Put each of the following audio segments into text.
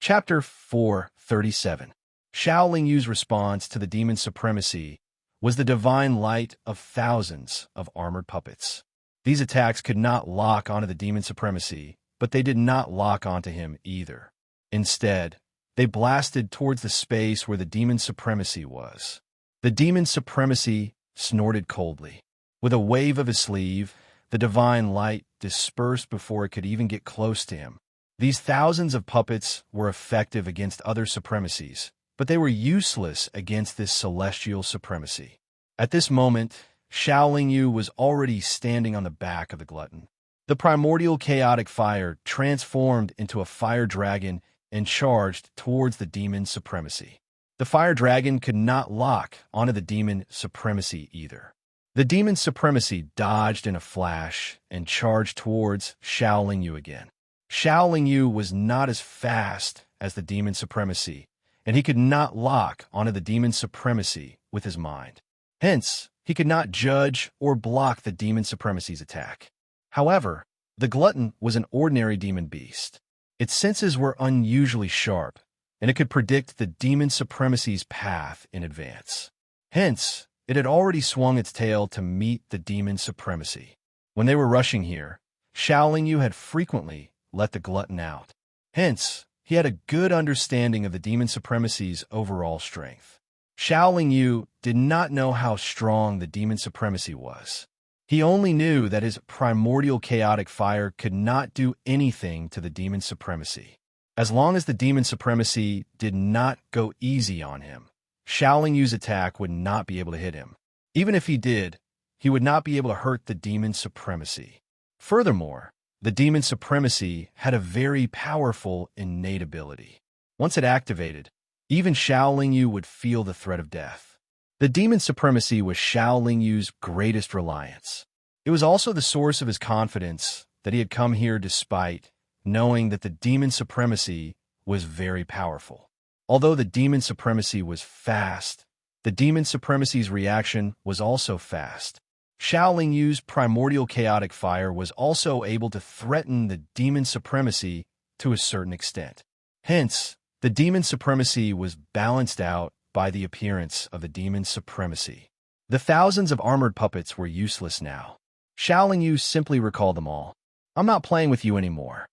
Chapter 437. Xiao Yu's response to the demon's supremacy was the divine light of thousands of armored puppets. These attacks could not lock onto the demon's supremacy, but they did not lock onto him either. Instead, they blasted towards the space where the demon's supremacy was. The demon's supremacy snorted coldly. With a wave of his sleeve, the divine light dispersed before it could even get close to him. These thousands of puppets were effective against other supremacies, but they were useless against this celestial supremacy. At this moment, Xiao Yu was already standing on the back of the glutton. The primordial chaotic fire transformed into a fire dragon and charged towards the demon's supremacy. The fire dragon could not lock onto the demon supremacy either. The demon's supremacy dodged in a flash and charged towards Xiao Yu again. Xiao Yu was not as fast as the demon's supremacy, and he could not lock onto the demon's supremacy with his mind. Hence, he could not judge or block the demon supremacy's attack. However, the glutton was an ordinary demon beast. Its senses were unusually sharp, and it could predict the demon supremacy's path in advance. Hence, it had already swung its tail to meet the demon supremacy. When they were rushing here, Xiao Yu had frequently let the glutton out. Hence, he had a good understanding of the demon supremacy's overall strength. Xiao Yu did not know how strong the demon supremacy was. He only knew that his primordial chaotic fire could not do anything to the demon supremacy. As long as the demon supremacy did not go easy on him, Xiao Yu's attack would not be able to hit him. Even if he did, he would not be able to hurt the demon supremacy. Furthermore, the demon supremacy had a very powerful innate ability. Once it activated, even Xiao Yu would feel the threat of death. The demon supremacy was Xiao Yu's greatest reliance. It was also the source of his confidence that he had come here despite knowing that the demon supremacy was very powerful. Although the demon supremacy was fast, the demon supremacy's reaction was also fast. Xiao Yu's primordial chaotic fire was also able to threaten the demon supremacy to a certain extent. Hence, the demon supremacy was balanced out by the appearance of the demon supremacy. The thousands of armored puppets were useless now. Xiao Yu simply recalled them all. "I'm not playing with you anymore."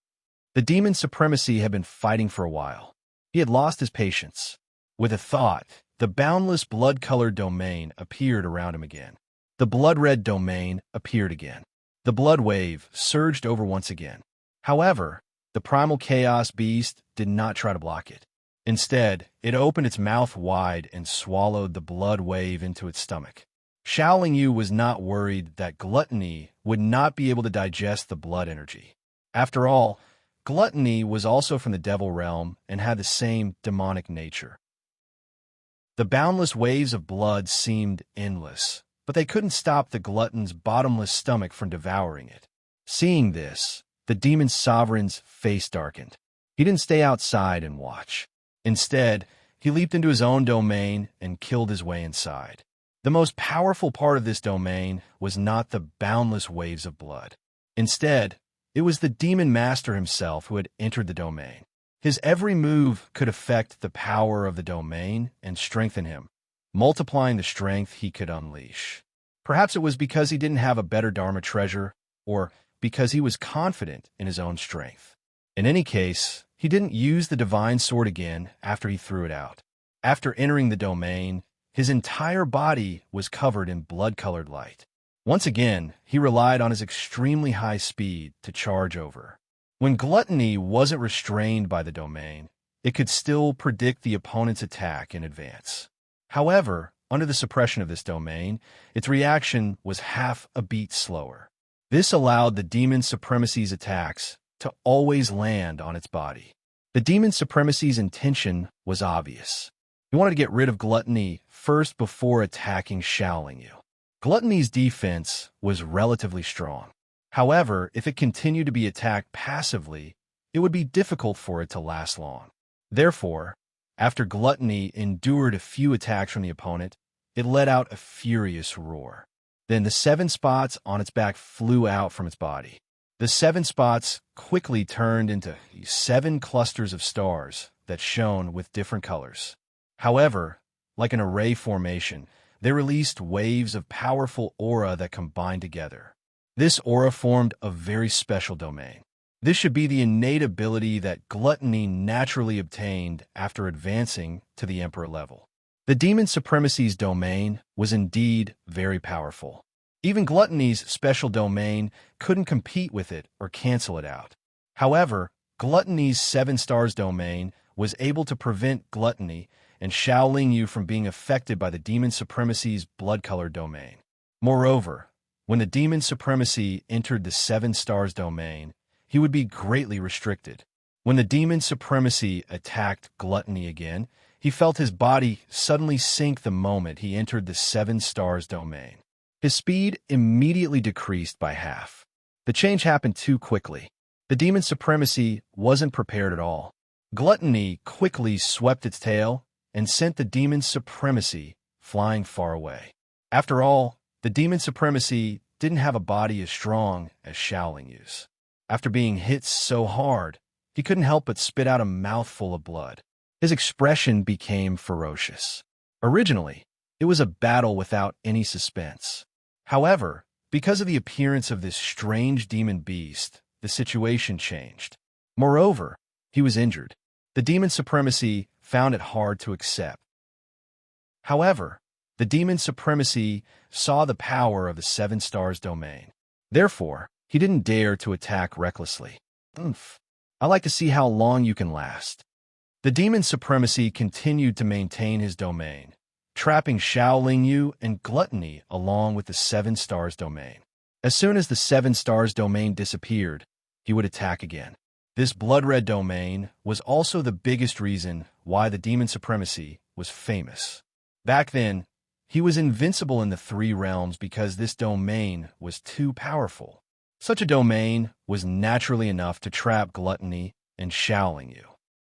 The demon supremacy had been fighting for a while. He had lost his patience. With a thought, the boundless blood-colored domain appeared around him again. The blood-red domain appeared again. The blood wave surged over once again. However, the primal chaos beast did not try to block it. Instead, it opened its mouth wide and swallowed the blood wave into its stomach. Xiao Yu was not worried that gluttony would not be able to digest the blood energy. After all, gluttony was also from the devil realm and had the same demonic nature. The boundless waves of blood seemed endless, but they couldn't stop the glutton's bottomless stomach from devouring it. Seeing this, the demon sovereign's face darkened. He didn't stay outside and watch. Instead, he leaped into his own domain and killed his way inside. The most powerful part of this domain was not the boundless waves of blood. Instead, it was the demon master himself who had entered the domain. His every move could affect the power of the domain and strengthen him, multiplying the strength he could unleash. Perhaps it was because he didn't have a better Dharma treasure, or because he was confident in his own strength. In any case, he didn't use the divine sword again after he threw it out. After entering the domain, his entire body was covered in blood-colored light. Once again, he relied on his extremely high speed to charge over. When gluttony wasn't restrained by the domain, it could still predict the opponent's attack in advance. However, under the suppression of this domain, its reaction was half a beat slower. This allowed the demon supremacy's attacks to always land on its body. The demon supremacy's intention was obvious. He wanted to get rid of gluttony first before attacking Xiao Yu. Gluttony's defense was relatively strong. However, if it continued to be attacked passively, it would be difficult for it to last long. Therefore, after gluttony endured a few attacks from the opponent, it let out a furious roar. Then the 7 spots on its back flew out from its body. The 7 spots quickly turned into 7 clusters of stars, that shone with different colors. However, like an array formation, they released waves of powerful aura that combined together. This aura formed a very special domain. This should be the innate ability that Gluttony naturally obtained after advancing to the Emperor level. The Demon Supremacy's domain was indeed very powerful. Even Gluttony's special domain couldn't compete with it or cancel it out. However, Gluttony's 7 stars domain was able to prevent Gluttony and Shaolin Yu from being affected by the Demon Supremacy's blood-colored domain. Moreover, when the Demon Supremacy entered the 7 stars domain, he would be greatly restricted. When the Demon Supremacy attacked Gluttony again, he felt his body suddenly sink the moment he entered the 7 stars domain. His speed immediately decreased by half. The change happened too quickly. The Demon Supremacy wasn't prepared at all. Gluttony quickly swept its tail and sent the Demon Supremacy flying far away. After all, the Demon Supremacy didn't have a body as strong as Shaolin Yu's. After being hit so hard, he couldn't help but spit out a mouthful of blood. His expression became ferocious. Originally, it was a battle without any suspense. However, because of the appearance of this strange demon beast, the situation changed. Moreover, he was injured. The Demon Supremacy found it hard to accept. However, the Demon Supremacy saw the power of the 7 stars domain. Therefore, he didn't dare to attack recklessly. I like to see how long you can last. The Demon Supremacy continued to maintain his domain, trapping Shaolin Yu and Gluttony along with the 7 stars domain. As soon as the 7 stars domain disappeared, he would attack again. This blood-red domain was also the biggest reason why the Demon Supremacy was famous. Back then, he was invincible in the 3 realms because this domain was too powerful. Such a domain was naturally enough to trap Gluttony and Shaolin Yu.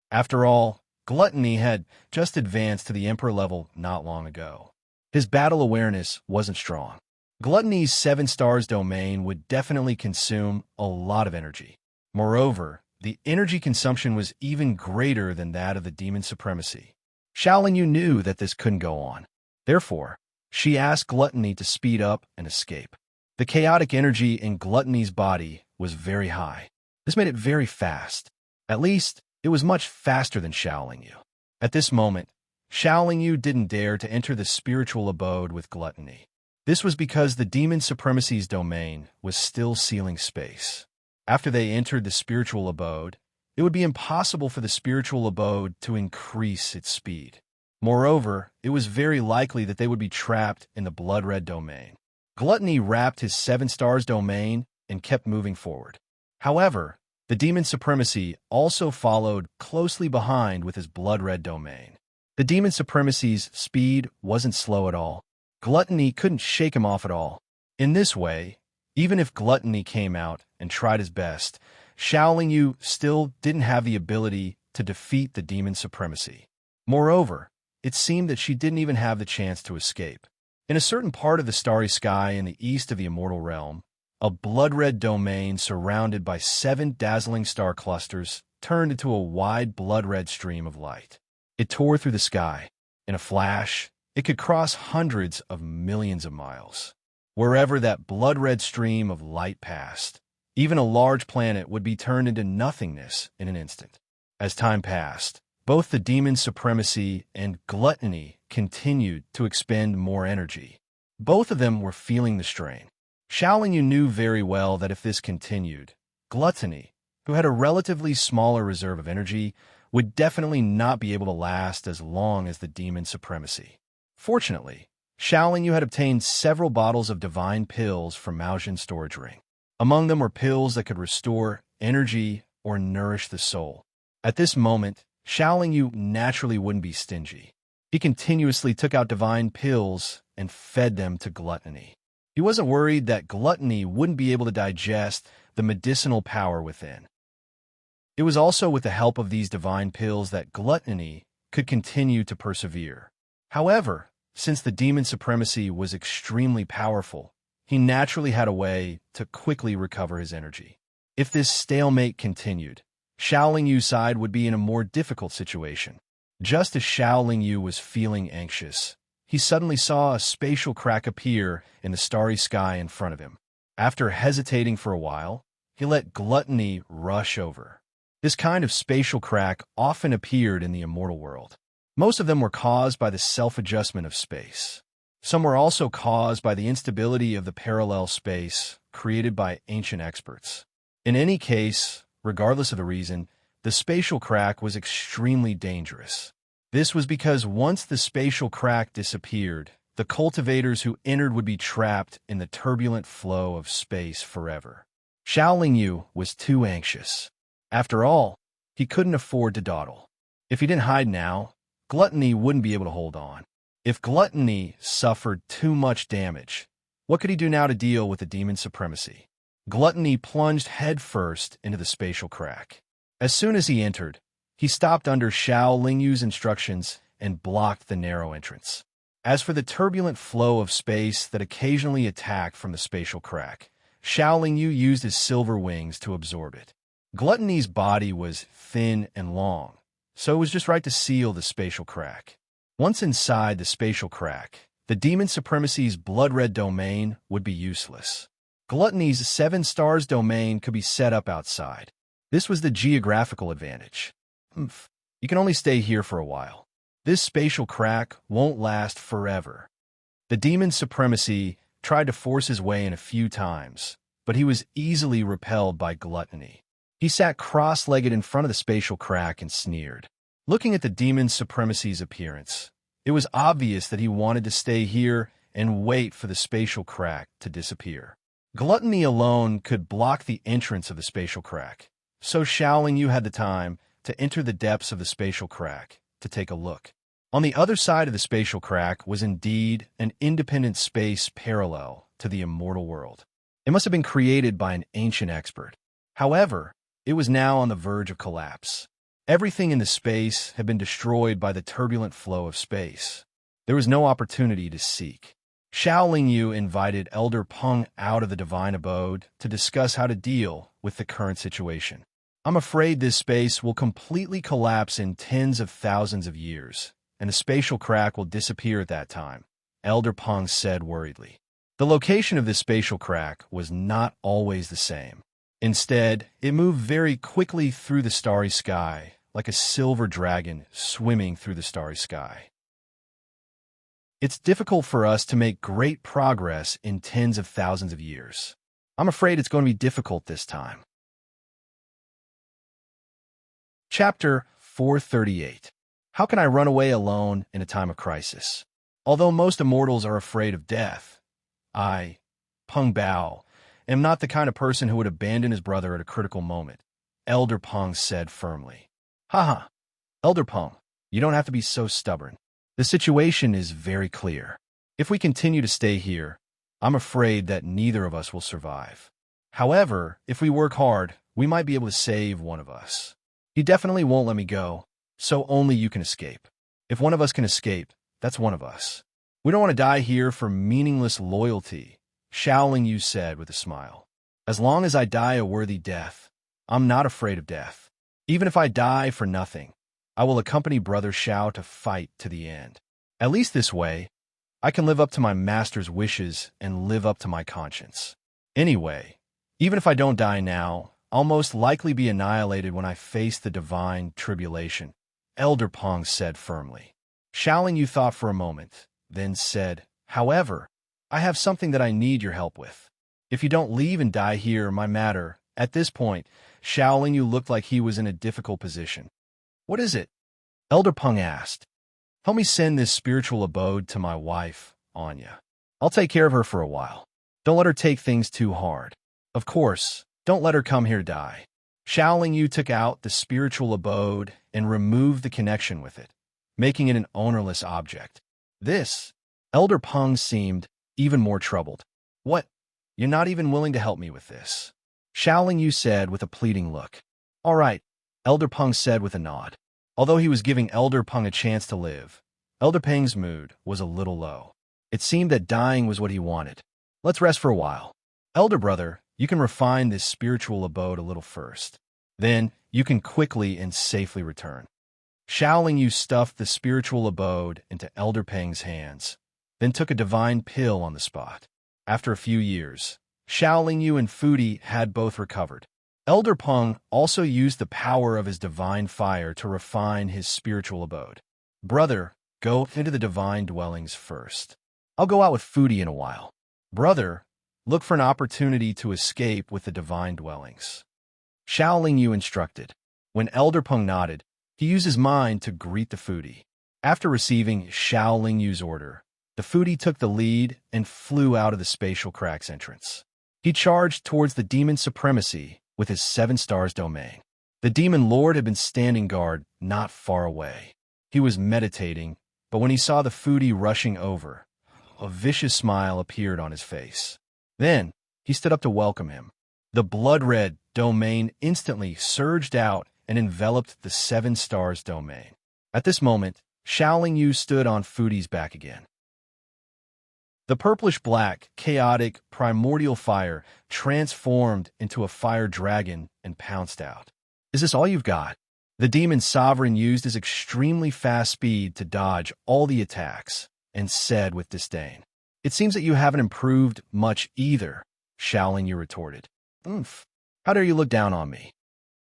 After all, Gluttony had just advanced to the Emperor level not long ago. His battle awareness wasn't strong. Gluttony's 7 stars domain would definitely consume a lot of energy. Moreover, the energy consumption was even greater than that of the Demon Supremacy. Shaolin Yu knew that this couldn't go on. Therefore, she asked Gluttony to speed up and escape. The chaotic energy in Gluttony's body was very high. This made it very fast. At least, it was much faster than Shaolin Yu. At this moment, Shaolin Yu didn't dare to enter the spiritual abode with Gluttony. This was because the Demon Supremacy's domain was still sealing space. After they entered the spiritual abode, it would be impossible for the spiritual abode to increase its speed. Moreover, it was very likely that they would be trapped in the blood-red domain. Gluttony wrapped his 7 stars domain and kept moving forward. However, the Demon Supremacy also followed closely behind with his blood-red domain. The Demon Supremacy's speed wasn't slow at all. Gluttony couldn't shake him off at all. In this way, even if Gluttony came out and tried his best, Shaolin Yu still didn't have the ability to defeat the Demon Supremacy. Moreover, it seemed that she didn't even have the chance to escape. In a certain part of the starry sky in the east of the Immortal Realm, a blood-red domain surrounded by 7 dazzling star clusters turned into a wide blood-red stream of light. It tore through the sky. In a flash, it could cross hundreds of millions of miles. Wherever that blood-red stream of light passed, even a large planet would be turned into nothingness in an instant. As time passed, both the Demon Supremacy and Gluttony continued to expend more energy. Both of them were feeling the strain. Shaolin Yu knew very well that if this continued, Gluttony, who had a relatively smaller reserve of energy, would definitely not be able to last as long as the Demon Supremacy. Fortunately, Shaolin Yu had obtained several bottles of divine pills from Mao Jin's storage ring. Among them were pills that could restore energy or nourish the soul. At this moment, Shaolin Yu naturally wouldn't be stingy. He continuously took out divine pills and fed them to Gluttony. He wasn't worried that Gluttony wouldn't be able to digest the medicinal power within. It was also with the help of these divine pills that Gluttony could continue to persevere. However, since the Demon Supremacy was extremely powerful, he naturally had a way to quickly recover his energy. If this stalemate continued, Xiao Yu side would be in a more difficult situation. Just as Xiao Yu was feeling anxious, he suddenly saw a spatial crack appear in the starry sky in front of him. After hesitating for a while, he let gluttony rush over. This kind of spatial crack often appeared in the immortal world. Most of them were caused by the self-adjustment of space. Some were also caused by the instability of the parallel space created by ancient experts. In any case, regardless of the reason, the spatial crack was extremely dangerous. This was because once the spatial crack disappeared, the cultivators who entered would be trapped in the turbulent flow of space forever. Xiao Yu was too anxious. After all, he couldn't afford to dawdle. If he didn't hide now, gluttony wouldn't be able to hold on. If gluttony suffered too much damage, what could he do now to deal with the demon's supremacy? Gluttony plunged headfirst into the spatial crack. As soon as he entered, he stopped under Xiao Yu's instructions and blocked the narrow entrance. As for the turbulent flow of space that occasionally attacked from the spatial crack, Xiao Yu used his silver wings to absorb it. Gluttony's body was thin and long, so it was just right to seal the spatial crack. Once inside the spatial crack, the demon supremacy's blood-red domain would be useless. Gluttony's 7 stars domain could be set up outside. This was the geographical advantage. You can only stay here for a while. This spatial crack won't last forever. The demon's supremacy tried to force his way in a few times, but he was easily repelled by gluttony. He sat cross-legged in front of the spatial crack and sneered. Looking at the demon's supremacy's appearance, it was obvious that he wanted to stay here and wait for the spatial crack to disappear. Gluttony alone could block the entrance of the spatial crack, so Xiao Yu had the time to enter the depths of the spatial crack to take a look. On the other side of the spatial crack was indeed an independent space parallel to the immortal world. It must have been created by an ancient expert. However, it was now on the verge of collapse. Everything in the space had been destroyed by the turbulent flow of space. There was no opportunity to seek. Xiao Yu invited Elder Peng out of the divine abode to discuss how to deal with the current situation. I'm afraid this space will completely collapse in tens of thousands of years, and the spatial crack will disappear at that time, Elder Peng said worriedly. The location of this spatial crack was not always the same. Instead, it moved very quickly through the starry sky, like a silver dragon swimming through the starry sky. It's difficult for us to make great progress in tens of thousands of years. I'm afraid it's going to be difficult this time. Chapter 438. How can I run away alone in a time of crisis? Although most immortals are afraid of death, I, Peng Bao, am not the kind of person who would abandon his brother at a critical moment, Elder Peng said firmly. Haha, Elder Peng, you don't have to be so stubborn. The situation is very clear. If we continue to stay here, I'm afraid that neither of us will survive. However, if we work hard, we might be able to save one of us. He definitely won't let me go, so only you can escape. If one of us can escape, that's one of us. We don't want to die here for meaningless loyalty, Xiao Yu said with a smile. As long as I die a worthy death, I'm not afraid of death. Even if I die for nothing, I will accompany Brother Xiao to fight to the end. At least this way, I can live up to my master's wishes and live up to my conscience. Anyway, even if I don't die now, I'll most likely be annihilated when I face the divine tribulation, Elder Peng said firmly. Xiao Yu thought for a moment, then said, However, I have something that I need your help with. If you don't leave and die here, my matter. At this point, Xiao Yu looked like he was in a difficult position. What is it? Elder Peng asked. Help me send this spiritual abode to my wife, Anya. I'll take care of her for a while. Don't let her take things too hard. Of course, don't let her come here to die. Xiao Yu took out the spiritual abode and removed the connection with it, making it an ownerless object. This, Elder Peng seemed even more troubled. What? You're not even willing to help me with this? Xiao Yu said with a pleading look. All right, Elder Peng said with a nod. Although he was giving Elder Peng a chance to live, Elder Peng's mood was a little low. It seemed that dying was what he wanted. Let's rest for a while. Elder brother, you can refine this spiritual abode a little first. Then you can quickly and safely return. Shaoling Yu stuffed the spiritual abode into Elder Peng's hands, then took a divine pill on the spot. After a few years, Shaoling Yu and Fudi had both recovered. Elder Peng also used the power of his divine fire to refine his spiritual abode. Brother, go into the divine dwellings first. I'll go out with Fudi in a while. Brother, look for an opportunity to escape with the divine dwellings. Shaoling Yu instructed. When Elder Peng nodded, he used his mind to greet the Fudi. After receiving Shaoling Yu's order, the Fudi took the lead and flew out of the spatial crack's entrance. He charged towards the demon supremacy with his 7 stars domain. The demon lord had been standing guard not far away. He was meditating, but when he saw the Fudi rushing over, a vicious smile appeared on his face. Then, he stood up to welcome him. The blood-red domain instantly surged out and enveloped the 7 stars domain. At this moment, Shaoling Yu stood on Fudi's back again. The purplish-black, chaotic, primordial fire transformed into a fire dragon and pounced out. Is this all you've got? The demon sovereign used his extremely fast speed to dodge all the attacks and said with disdain, "It seems that you haven't improved much either," Shaoling Yu retorted. How dare you look down on me?"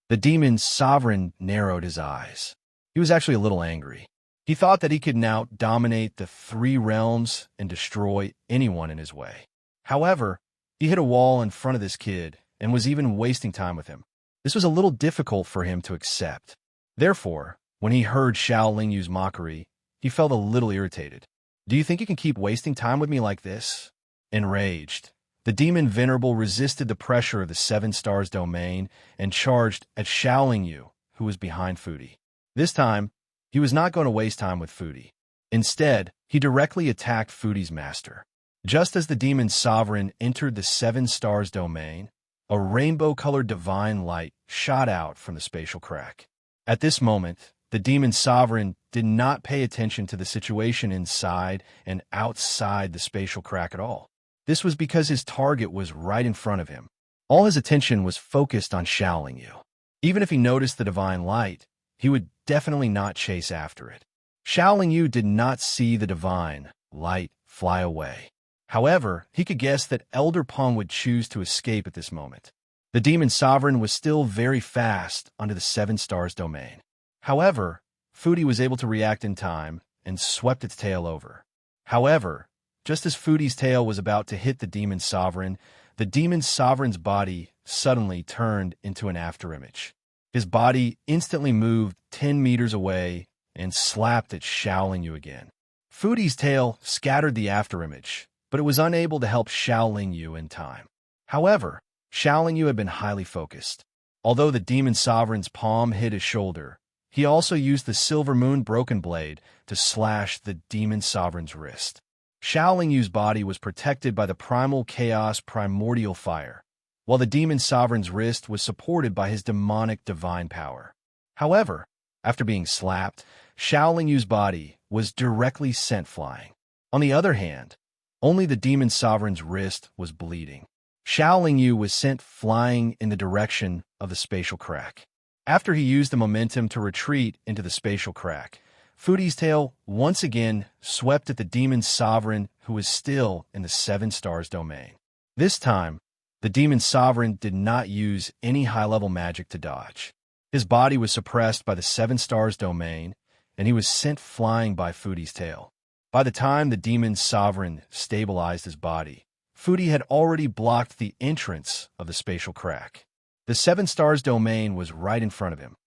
The demon sovereign narrowed his eyes. He was actually a little angry. He thought that he could now dominate the 3 realms and destroy anyone in his way. However, he hit a wall in front of this kid and was even wasting time with him. This was a little difficult for him to accept. Therefore, when he heard Shaoling Yu's mockery, he felt a little irritated. "Do you think you can keep wasting time with me like this?" Enraged, the demon venerable resisted the pressure of the 7 stars domain and charged at Shaoling Yu, who was behind Fudi. This time, he was not going to waste time with Fudi. Instead, he directly attacked Fudi's master. Just as the demon sovereign entered the 7 stars domain, a rainbow-colored divine light shot out from the spatial crack. At this moment, the demon sovereign did not pay attention to the situation inside and outside the spatial crack at all. This was because his target was right in front of him. All his attention was focused on Shaoling Yu. Even if he noticed the divine light, he would definitely not chase after it. Shaoling Yu did not see the divine light fly away. However, he could guess that Elder Peng would choose to escape at this moment. The demon sovereign was still very fast onto the 7 stars domain. However, Fudi was able to react in time and swept its tail over. However, just as Fudi's tail was about to hit the demon sovereign's body suddenly turned into an afterimage. His body instantly moved 10 meters away and slapped at Shaoling Yu again. Fudi's tail scattered the afterimage, but it was unable to help Shaoling Yu in time. However, Shaoling Yu had been highly focused. Although the demon sovereign's palm hit his shoulder, he also used the silver moon broken blade to slash the demon sovereign's wrist. Shaoling Yu's body was protected by the primal chaos primordial fire, while the demon sovereign's wrist was supported by his demonic divine power. However, after being slapped, Shaoling Yu's body was directly sent flying. On the other hand, only the demon sovereign's wrist was bleeding. Shaoling Yu was sent flying in the direction of the spatial crack. After he used the momentum to retreat into the spatial crack, Fudi's tail once again swept at the demon sovereign who was still in the 7 stars domain. This time, the demon sovereign did not use any high-level magic to dodge. His body was suppressed by the 7 stars domain, and he was sent flying by Fudi's tail. By the time the demon sovereign stabilized his body, Fudi had already blocked the entrance of the spatial crack. The 7 stars domain was right in front of him.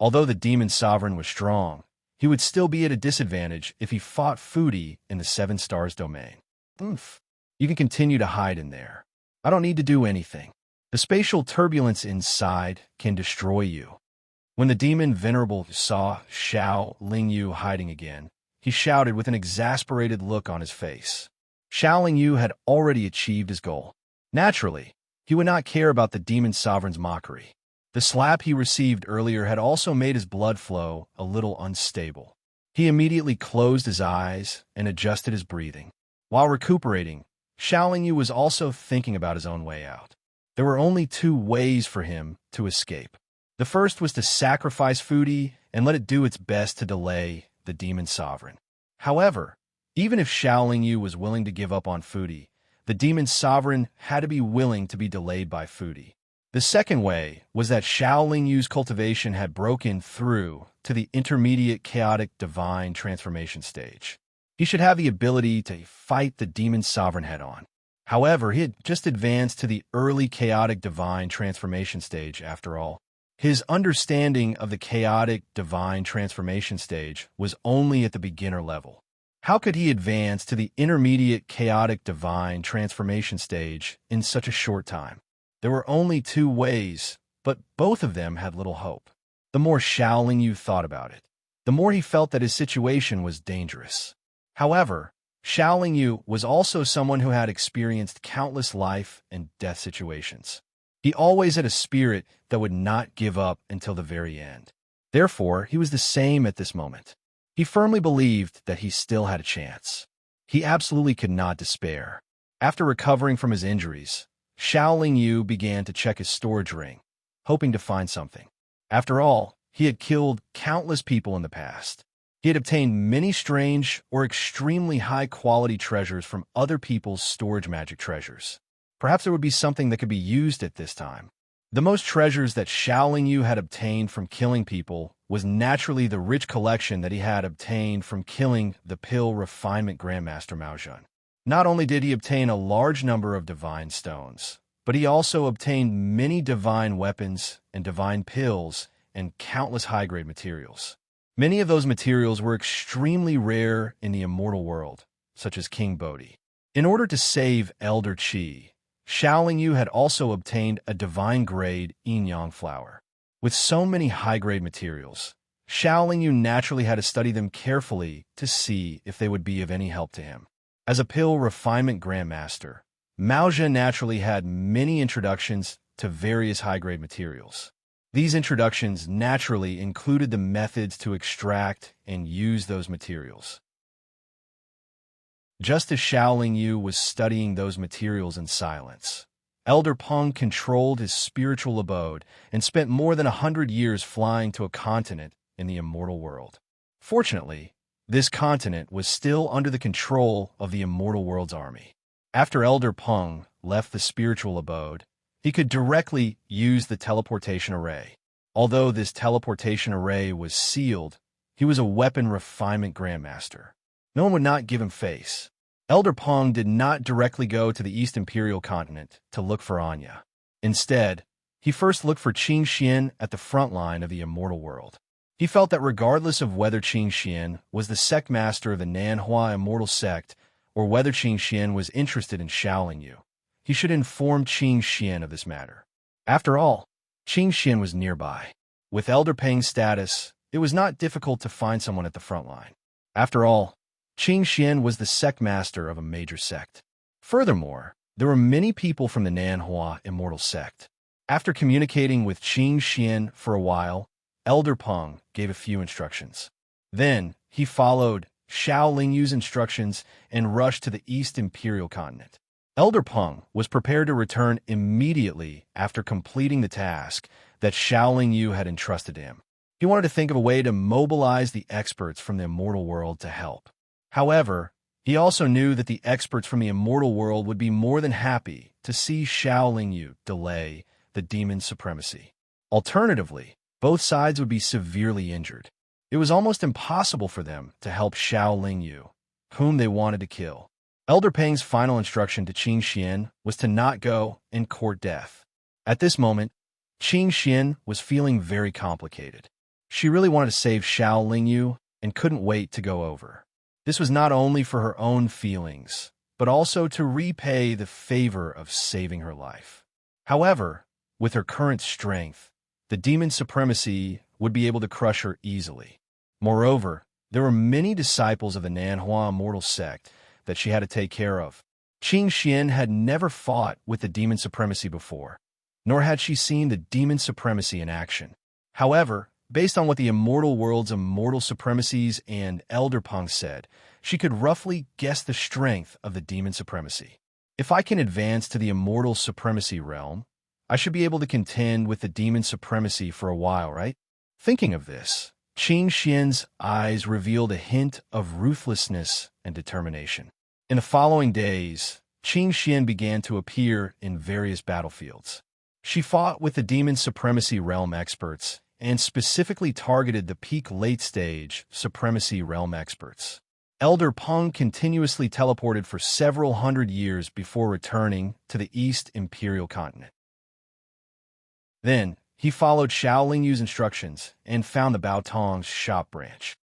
Although the demon sovereign was strong, he would still be at a disadvantage if he fought Fudi in the 7 stars domain. You can continue to hide in there. I don't need to do anything. The spatial turbulence inside can destroy you. When the demon venerable saw Shaoling Yu hiding again, he shouted with an exasperated look on his face. Shaoling Yu had already achieved his goal. Naturally, he would not care about the demon sovereign's mockery. The slap he received earlier had also made his blood flow a little unstable. He immediately closed his eyes and adjusted his breathing. While recuperating, Shaoling Yu was also thinking about his own way out. There were only two ways for him to escape. The first was to sacrifice Fudi and let it do its best to delay the demon sovereign. However, even if Xiaoling Yu was willing to give up on Fudi, the demon sovereign had to be willing to be delayed by Fudi. The second way was that Xiaoling Yu's cultivation had broken through to the intermediate chaotic divine transformation stage. He should have the ability to fight the demon sovereign head-on. However, he had just advanced to the early chaotic divine transformation stage after all. His understanding of the chaotic divine transformation stage was only at the beginner level. How could he advance to the intermediate chaotic divine transformation stage in such a short time? There were only two ways, but both of them had little hope. The more Xiaoling Yu thought about it, the more he felt that his situation was dangerous. However, Xiaoling Yu was also someone who had experienced countless life and death situations. He always had a spirit that would not give up until the very end. Therefore, he was the same at this moment. He firmly believed that he still had a chance. He absolutely could not despair. After recovering from his injuries, Xiaoling Yu began to check his storage ring, hoping to find something. After all, he had killed countless people in the past. He had obtained many strange or extremely high-quality treasures from other people's storage magic treasures. Perhaps there would be something that could be used at this time. The most treasures that Xiaoling Yu had obtained from killing people was naturally the rich collection that he had obtained from killing the Pill Refinement Grandmaster Mao Zhen. Not only did he obtain a large number of divine stones, but he also obtained many divine weapons and divine pills and countless high-grade materials. Many of those materials were extremely rare in the immortal world, such as King Bodhi. In order to save Elder Qi, Xiaoling Yu had also obtained a divine-grade yin-yang flower. With so many high-grade materials, Xiaoling Yu naturally had to study them carefully to see if they would be of any help to him. As a Pill Refinement Grandmaster, Mao Zhen naturally had many introductions to various high-grade materials. These introductions naturally included the methods to extract and use those materials. Just as Xiaoling Yu was studying those materials in silence, Elder Peng controlled his spiritual abode and spent more than 100 years flying to a continent in the immortal world. Fortunately, this continent was still under the control of the immortal world's army. After Elder Peng left the spiritual abode, he could directly use the teleportation array. Although this teleportation array was sealed, he was a weapon refinement grandmaster. No one would not give him face. Elder Peng did not directly go to the East Imperial continent to look for Anya. Instead, he first looked for Qing Xian at the front line of the immortal world. He felt that regardless of whether Qing Xian was the sect master of the Nanhua immortal sect or whether Qing Xian was interested in Xiaoling Yu, he should inform Qing Xian of this matter. After all, Qing Xian was nearby. With Elder Peng's status, it was not difficult to find someone at the front line. After all, Qing Xian was the sect master of a major sect. Furthermore, there were many people from the Nanhua immortal sect. After communicating with Qing Xian for a while, Elder Peng gave a few instructions. Then, he followed Xiaoling Yu's instructions and rushed to the East Imperial continent. Elder Peng was prepared to return immediately after completing the task that Xiaoling Yu had entrusted to him. He wanted to think of a way to mobilize the experts from the immortal world to help. However, he also knew that the experts from the immortal world would be more than happy to see Xiaoling Yu delay the demon's supremacy. Alternatively, both sides would be severely injured. It was almost impossible for them to help Xiaoling Yu, whom they wanted to kill. Elder Peng's final instruction to Qing Xian was to not go and court death. At this moment, Qing Xian was feeling very complicated. She really wanted to save Xiaoling Yu and couldn't wait to go over. This was not only for her own feelings, but also to repay the favor of saving her life. However, with her current strength, the demon supremacy would be able to crush her easily. Moreover, there were many disciples of the Nanhua immortal sect that she had to take care of. Qing Xian had never fought with the demon supremacy before, nor had she seen the demon supremacy in action. However, based on what the immortal world's immortal supremacies and Elder Peng said, she could roughly guess the strength of the demon supremacy. If I can advance to the immortal supremacy realm, I should be able to contend with the demon supremacy for a while, right? Thinking of this, Qing Xian's eyes revealed a hint of ruthlessness and determination. In the following days, Qing Xian began to appear in various battlefields. She fought with the demon supremacy realm experts and specifically targeted the peak late-stage supremacy realm experts. Elder Peng continuously teleported for several hundred years before returning to the East Imperial Continent. Then, he followed Xiao Lingyu's instructions and found the Baotong's shop branch.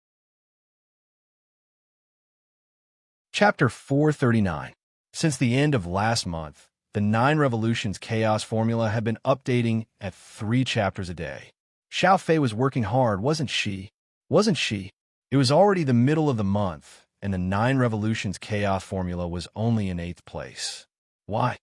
Chapter 439. Since the end of last month, the 9 Revolutions Chaos formula had been updating at 3 chapters a day. Xiao Fei was working hard, wasn't she? It was already the middle of the month, and the 9 Revolutions Chaos formula was only in 8th place. Why?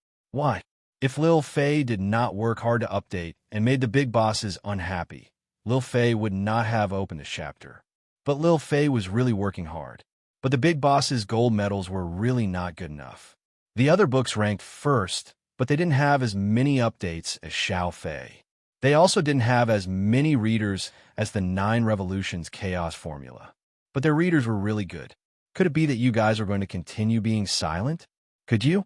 If Lil Fei did not work hard to update and made the big bosses unhappy, Lil Fei would not have opened this chapter. But Lil Fei was really working hard. But the big boss's gold medals were really not good enough. The other books ranked first, but they didn't have as many updates as Xiao Fei. They also didn't have as many readers as the 9 Revolutions Chaos formula. But their readers were really good. Could it be that you guys are going to continue being silent? Could you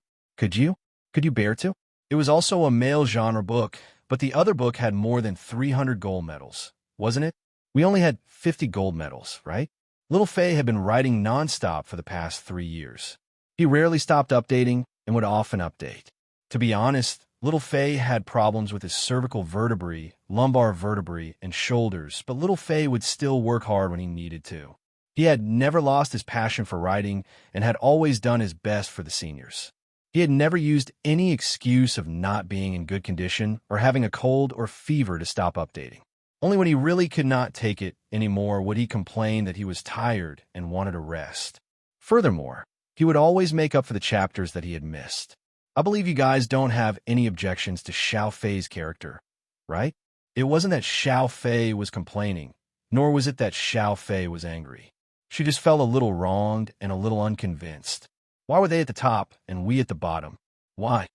bear to? It was also a male genre book, but the other book had more than 300 gold medals, wasn't it? We only had 50 gold medals, right? Little Fei had been writing non-stop for the past 3 years. He rarely stopped updating and would often update. To be honest, Little Fei had problems with his cervical vertebrae, lumbar vertebrae, and shoulders, but Little Fei would still work hard when he needed to. He had never lost his passion for writing and had always done his best for the seniors. He had never used any excuse of not being in good condition or having a cold or fever to stop updating. Only when he really could not take it anymore would he complain that he was tired and wanted a rest. Furthermore, he would always make up for the chapters that he had missed. I believe you guys don't have any objections to Xiao Fei's character, right? It wasn't that Xiao Fei was complaining, nor was it that Xiao Fei was angry. She just felt a little wronged and a little unconvinced. Why were they at the top and we at the bottom? Why?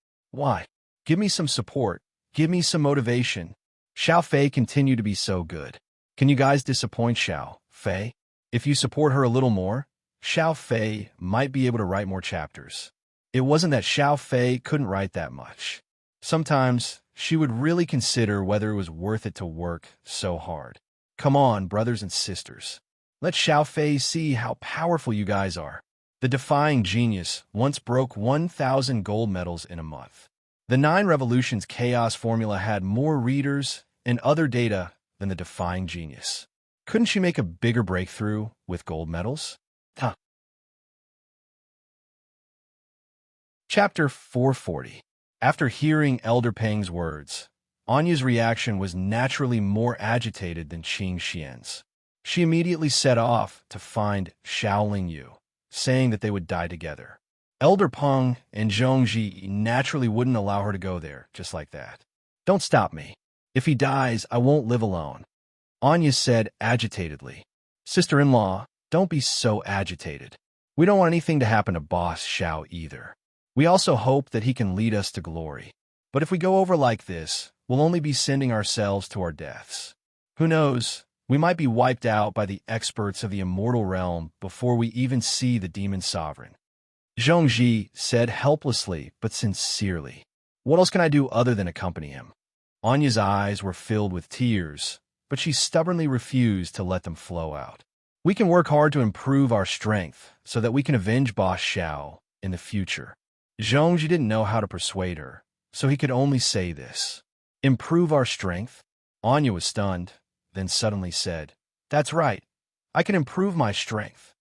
Give me some support. Give me some motivation. Xiao Fei continued to be so good. Can you guys disappoint Xiao Fei? If you support her a little more, Xiao Fei might be able to write more chapters. It wasn't that Xiao Fei couldn't write that much. Sometimes she would really consider whether it was worth it to work so hard. Come on, brothers and sisters. Let Xiao Fei see how powerful you guys are. The Defying Genius once broke 1,000 gold medals in a month. The 9 Revolutions Chaos formula had more readers and other data than the Defying Genius. Couldn't she make a bigger breakthrough with gold medals? Chapter 440. After hearing Elder Peng's words, Anya's reaction was naturally more agitated than Qing Xian's. She immediately set off to find Xiao Lingyu, saying that they would die together. Elder Peng and Zhongji naturally wouldn't allow her to go there just like that. Don't stop me. If he dies, I won't live alone, Anya said agitatedly. Sister-in-law, don't be so agitated. We don't want anything to happen to Boss Xiao either. We also hope that he can lead us to glory. But if we go over like this, we'll only be sending ourselves to our deaths. Who knows? We might be wiped out by the experts of the immortal realm before we even see the demon sovereign. Zhongji said helplessly but sincerely. What else can I do other than accompany him? Anya's eyes were filled with tears, but she stubbornly refused to let them flow out. We can work hard to improve our strength so that we can avenge Boss Xiao in the future. Zhongji didn't know how to persuade her, so he could only say this. Improve our strength? Anya was stunned, then suddenly said, That's right. I can improve my strength.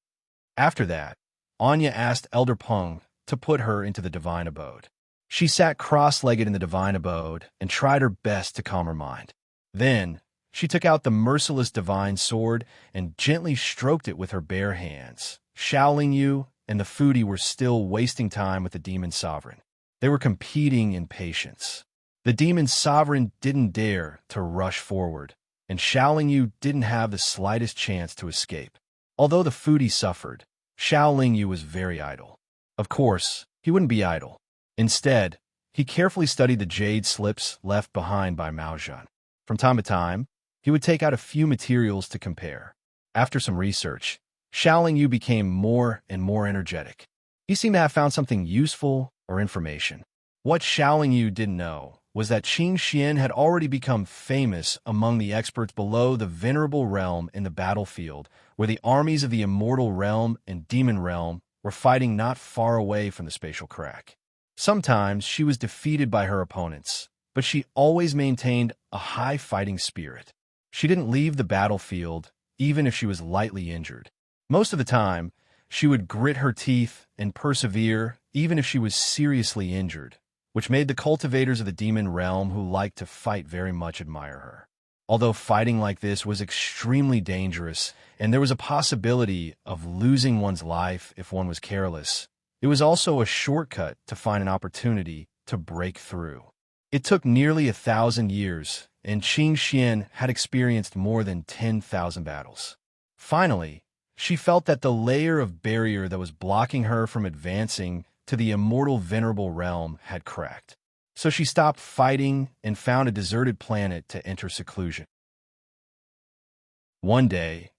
After that, Anya asked Elder Peng to put her into the divine abode. She sat cross-legged in the divine abode and tried her best to calm her mind. Then, she took out the merciless divine sword and gently stroked it with her bare hands. Xiao Lingyu and the foodie were still wasting time with the demon sovereign. They were competing in patience. The demon sovereign didn't dare to rush forward, and Xiao Lingyu didn't have the slightest chance to escape. Although the foodie suffered, Xiao Lingyu was very idle. Of course, he wouldn't be idle. Instead, He carefully studied the jade slips left behind by Maojan. From time to time, he would take out a few materials to compare. After some research, Xiaoling Yu became more and more energetic. He seemed to have found something useful or information. What Xiaoling Yu didn't know was that Qing Xian had already become famous among the experts below the venerable realm in the battlefield, where the armies of the immortal realm and demon realm were fighting not far away from the spatial crack. Sometimes she was defeated by her opponents, but she always maintained a high fighting spirit. She didn't leave the battlefield, even if she was lightly injured. Most of the time, she would grit her teeth and persevere, even if she was seriously injured, which made the cultivators of the demon realm who liked to fight very much admire her. Although fighting like this was extremely dangerous, and there was a possibility of losing one's life if one was careless, it was also a shortcut to find an opportunity to break through. It took nearly 1,000 years, and Qing Xian had experienced more than 10,000 battles. Finally, she felt that the layer of barrier that was blocking her from advancing to the immortal venerable realm had cracked. So she stopped fighting and found a deserted planet to enter seclusion. One day,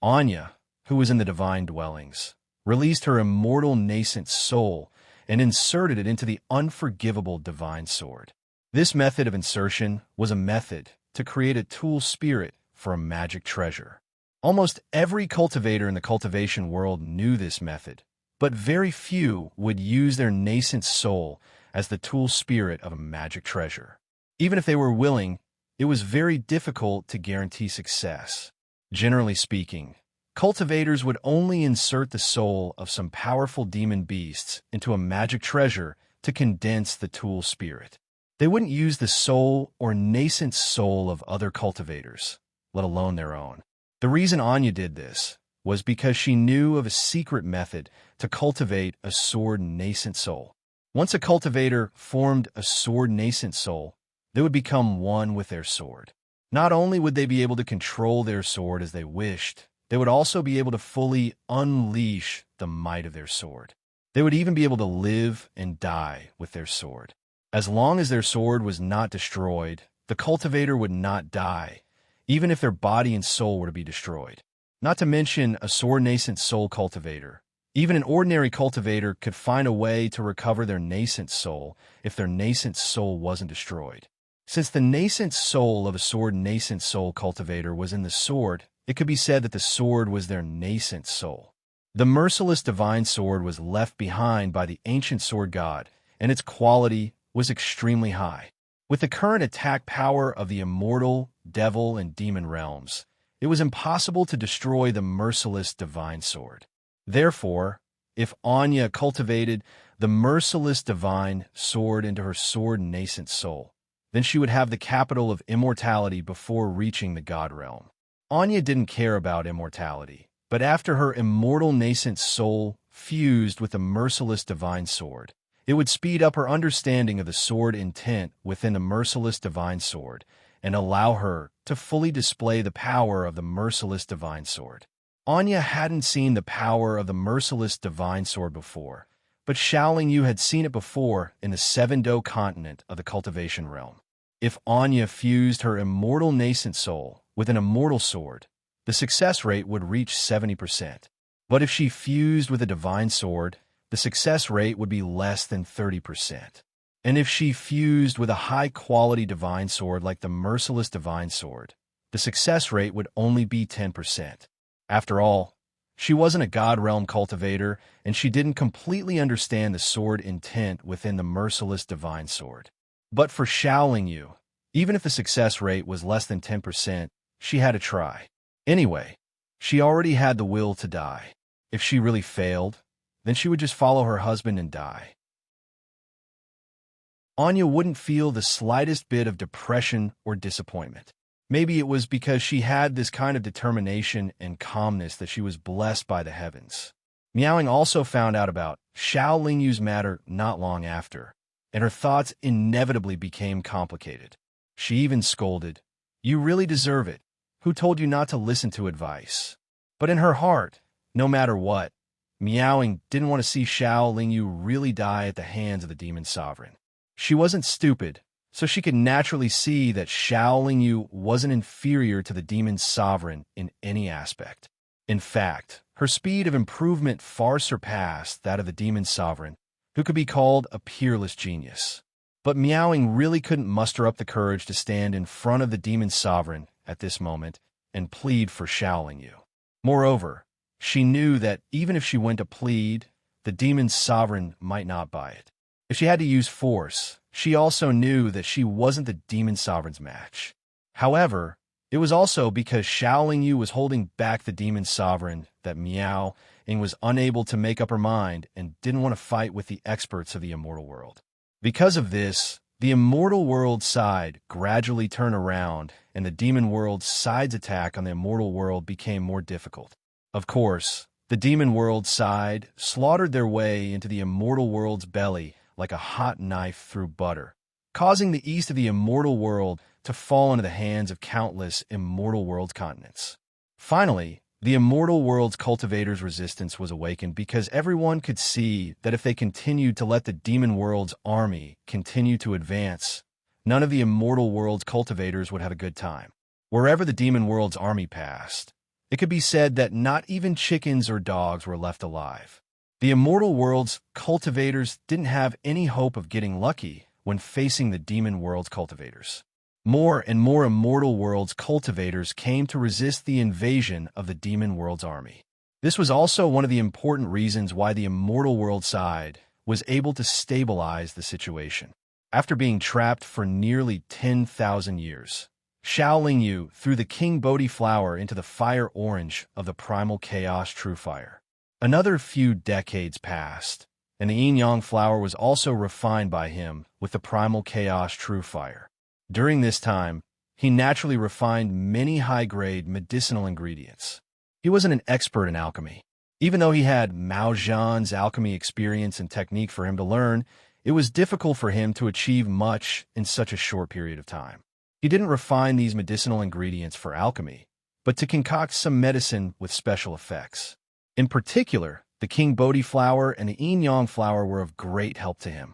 Anya, who was in the divine dwellings, released her immortal nascent soul and inserted it into the unforgivable divine sword. This method of insertion was a method to create a tool spirit for a magic treasure. Almost every cultivator in the cultivation world knew this method, but very few would use their nascent soul as the tool spirit of a magic treasure. Even if they were willing, it was very difficult to guarantee success. Generally speaking, cultivators would only insert the soul of some powerful demon beasts into a magic treasure to condense the tool spirit. They wouldn't use the soul or nascent soul of other cultivators, let alone their own. The reason Anya did this was because she knew of a secret method to cultivate a sword nascent soul. Once a cultivator formed a sword nascent soul, they would become one with their sword. Not only would they be able to control their sword as they wished, they would also be able to fully unleash the might of their sword. They would even be able to live and die with their sword. As long as their sword was not destroyed, the cultivator would not die, even if their body and soul were to be destroyed. Not to mention a sword nascent soul cultivator. Even an ordinary cultivator could find a way to recover their nascent soul if their nascent soul wasn't destroyed. Since the nascent soul of a sword nascent soul cultivator was in the sword, it could be said that the sword was their nascent soul. The merciless divine sword was left behind by the ancient sword god, and its quality was extremely high. With the current attack power of the immortal, devil, and demon realms, it was impossible to destroy the merciless divine sword. Therefore, if Anya cultivated the merciless divine sword into her sword nascent soul, then she would have the capital of immortality before reaching the god realm. Anya didn't care about immortality, but after her immortal nascent soul fused with the merciless divine sword, it would speed up her understanding of the sword intent within the merciless divine sword and allow her to fully display the power of the merciless divine sword. Anya hadn't seen the power of the merciless divine sword before, but Xiaoling Yu had seen it before in the Seven-Do continent of the cultivation realm. If Anya fused her immortal nascent soul with an immortal sword, the success rate would reach 70%. But if she fused with a divine sword, the success rate would be less than 30%. And if she fused with a high-quality divine sword like the merciless divine sword, the success rate would only be 10%. After all, she wasn't a god realm cultivator, and she didn't completely understand the sword intent within the merciless divine sword. But for Xiaoling Yu, even if the success rate was less than 10%, she had to try. Anyway, she already had the will to die. If she really failed, then she would just follow her husband and die. Anya wouldn't feel the slightest bit of depression or disappointment. Maybe it was because she had this kind of determination and calmness that she was blessed by the heavens. Miaoing also found out about Xiaoling Yu's matter not long after, and her thoughts inevitably became complicated. She even scolded, "You really deserve it. Who told you not to listen to advice?" But in her heart, no matter what, Miaoing didn't want to see Xiaoling Yu really die at the hands of the demon sovereign. She wasn't stupid, so she could naturally see that Xiao Yu wasn't inferior to the demon's sovereign in any aspect. In fact, her speed of improvement far surpassed that of the demon's sovereign, who could be called a peerless genius. But Miaoing really couldn't muster up the courage to stand in front of the demon's sovereign at this moment and plead for Xiao Yu. Moreover, she knew that even if she went to plead, the demon's sovereign might not buy it. If she had to use force, she also knew that she wasn't the demon sovereign's match. However, it was also because Xiao Yu was holding back the demon sovereign that Miao Ying was unable to make up her mind and didn't want to fight with the experts of the immortal world. Because of this, the immortal world side gradually turned around and the demon world side's attack on the immortal world became more difficult. Of course, the demon world side slaughtered their way into the immortal world's belly like a hot knife through butter, causing the east of the immortal world to fall into the hands of countless immortal world continents. Finally, the immortal world's cultivators' resistance was awakened because everyone could see that if they continued to let the demon world's army continue to advance, none of the immortal world's cultivators would have a good time. Wherever the demon world's army passed, it could be said that not even chickens or dogs were left alive. The immortal world's cultivators didn't have any hope of getting lucky when facing the demon world's cultivators. More and more immortal world's cultivators came to resist the invasion of the demon world's army. This was also one of the important reasons why the immortal world side was able to stabilize the situation. After being trapped for nearly 10,000 years, Xiao Yu threw the King Bodhi flower into the fire orange of the primal chaos true fire. Another few decades passed, and the yin-yang flower was also refined by him with the primal chaos true fire. During this time, he naturally refined many high-grade medicinal ingredients. He wasn't an expert in alchemy. Even though he had Mao Zhan's alchemy experience and technique for him to learn, it was difficult for him to achieve much in such a short period of time. He didn't refine these medicinal ingredients for alchemy, but to concoct some medicine with special effects. In particular, the King Bodhi flower and the yin-yang flower were of great help to him.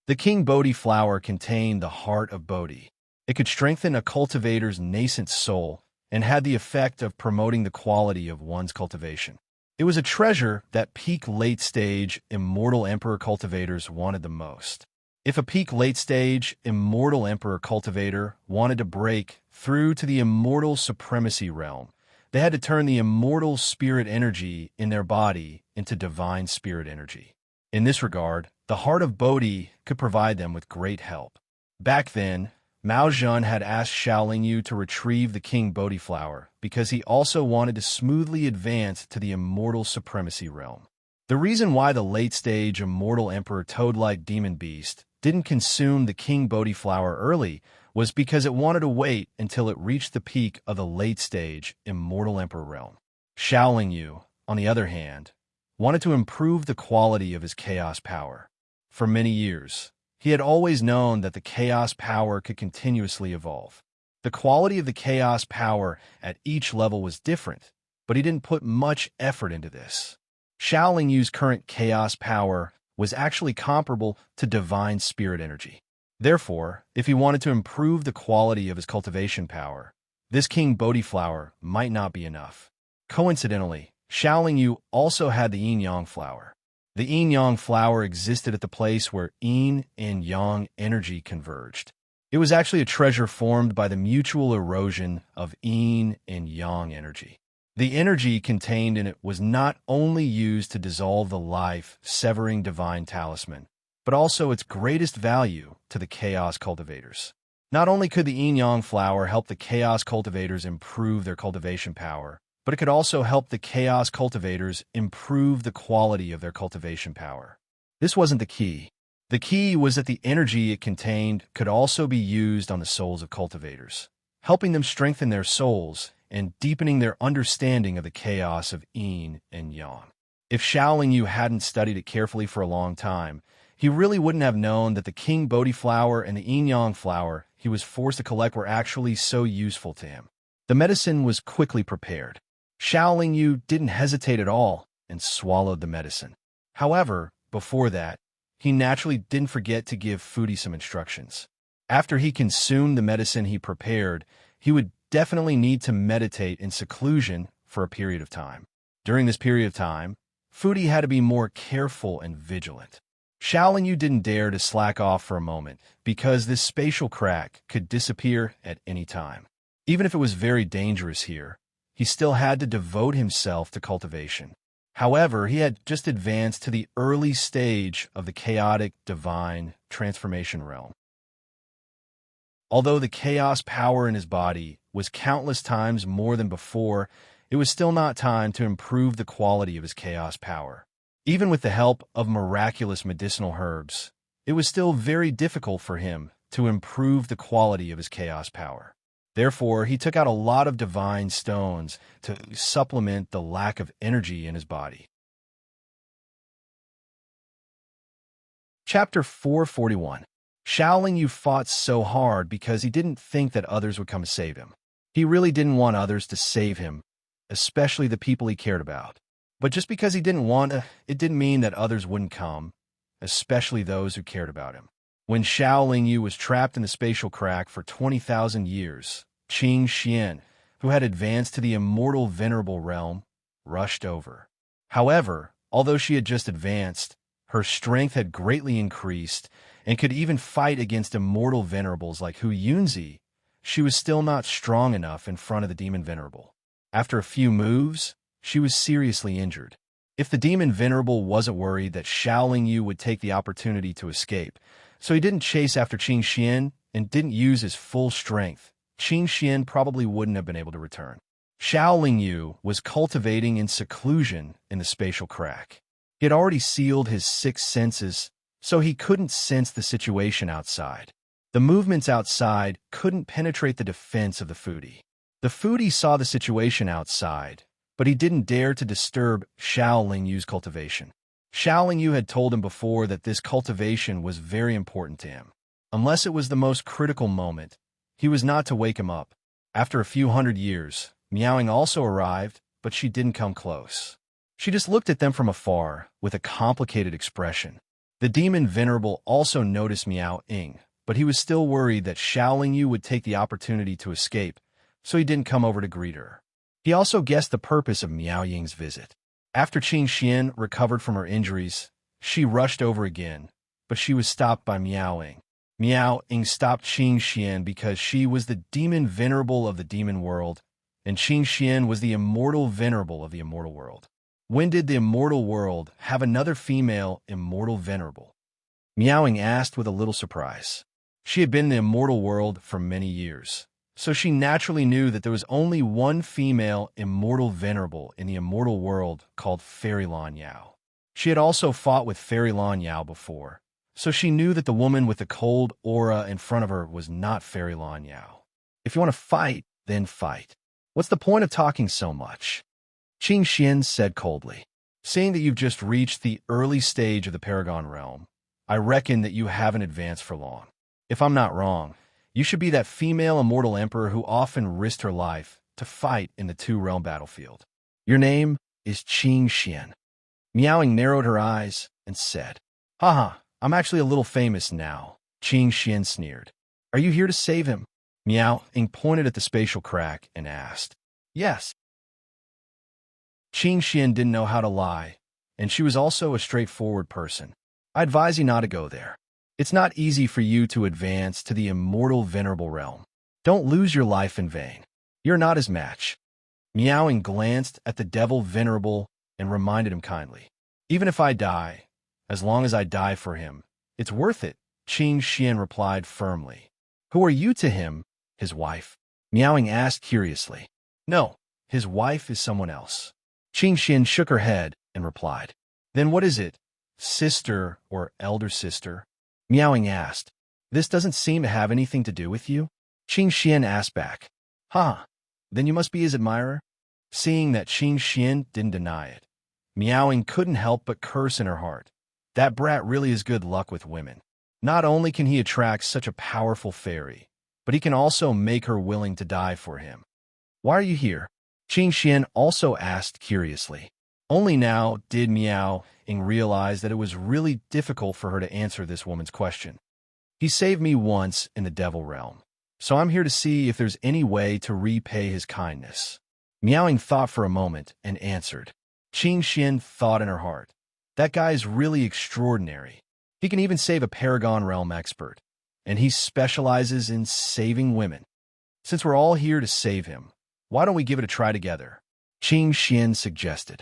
The King Bodhi flower contained the heart of Bodhi. It could strengthen a cultivator's nascent soul and had the effect of promoting the quality of one's cultivation. It was a treasure that peak late-stage Immortal Emperor cultivators wanted the most. If a peak late-stage Immortal Emperor cultivator wanted to break through to the Immortal Supremacy realm, they had to turn the immortal spirit energy in their body into divine spirit energy. In this regard, the heart of Bodhi could provide them with great help. Back then, Mao Zhan had asked Xiao Yu to retrieve the King Bodhi flower because he also wanted to smoothly advance to the immortal supremacy realm. The reason why the late-stage Immortal Emperor Toad-like Demon Beast didn't consume the King Bodhi flower early was because it wanted to wait until it reached the peak of the late-stage Immortal Emperor realm. Xiao Yu, on the other hand, wanted to improve the quality of his chaos power. For many years, he had always known that the chaos power could continuously evolve. The quality of the chaos power at each level was different, but he didn't put much effort into this. Xiao Yu's current chaos power was actually comparable to divine spirit energy. Therefore, if he wanted to improve the quality of his cultivation power, this King Bodhi flower might not be enough. Coincidentally, Xiao Yu also had the yin-yang flower. The yin-yang flower existed at the place where yin and yang energy converged. It was actually a treasure formed by the mutual erosion of yin and yang energy. The energy contained in it was not only used to dissolve the life-severing divine talisman, but also its greatest value to the chaos cultivators. Not only could the yin-yang flower help the chaos cultivators improve their cultivation power, but it could also help the chaos cultivators improve the quality of their cultivation power. This wasn't the key. The key was that the energy it contained could also be used on the souls of cultivators, helping them strengthen their souls and deepening their understanding of the chaos of yin and yang. If Xiao Yu hadn't studied it carefully for a long time, he really wouldn't have known that the King Bodhi flower and the yin-yang flower he was forced to collect were actually so useful to him. The medicine was quickly prepared. Xiao Yu didn't hesitate at all and swallowed the medicine. However, before that, he naturally didn't forget to give Foodie some instructions. After he consumed the medicine he prepared, he would definitely need to meditate in seclusion for a period of time. During this period of time, Foodie had to be more careful and vigilant. Xiaoling Yu didn't dare to slack off for a moment because this spatial crack could disappear at any time. Even if it was very dangerous here, he still had to devote himself to cultivation. However, he had just advanced to the early stage of the chaotic divine transformation realm. Although the chaos power in his body was countless times more than before, it was still not time to improve the quality of his chaos power. Even with the help of miraculous medicinal herbs, it was still very difficult for him to improve the quality of his chaos power. Therefore, he took out a lot of divine stones to supplement the lack of energy in his body. Chapter 441. Xiaoling Yu fought so hard because he didn't think that others would come to save him. He really didn't want others to save him, especially the people he cared about. But just because he didn't want to, it didn't mean that others wouldn't come, especially those who cared about him. When Xiaoling Yu was trapped in the spatial crack for 20,000 years, Qing Xian, who had advanced to the immortal venerable realm, rushed over. However, although she had just advanced, her strength had greatly increased and could even fight against immortal venerables like Hu Yunzi. She was still not strong enough in front of the demon venerable. After a few moves, she was seriously injured. If the demon venerable wasn't worried that Xiaoling Yu would take the opportunity to escape, so he didn't chase after Qing Xian and didn't use his full strength, Qing Xian probably wouldn't have been able to return. Xiaoling Yu was cultivating in seclusion in the spatial crack. He had already sealed his 6 senses, so he couldn't sense the situation outside. The movements outside couldn't penetrate the defense of the Foodie. The Foodie saw the situation outside, but he didn't dare to disturb Xiaoling Yu's cultivation. Xiaoling Yu had told him before that this cultivation was very important to him. Unless it was the most critical moment, he was not to wake him up. After a few hundred years, Miaoing also arrived, but she didn't come close. She just looked at them from afar with a complicated expression. The demon venerable also noticed Miaoing, but he was still worried that Xiaoling Yu would take the opportunity to escape, so he didn't come over to greet her. He also guessed the purpose of Miaoying's visit. After Qing Xian recovered from her injuries, she rushed over again, but she was stopped by Miaoing. Miaoing stopped Qing Xian because she was the demon venerable of the demon world, and Qing Xian was the immortal venerable of the immortal world. When did the immortal world have another female immortal venerable? Miaoing asked with a little surprise. She had been in the immortal world for many years, so she naturally knew that there was only one female immortal venerable in the immortal world called Fairy Lan Yao. She had also fought with Fairy Lan Yao before, so she knew that the woman with the cold aura in front of her was not Fairy Lan Yao. If you want to fight, then fight. What's the point of talking so much? Qing Xian said coldly. Seeing that you've just reached the early stage of the Paragon realm, I reckon that you haven't advanced for long. If I'm not wrong, you should be that female immortal emperor who often risked her life to fight in the 2-realm battlefield. Your name is Qing Xian. Miaoing narrowed her eyes and said, Haha, I'm actually a little famous now. Qing Xian sneered. Are you here to save him? Miaoing pointed at the spatial crack and asked. Yes. Qing Xian didn't know how to lie, and she was also a straightforward person. I advise you not to go there. It's not easy for you to advance to the immortal venerable realm. Don't lose your life in vain. You're not his match. Miaoing glanced at the devil venerable and reminded him kindly. Even if I die, as long as I die for him, it's worth it, Qing Xian replied firmly. Who are you to him, his wife? Miaoing asked curiously. No, his wife is someone else. Qing Xian shook her head and replied. Then what is it? Sister or elder sister? Miaoing asked. This doesn't seem to have anything to do with you? Qing Xian asked back. Then you must be his admirer? Seeing that Qing Xian didn't deny it, Miaoing couldn't help but curse in her heart. That brat really is good luck with women. Not only can he attract such a powerful fairy, but he can also make her willing to die for him. Why are you here? Qing Xian also asked curiously. Only now did Meow-ing realize that it was really difficult for her to answer this woman's question. He saved me once in the devil realm, so I'm here to see if there's any way to repay his kindness. Meowing thought for a moment and answered. Qing Xian thought in her heart. That guy is really extraordinary. He can even save a Paragon Realm expert, and he specializes in saving women. Since we're all here to save him, why don't we give it a try together? Qing Xian suggested.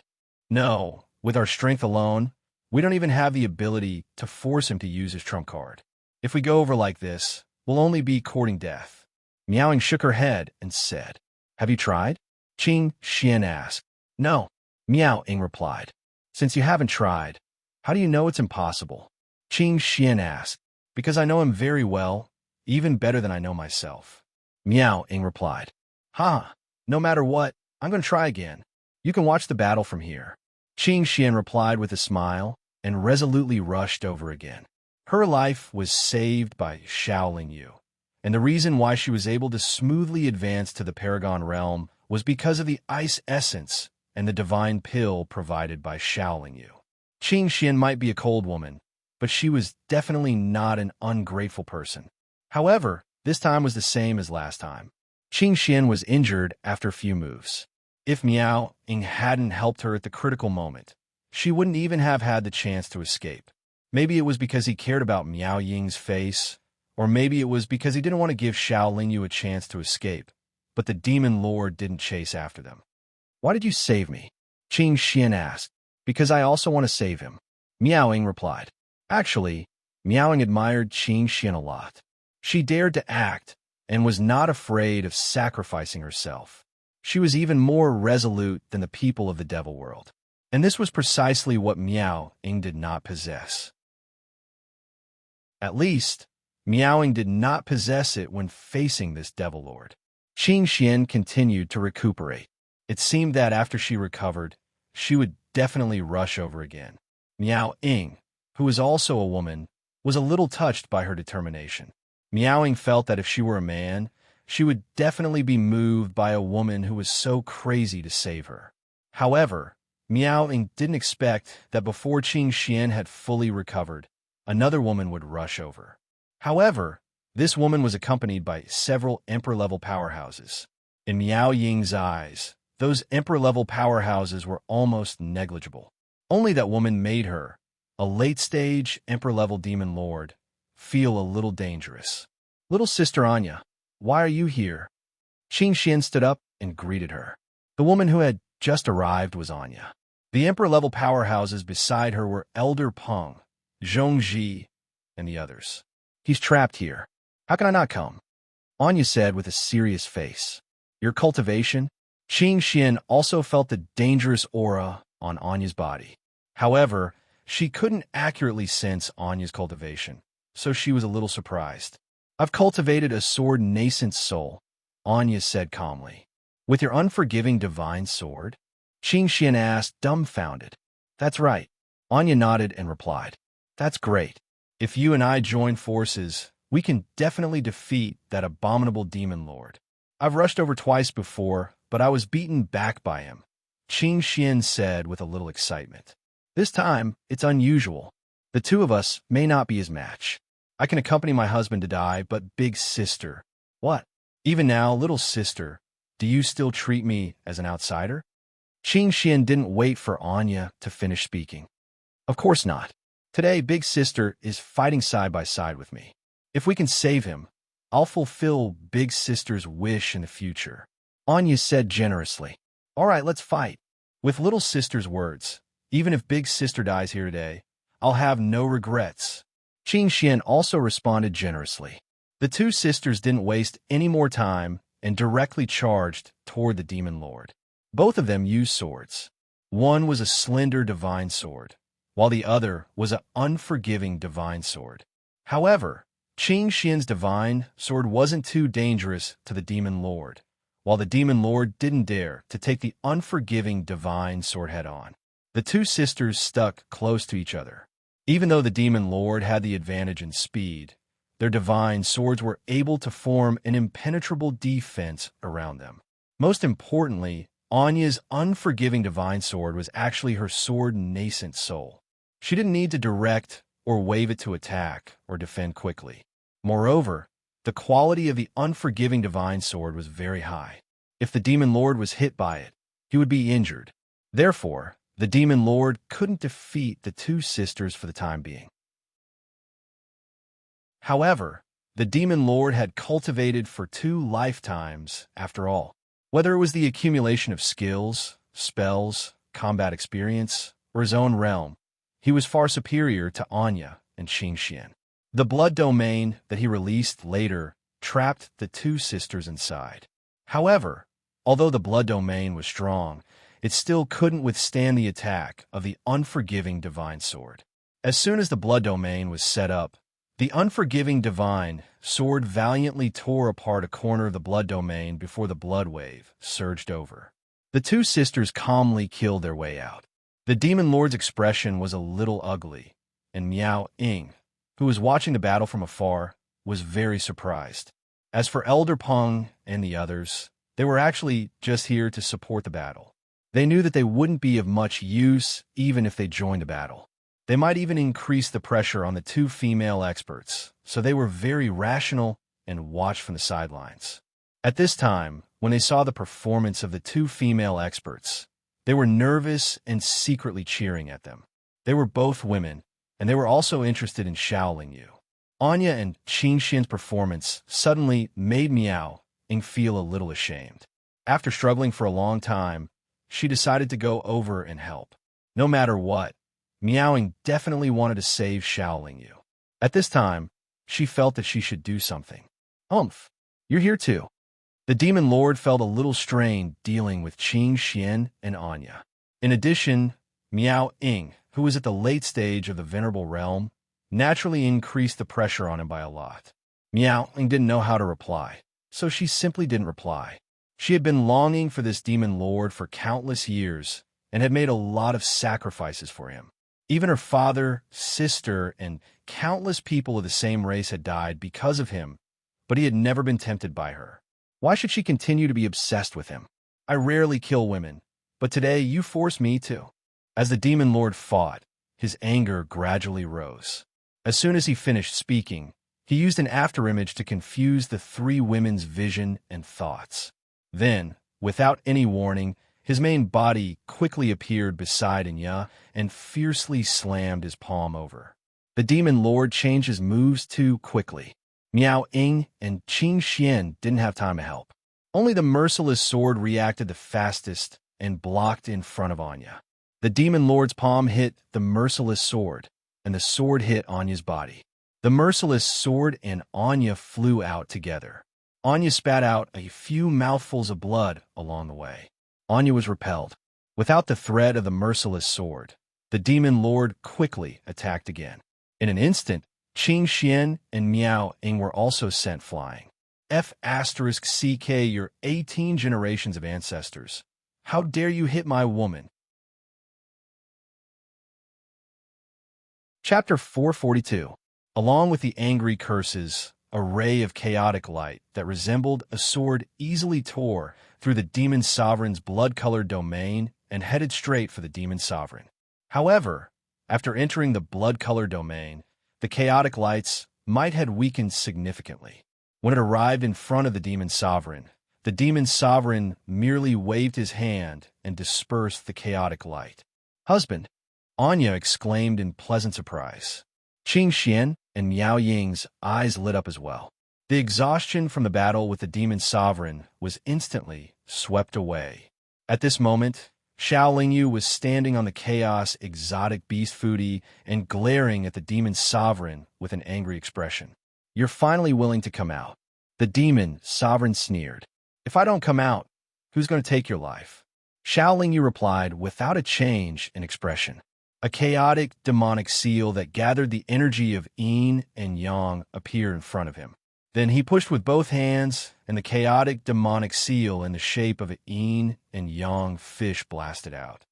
No, with our strength alone, we don't even have the ability to force him to use his trump card. If we go over like this, we'll only be courting death. Meowing shook her head and said, Have you tried? Qing Xian asked. No, Meowing replied. Since you haven't tried, how do you know it's impossible? Qing Xian asked. Because I know him very well, even better than I know myself. Meowing replied. No matter what, I'm going to try again. You can watch the battle from here. Qing Xian replied with a smile and resolutely rushed over again. Her life was saved by Shaolin Yu, and the reason why she was able to smoothly advance to the Paragon Realm was because of the ice essence and the divine pill provided by Shaolin Yu. Qing Xian might be a cold woman, but she was definitely not an ungrateful person. However, this time was the same as last time. Qing Xian was injured after a few moves. If Meowing hadn't helped her at the critical moment, she wouldn't even have had the chance to escape. Maybe it was because he cared about Miao Ying's face, or maybe it was because he didn't want to give Shaolin Yu a chance to escape, but the Demon Lord didn't chase after them. Why did you save me? Qing Xian asked. Because I also want to save him. Meowing replied. Actually, Meowing admired Qing Xian a lot. She dared to act and was not afraid of sacrificing herself. She was even more resolute than the people of the devil world. And this was precisely what Meowing did not possess. At least, Meowing did not possess it when facing this devil lord. Qing Xian continued to recuperate. It seemed that after she recovered, she would definitely rush over again. Meowing, who was also a woman, was a little touched by her determination. Meowing felt that if she were a man, she would definitely be moved by a woman who was so crazy to save her. However, Meowing didn't expect that before Qing Xian had fully recovered, another woman would rush over. However, this woman was accompanied by several Emperor-level powerhouses. In Miao Ying's eyes, those Emperor-level powerhouses were almost negligible. Only that woman made her, a late-stage Emperor-level demon lord, feel a little dangerous. Little sister Anya, why are you here? Qing Xian stood up and greeted her. The woman who had just arrived was Anya. The Emperor-level powerhouses beside her were Elder Peng, Zhongji, and the others. He's trapped here. How can I not come? Anya said with a serious face. Your cultivation? Qing Xian also felt the dangerous aura on Anya's body. However, she couldn't accurately sense Anya's cultivation, so she was a little surprised. I've cultivated a sword nascent soul, Anya said calmly. With your unforgiving divine sword? Qing Xian asked, dumbfounded. That's right. Anya nodded and replied. That's great. If you and I join forces, we can definitely defeat that abominable demon lord. I've rushed over twice before, but I was beaten back by him, Qing Xian said with a little excitement. This time, it's unusual. The two of us may not be his match. I can accompany my husband to die, but big sister. What? Even now, little sister, do you still treat me as an outsider? Qing Xian didn't wait for Anya to finish speaking. Of course not. Today, big sister is fighting side by side with me. If we can save him, I'll fulfill big sister's wish in the future, Anya said generously. All right, let's fight. With little sister's words, even if big sister dies here today, I'll have no regrets. Qing Xian also responded generously. The two sisters didn't waste any more time and directly charged toward the demon lord. Both of them used swords. One was a slender divine sword, while the other was an unforgiving divine sword. However, Qing Xian's divine sword wasn't too dangerous to the demon lord, while the demon lord didn't dare to take the unforgiving divine sword head-on. The two sisters stuck close to each other. Even though the demon lord had the advantage in speed, their divine swords were able to form an impenetrable defense around them. Most importantly, Anya's unforgiving divine sword was actually her sword-nascent soul. She didn't need to direct or wave it to attack or defend quickly. Moreover, the quality of the unforgiving divine sword was very high. If the demon lord was hit by it, he would be injured. Therefore, the demon lord couldn't defeat the two sisters for the time being. However, the demon lord had cultivated for 2 lifetimes after all. Whether it was the accumulation of skills, spells, combat experience, or his own realm, he was far superior to Anya and Qingxian. The blood domain that he released later trapped the two sisters inside. However, although the blood domain was strong, it still couldn't withstand the attack of the unforgiving divine sword. As soon as the blood domain was set up, the unforgiving divine sword valiantly tore apart a corner of the blood domain before the blood wave surged over. The two sisters calmly killed their way out. The demon lord's expression was a little ugly, and Miao Ying, who was watching the battle from afar, was very surprised. As for Elder Peng and the others, they were actually just here to support the battle. They knew that they wouldn't be of much use even if they joined the battle. They might even increase the pressure on the two female experts, so they were very rational and watched from the sidelines. At this time, when they saw the performance of the two female experts, they were nervous and secretly cheering at them. They were both women, and they were also interested in Shaolin Yu. Anya and Qingxian's performance suddenly made Miao Ying feel a little ashamed. After struggling for a long time, she decided to go over and help. No matter what, Miao Ying definitely wanted to save Shaolin Yu. At this time, she felt that she should do something. You're here too. The demon lord felt a little strained dealing with Qingxian and Anya. In addition, Miao Ying, who was at the late stage of the venerable realm, naturally increased the pressure on him by a lot. Miao Ying didn't know how to reply, so she simply didn't reply. She had been longing for this demon lord for countless years and had made a lot of sacrifices for him. Even her father, sister, and countless people of the same race had died because of him, but he had never been tempted by her. Why should she continue to be obsessed with him? I rarely kill women, but today you force me to. As the demon lord fought, his anger gradually rose. As soon as he finished speaking, he used an afterimage to confuse the three women's vision and thoughts. Then, without any warning, his main body quickly appeared beside Anya and fiercely slammed his palm over. The demon lord changed his moves too quickly. Miao Ying and Qingxian didn't have time to help. Only the merciless sword reacted the fastest and blocked in front of Anya. The demon lord's palm hit the merciless sword, and the sword hit Anya's body. The merciless sword and Anya flew out together. Anya spat out a few mouthfuls of blood along the way. Anya was repelled. Without the threat of the merciless sword, the demon lord quickly attacked again. In an instant, Qingxian and Miao Ying were also sent flying. F***CK, your 18 generations of ancestors. How dare you hit my woman? Chapter 442. Along with the angry curses, a ray of chaotic light that resembled a sword easily tore through the demon sovereign's blood-colored domain and headed straight for the demon sovereign. However, after entering the blood-colored domain, the chaotic lights might have weakened significantly. When it arrived in front of the demon sovereign merely waved his hand and dispersed the chaotic light. Husband, Anya exclaimed in pleasant surprise. Qingxian and Miao Ying's eyes lit up as well. The exhaustion from the battle with the demon sovereign was instantly swept away. At this moment, Shaolin Yu was standing on the chaos exotic beast foodie and glaring at the demon sovereign with an angry expression. You're finally willing to come out. The demon sovereign sneered. If I don't come out, who's going to take your life? Shaolin Yu replied without a change in expression. A chaotic demonic seal that gathered the energy of yin and yang appeared in front of him. Then he pushed with both hands, and the chaotic demonic seal in the shape of a yin and yang fish blasted out.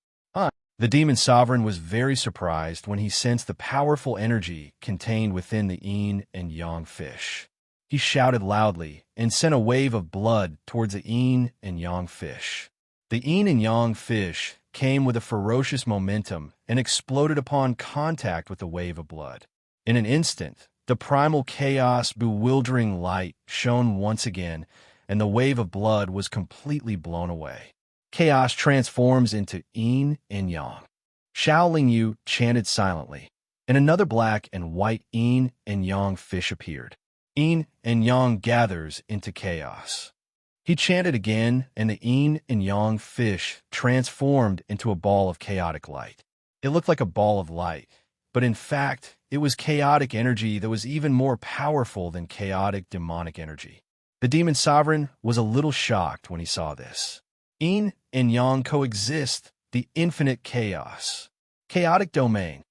The demon sovereign was very surprised when he sensed the powerful energy contained within the yin and yang fish. He shouted loudly and sent a wave of blood towards the yin and yang fish. The yin and yang fish came with a ferocious momentum and exploded upon contact with the wave of blood. In an instant, the primal chaos bewildering light shone once again, and the wave of blood was completely blown away. Chaos transforms into yin and yang. Xiao Yu chanted silently, and another black and white yin and yang fish appeared. Yin and yang gathers into chaos. He chanted again, and the yin and yang fish transformed into a ball of chaotic light. It looked like a ball of light, but in fact, it was chaotic energy that was even more powerful than chaotic demonic energy. The demon sovereign was a little shocked when he saw this. Yin and yang coexist, the infinite chaos. Chaotic domain.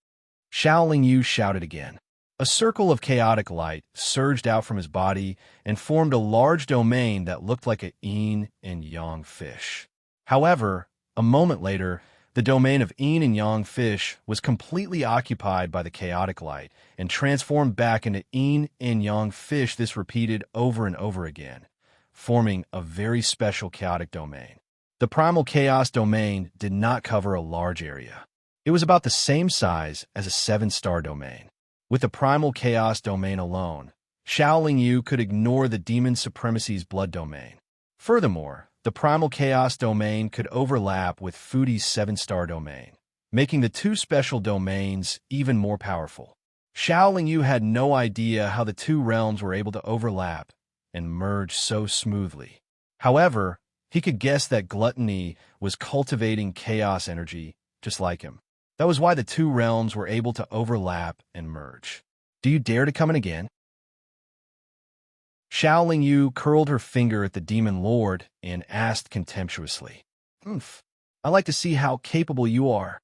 Xiao Yu shouted again. A circle of chaotic light surged out from his body and formed a large domain that looked like a yin and yang fish. However, a moment later, the domain of yin and yang fish was completely occupied by the chaotic light and transformed back into yin and yang fish. This repeated over and over again, forming a very special chaotic domain. The primal chaos domain did not cover a large area. It was about the same size as a 7-star domain. With the primal chaos domain alone, Xiao Yu could ignore the demon supremacy's blood domain. Furthermore, the primal chaos domain could overlap with Fudi's 7-star domain, making the two special domains even more powerful. Xiao Yu had no idea how the two realms were able to overlap and merge so smoothly. However, he could guess that gluttony was cultivating chaos energy just like him. That was why the two realms were able to overlap and merge. Do you dare to come in again? Xiao Yu curled her finger at the demon lord and asked contemptuously, I like to see how capable you are.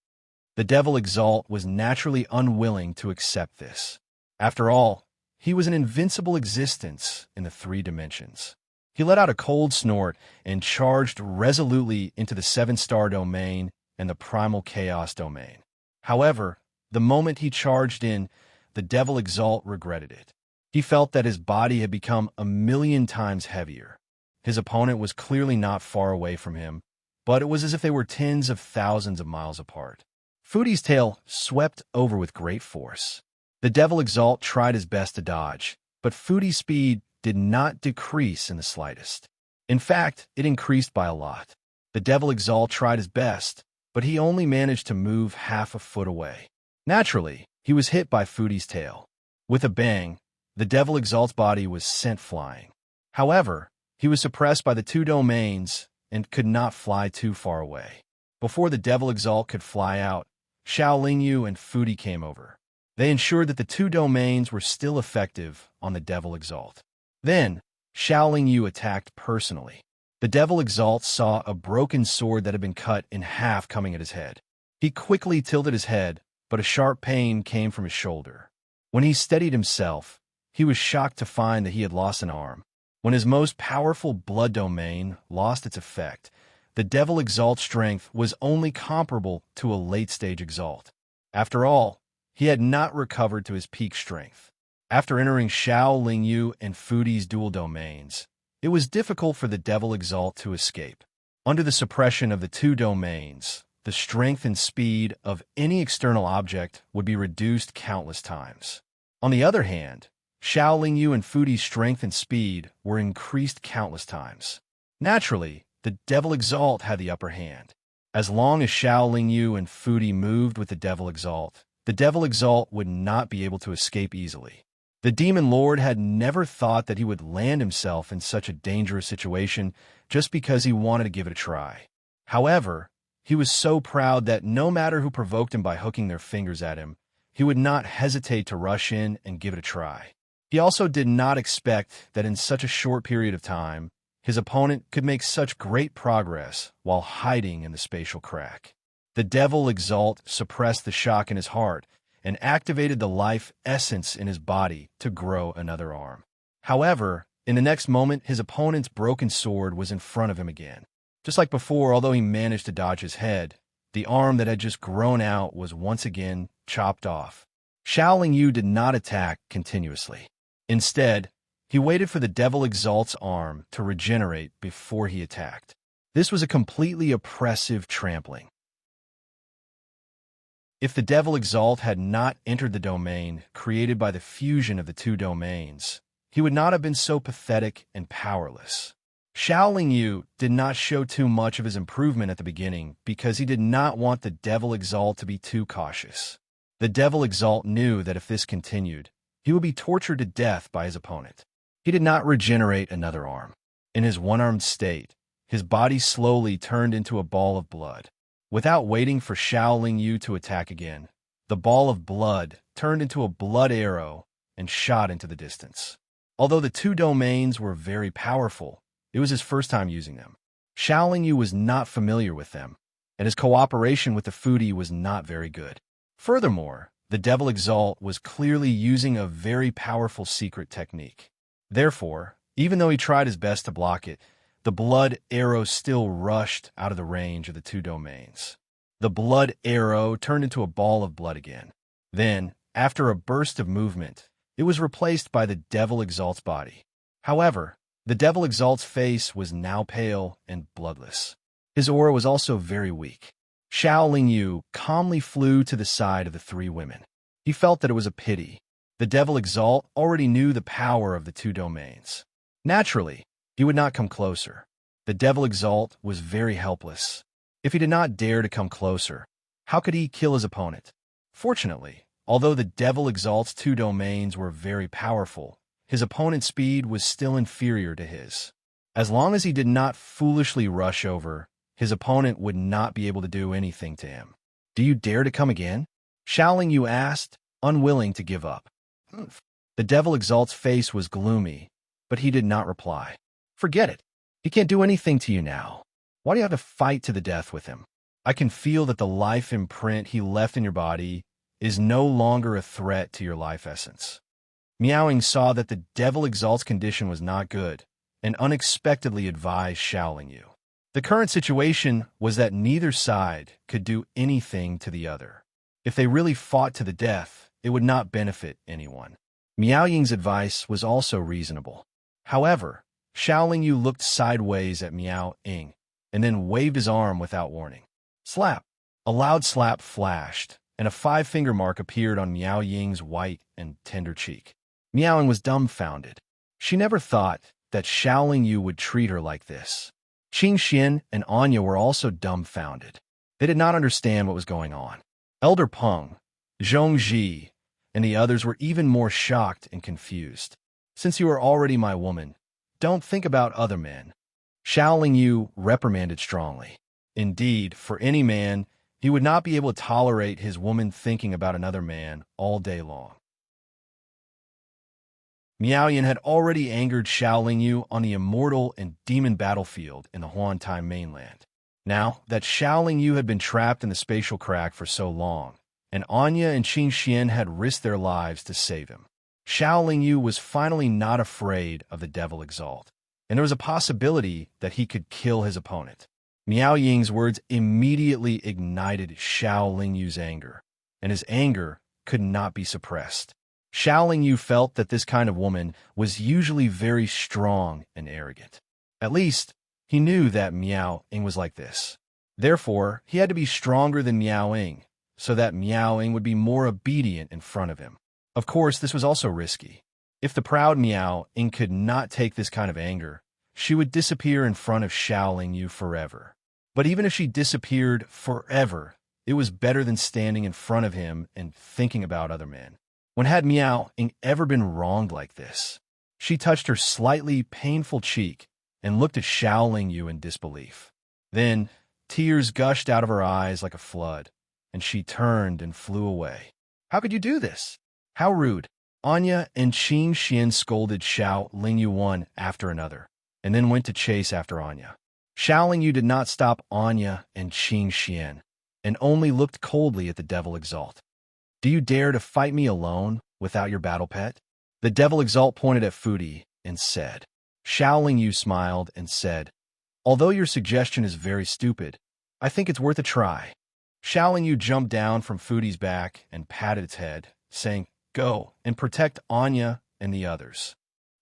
The devil Exalt was naturally unwilling to accept this. After all, he was an invincible existence in the 3 dimensions. He let out a cold snort and charged resolutely into the 7-star domain and the primal chaos domain. However, the moment he charged in, the devil Exalt regretted it. He felt that his body had become 1,000,000 times heavier. His opponent was clearly not far away from him, but it was as if they were tens of thousands of miles apart. Fudi's tail swept over with great force. The devil Exalt tried his best to dodge, but Fudi's speed did not decrease in the slightest. In fact, it increased by a lot. The devil Exalt tried his best, but he only managed to move half a foot away. Naturally, he was hit by Fudi's tail. With a bang, the devil Exalt's body was sent flying. However, he was suppressed by the 2 domains and could not fly too far away. Before the devil Exalt could fly out, Xiao Yu and Fudi came over. They ensured that the 2 domains were still effective on the devil Exalt. Then, Xiao Yu attacked personally. The devil Exalt saw a broken sword that had been cut in half coming at his head. He quickly tilted his head, but a sharp pain came from his shoulder. When he steadied himself, he was shocked to find that he had lost an arm. When his most powerful blood domain lost its effect, the devil Exalt's strength was only comparable to a late-stage Exalt. After all, he had not recovered to his peak strength. After entering Xiao Yu and Fudi's dual domains, it was difficult for the devil Exalt to escape. Under the suppression of the 2 domains, the strength and speed of any external object would be reduced countless times. On the other hand, Xiao Yu and Fudi's strength and speed were increased countless times. Naturally, the devil Exalt had the upper hand. As long as Xiao Yu and Fudi moved with the devil Exalt would not be able to escape easily. The demon lord had never thought that he would land himself in such a dangerous situation just because he wanted to give it a try. However, he was so proud that no matter who provoked him by hooking their fingers at him, he would not hesitate to rush in and give it a try. He also did not expect that in such a short period of time, his opponent could make such great progress while hiding in the spatial crack. The devil Exalt suppressed the shock in his heart and activated the life essence in his body to grow another arm. However, in the next moment, his opponent's broken sword was in front of him again. Just like before, although he managed to dodge his head, the arm that had just grown out was once again chopped off. Xiao Yu did not attack continuously. Instead, he waited for the devil Exalt's arm to regenerate before he attacked. This was a completely oppressive trampling. If the Devil Exalt had not entered the domain created by the fusion of the two domains, he would not have been so pathetic and powerless. Xiao Yu did not show too much of his improvement at the beginning because he did not want the Devil Exalt to be too cautious. The Devil Exalt knew that if this continued, he would be tortured to death by his opponent. He did not regenerate another arm. In his one-armed state, his body slowly turned into a ball of blood. Without waiting for Xiao Yu to attack again, the ball of blood turned into a blood arrow and shot into the distance. Although the two domains were very powerful, it was his first time using them. Xiao Yu was not familiar with them, and his cooperation with the foodie was not very good. Furthermore, the Devil Exalt was clearly using a very powerful secret technique. Therefore, even though he tried his best to block it, the blood arrow still rushed out of the range of the two domains. The blood arrow turned into a ball of blood again. Then, after a burst of movement, it was replaced by the Devil Exalt's body. However, the Devil Exalt's face was now pale and bloodless. His aura was also very weak. Xiao Yu calmly flew to the side of the three women. He felt that it was a pity. The Devil Exalt already knew the power of the two domains. Naturally, he would not come closer. The Devil Exalt was very helpless. If he did not dare to come closer, how could he kill his opponent? Fortunately, although the Devil Exalt's two domains were very powerful, his opponent's speed was still inferior to his. As long as he did not foolishly rush over, his opponent would not be able to do anything to him. "Do you dare to come again?" Xiao Yu asked, unwilling to give up. The Devil Exalt's face was gloomy, but he did not reply. "Forget it. He can't do anything to you now. Why do you have to fight to the death with him? I can feel that the life imprint he left in your body is no longer a threat to your life essence." Miaoying saw that the Devil Exalt's condition was not good, and unexpectedly advised Xiao Yu. The current situation was that neither side could do anything to the other. If they really fought to the death, it would not benefit anyone. Miaoying's advice was also reasonable. However, Xiao Yu looked sideways at Miaoying, and then waved his arm without warning. Slap! A loud slap flashed, and a 5-finger mark appeared on Miaoying's white and tender cheek. Miaoying was dumbfounded. She never thought that Xiao Yu would treat her like this. Qing Xian and Anya were also dumbfounded. They did not understand what was going on. Elder Peng, Zhongji, and the others were even more shocked and confused. "Since you are already my woman, don't think about other men," Xiao Yu reprimanded strongly. Indeed, for any man, he would not be able to tolerate his woman thinking about another man all day long. Miaoyan had already angered Xiao Yu on the immortal and demon battlefield in the Huantai mainland. Now that Xiao Yu had been trapped in the spatial crack for so long, and Anya and Qin Xian had risked their lives to save him, Xiao Yu was finally not afraid of the Devil Exalt, and there was a possibility that he could kill his opponent. Miao Ying's words immediately ignited Xiao Yu's anger, and his anger could not be suppressed. Xiao Yu felt that this kind of woman was usually very strong and arrogant. At least, he knew that Miao Ying was like this. Therefore, he had to be stronger than Miao Ying, so that Miao Ying would be more obedient in front of him. Of course, this was also risky. If the proud Miao Ying could not take this kind of anger, she would disappear in front of Xiao Yu forever. But even if she disappeared forever, it was better than standing in front of him and thinking about other men. When had Miao Ying ever been wronged like this? She touched her slightly painful cheek and looked at Xiao Yu in disbelief. Then, tears gushed out of her eyes like a flood, and she turned and flew away. "How could you do this? How rude!" Anya and Qin Xian scolded Xiao Yu one after another, and then went to chase after Anya. Xiao Yu did not stop Anya and Qin Xian, and only looked coldly at the Devil Exalt. "Do you dare to fight me alone, without your battle pet?" The Devil Exalt pointed at Fudi and said. Xiao Yu smiled and said, "Although your suggestion is very stupid, I think it's worth a try." Xiao Yu jumped down from Fudi's back and patted its head, saying, "Go and protect Anya and the others."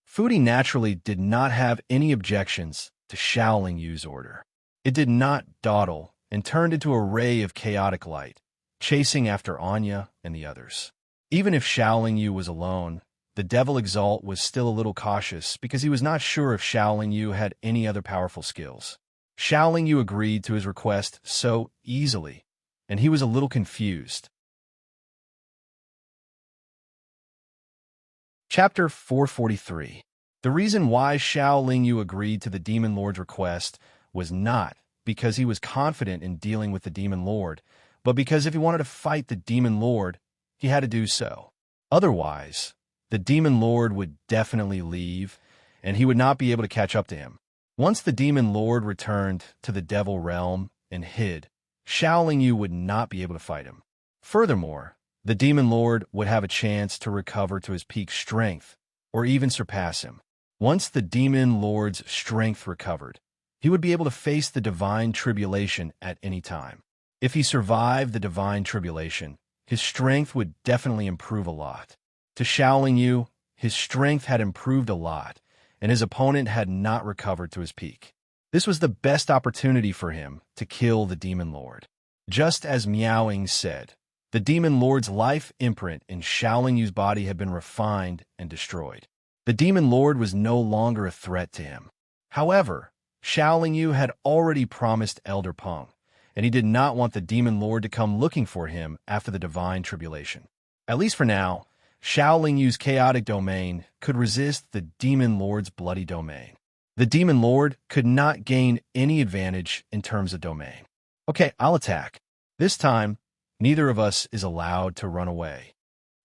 Fudi naturally did not have any objections to Xiao Yu's order. It did not dawdle and turned into a ray of chaotic light, chasing after Anya and the others. Even if Shaolin Yu was alone, the Devil Exalt was still a little cautious because he was not sure if Shaolin Yu had any other powerful skills. Shaolin Yu agreed to his request so easily, and he was a little confused. Chapter 443. The reason why Shaolin Yu agreed to the Demon Lord's request was not because he was confident in dealing with the Demon Lord, but because if he wanted to fight the Demon Lord, he had to do so. Otherwise, the Demon Lord would definitely leave, and he would not be able to catch up to him. Once the Demon Lord returned to the Devil Realm and hid, Shaolin Yu would not be able to fight him. Furthermore, the Demon Lord would have a chance to recover to his peak strength, or even surpass him. Once the Demon Lord's strength recovered, he would be able to face the Divine Tribulation at any time. If he survived the Divine Tribulation, his strength would definitely improve a lot. To Shaolin Yu, his strength had improved a lot, and his opponent had not recovered to his peak. This was the best opportunity for him to kill the Demon Lord. Just as Miaoing said, the Demon Lord's life imprint in Shaolin Yu's body had been refined and destroyed. The Demon Lord was no longer a threat to him. However, Shaolin Yu had already promised Elder Peng, and he did not want the Demon Lord to come looking for him after the Divine Tribulation. At least for now, Shaolin Yu's chaotic domain could resist the Demon Lord's bloody domain. The Demon Lord could not gain any advantage in terms of domain. Okay, I'll attack. This time, neither of us is allowed to run away.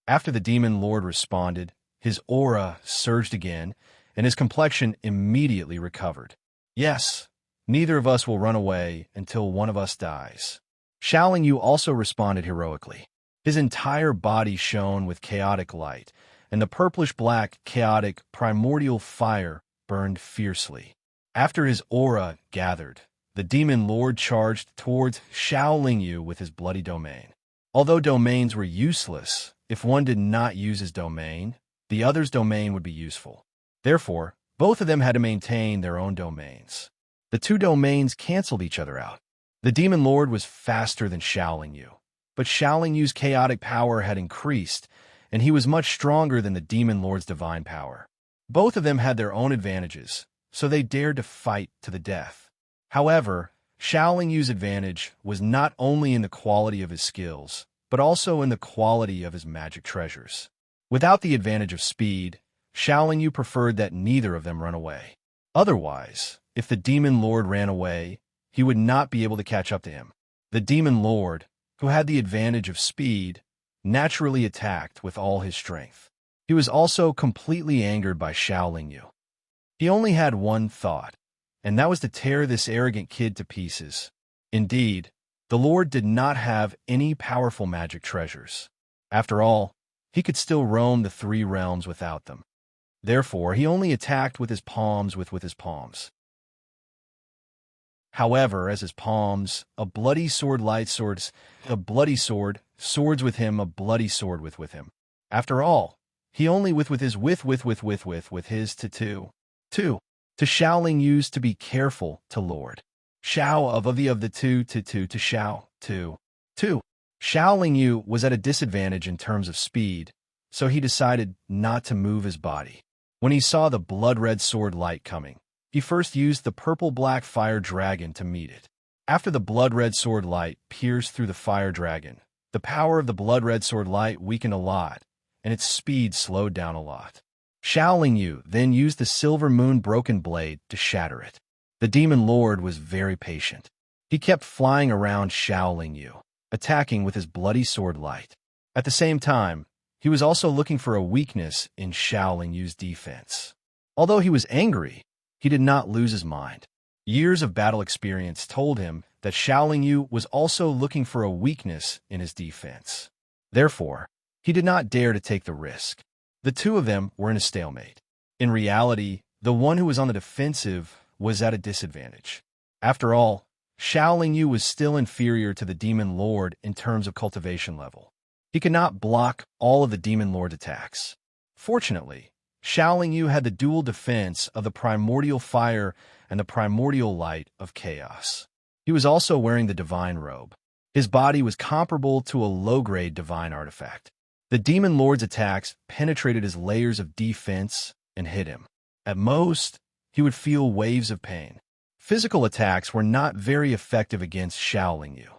After the Demon Lord responded, his aura surged again, and his complexion immediately recovered. Yes, neither of us will run away until one of us dies. Shaolin Yu also responded heroically. His entire body shone with chaotic light, and the purplish-black, chaotic, primordial fire burned fiercely. After his aura gathered, the Demon Lord charged towards Shaolin Yu with his bloody domain. Although domains were useless, if one did not use his domain, the other's domain would be useful. Therefore, both of them had to maintain their own domains. The two domains canceled each other out. The Demon Lord was faster than Shaolin Yu, but Shaolin Yu's chaotic power had increased, and he was much stronger than the Demon Lord's divine power. Both of them had their own advantages, so they dared to fight to the death. However, Shaolin Yu's advantage was not only in the quality of his skills, but also in the quality of his magic treasures. Without the advantage of speed, Shaolin Yu preferred that neither of them run away. Otherwise, if the Demon Lord ran away, he would not be able to catch up to him. The Demon Lord, who had the advantage of speed, naturally attacked with all his strength. He was also completely angered by Shaolin Yu. He only had one thought, and that was to tear this arrogant kid to pieces. Indeed, the Lord did not have any powerful magic treasures. After all, he could still roam the three realms without them. Therefore, he only attacked with his palms with his palms. However, as his palms, a bloody sword light swords, a bloody sword, swords with him, a bloody sword with him. After all, he only with his to two. To Shaolin Yu's to be careful to Lord. Shao of the two to Shao, two. Shaolin Yu was at a disadvantage in terms of speed, so he decided not to move his body. When he saw the blood-red sword light coming, he first used the purple-black fire dragon to meet it. After the blood-red sword light pierced through the fire dragon, the power of the blood-red sword light weakened a lot, and its speed slowed down a lot. Shaolin Yu then used the silver moon broken blade to shatter it. The Demon Lord was very patient. He kept flying around Shaolin Yu, attacking with his bloody sword light. At the same time, he was also looking for a weakness in Shaolin Yu's defense. Although he was angry, he did not lose his mind. Years of battle experience told him that Shaolin Yu was also looking for a weakness in his defense. Therefore, he did not dare to take the risk. The two of them were in a stalemate. In reality, the one who was on the defensive was at a disadvantage. After all, Shaolin Yu was still inferior to the Demon Lord in terms of cultivation level. He could not block all of the Demon Lord's attacks. Fortunately, Shaolin Yu had the dual defense of the primordial fire and the primordial light of chaos. He was also wearing the divine robe. His body was comparable to a low-grade divine artifact. The demon lord's attacks penetrated his layers of defense and hit him. At most, he would feel waves of pain. Physical attacks were not very effective against Shaolin Yu.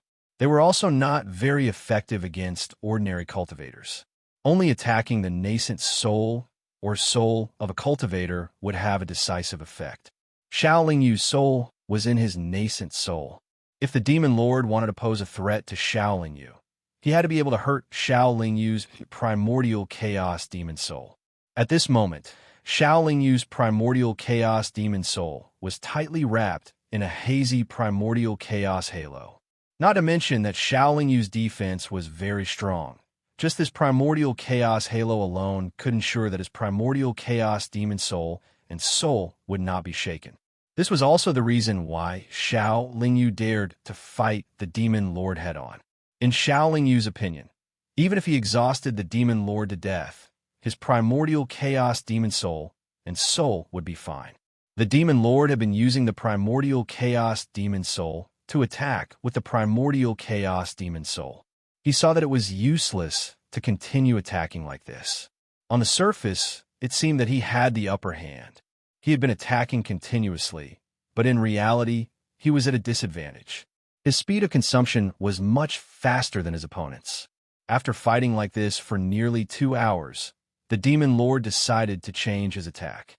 They were also not very effective against ordinary cultivators. Only attacking the nascent soul or soul of a cultivator would have a decisive effect. Shaolin Yu's soul was in his nascent soul. If the demon lord wanted to pose a threat to Shaolin Yu, he had to be able to hurt Shaolin Yu's primordial chaos demon soul. At this moment, Shaolin Yu's primordial chaos demon soul was tightly wrapped in a hazy primordial chaos halo. Not to mention that Shaolin Yu's defense was very strong. Just this primordial chaos halo alone could ensure that his primordial chaos demon soul and soul would not be shaken. This was also the reason why Shaolin Yu dared to fight the demon lord head-on. In Shaolin Yu's opinion, even if he exhausted the demon lord to death, his primordial chaos demon soul and soul would be fine. The demon lord had been using the primordial chaos demon soul to attack with the primordial chaos demon soul. He saw that it was useless to continue attacking like this. On the surface, it seemed that he had the upper hand. He had been attacking continuously, but in reality, he was at a disadvantage. His speed of consumption was much faster than his opponent's. After fighting like this for nearly 2 hours, the demon lord decided to change his attack.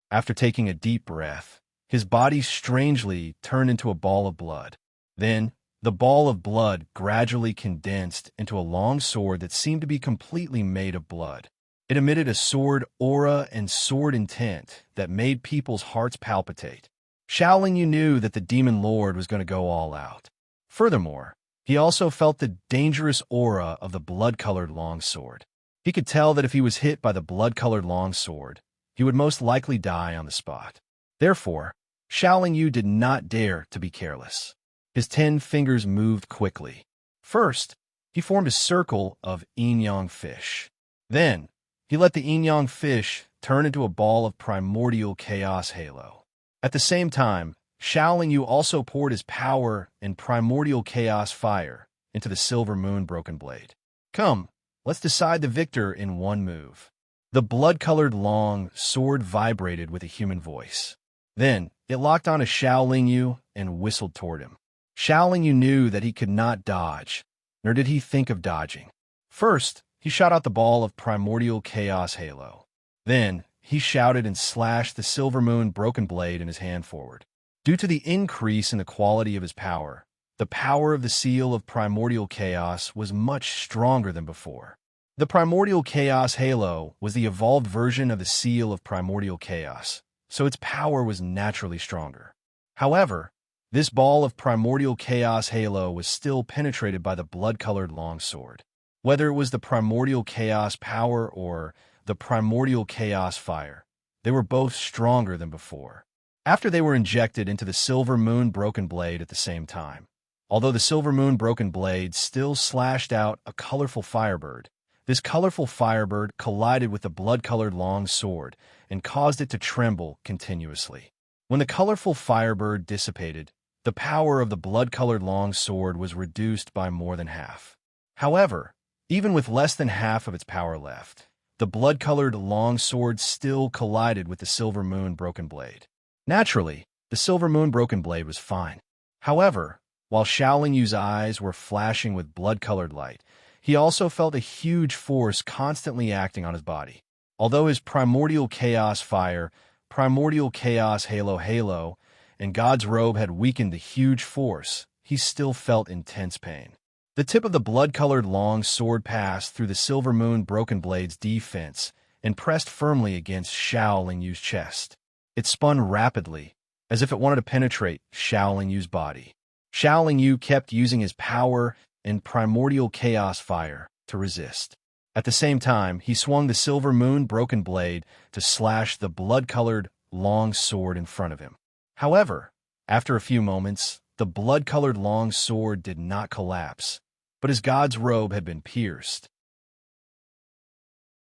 After taking a deep breath, his body strangely turned into a ball of blood. Then, the ball of blood gradually condensed into a long sword that seemed to be completely made of blood. It emitted a sword aura and sword intent that made people's hearts palpitate. Shaolin Yu knew that the demon lord was going to go all out. Furthermore, he also felt the dangerous aura of the blood-colored longsword. He could tell that if he was hit by the blood-colored longsword, he would most likely die on the spot. Therefore, Shaolin Yu did not dare to be careless. His 10 fingers moved quickly. First, he formed a circle of yin-yang fish. Then, he let the yin-yang fish turn into a ball of primordial chaos halo. At the same time, Shaolin Yu also poured his power and primordial chaos fire into the silver moon broken blade. Come, let's decide the victor in one move. The blood-colored long sword vibrated with a human voice. Then, it locked onto Shaolin Yu and whistled toward him. Shaolin Yu knew that he could not dodge, nor did he think of dodging. First, he shot out the ball of primordial chaos halo. Then, he shouted and slashed the silver moon broken blade in his hand forward. Due to the increase in the quality of his power, the power of the seal of primordial chaos was much stronger than before. The primordial chaos halo was the evolved version of the seal of primordial chaos, so its power was naturally stronger. However, this ball of primordial chaos halo was still penetrated by the blood-colored longsword. Whether it was the primordial chaos power or the primordial chaos fire, they were both stronger than before. After they were injected into the silver moon broken blade at the same time, although the silver moon broken blade still slashed out a colorful firebird, this colorful firebird collided with the blood-colored long sword and caused it to tremble continuously. When the colorful firebird dissipated, the power of the blood-colored long sword was reduced by more than half. However, even with less than half of its power left, the blood-colored long sword still collided with the silver moon broken blade. Naturally, the silver moon broken blade was fine. However, while Shaolin Yu's eyes were flashing with blood-colored light, he also felt a huge force constantly acting on his body. Although his primordial chaos fire, primordial chaos halo, and God's robe had weakened the huge force, he still felt intense pain. The tip of the blood-colored long sword passed through the silver moon broken blade's defense and pressed firmly against Shaolin Yu's chest. It spun rapidly, as if it wanted to penetrate Shaolin Yu's body. Shaolin Yu kept using his power and primordial chaos fire to resist. At the same time, he swung the silver moon broken blade to slash the blood-colored long sword in front of him. However, after a few moments, the blood-colored long sword did not collapse, but his God's robe had been pierced.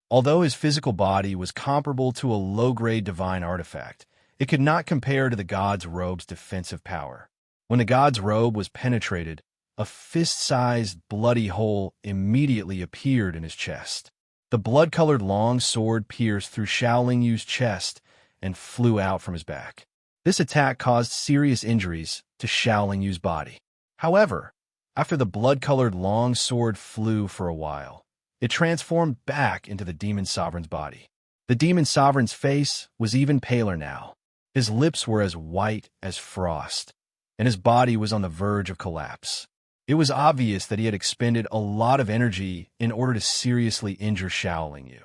Although his physical body was comparable to a low-grade divine artifact, it could not compare to the god's robe's defensive power. When the god's robe was penetrated, a fist-sized bloody hole immediately appeared in his chest. The blood-colored long sword pierced through Xiaoling Yu's chest and flew out from his back. This attack caused serious injuries to Xiaoling Yu's body. However, after the blood-colored long sword flew for a while, it transformed back into the demon sovereign's body. The demon sovereign's face was even paler now. His lips were as white as frost, and his body was on the verge of collapse. It was obvious that he had expended a lot of energy in order to seriously injure Xiaoling Yu.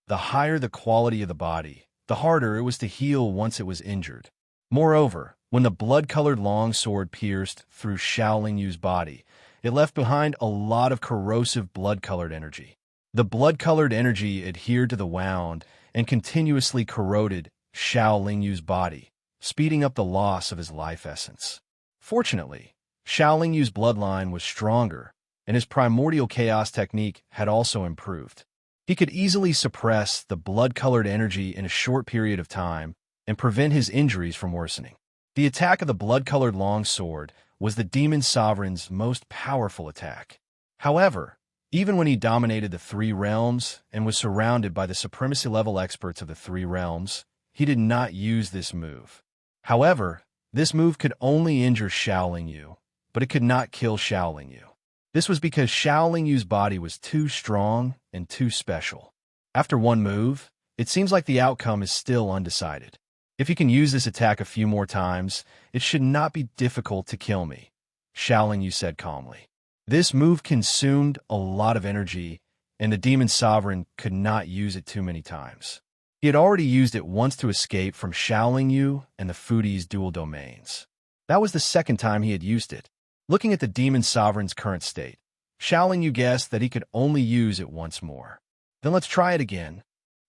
The higher the quality of the body, the harder it was to heal once it was injured. Moreover, when the blood-colored long sword pierced through Xiaoling Yu's body, it left behind a lot of corrosive blood-colored energy. The blood-colored energy adhered to the wound and continuously corroded Xiaoling Yu's body, speeding up the loss of his life essence. Fortunately, Xiaoling Yu's bloodline was stronger, and his primordial chaos technique had also improved. He could easily suppress the blood-colored energy in a short period of time and prevent his injuries from worsening. The attack of the blood-colored long sword was the demon sovereign's most powerful attack. However, even when he dominated the three realms and was surrounded by the supremacy-level experts of the three realms, he did not use this move. However, this move could only injure Xiaoling Yu, but it could not kill Xiaoling Yu. This was because Xiaoling Yu's body was too strong and too special. After one move, it seems like the outcome is still undecided. If you can use this attack a few more times, it should not be difficult to kill me, Xiaoling Yu said calmly. This move consumed a lot of energy, and the demon sovereign could not use it too many times. He had already used it once to escape from Xiaoling Yu and the Fudi's dual domains. That was the second time he had used it. Looking at the demon sovereign's current state, Xiaoling Yu guessed that he could only use it once more. Then let's try it again.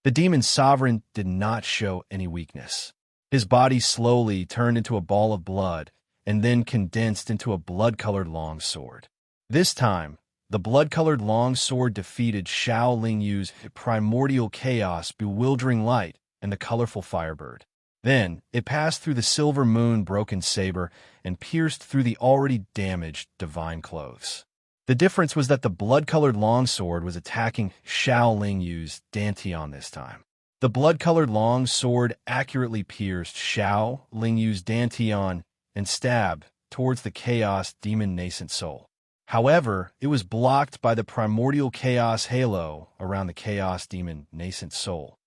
The demon sovereign did not show any weakness. His body slowly turned into a ball of blood and then condensed into a blood-colored long sword. This time, the blood-colored long sword defeated Xiaoling Yu's primordial chaos, bewildering light, and the colorful firebird. Then, it passed through the silver moon broken saber and pierced through the already damaged divine clothes. The difference was that the blood-colored longsword was attacking Xiaoling Yu's dantian this time. The blood-colored longsword accurately pierced Xiaoling Yu's dantian and stabbed towards the chaos demon nascent soul. However, it was blocked by the primordial chaos halo around the chaos demon nascent soul.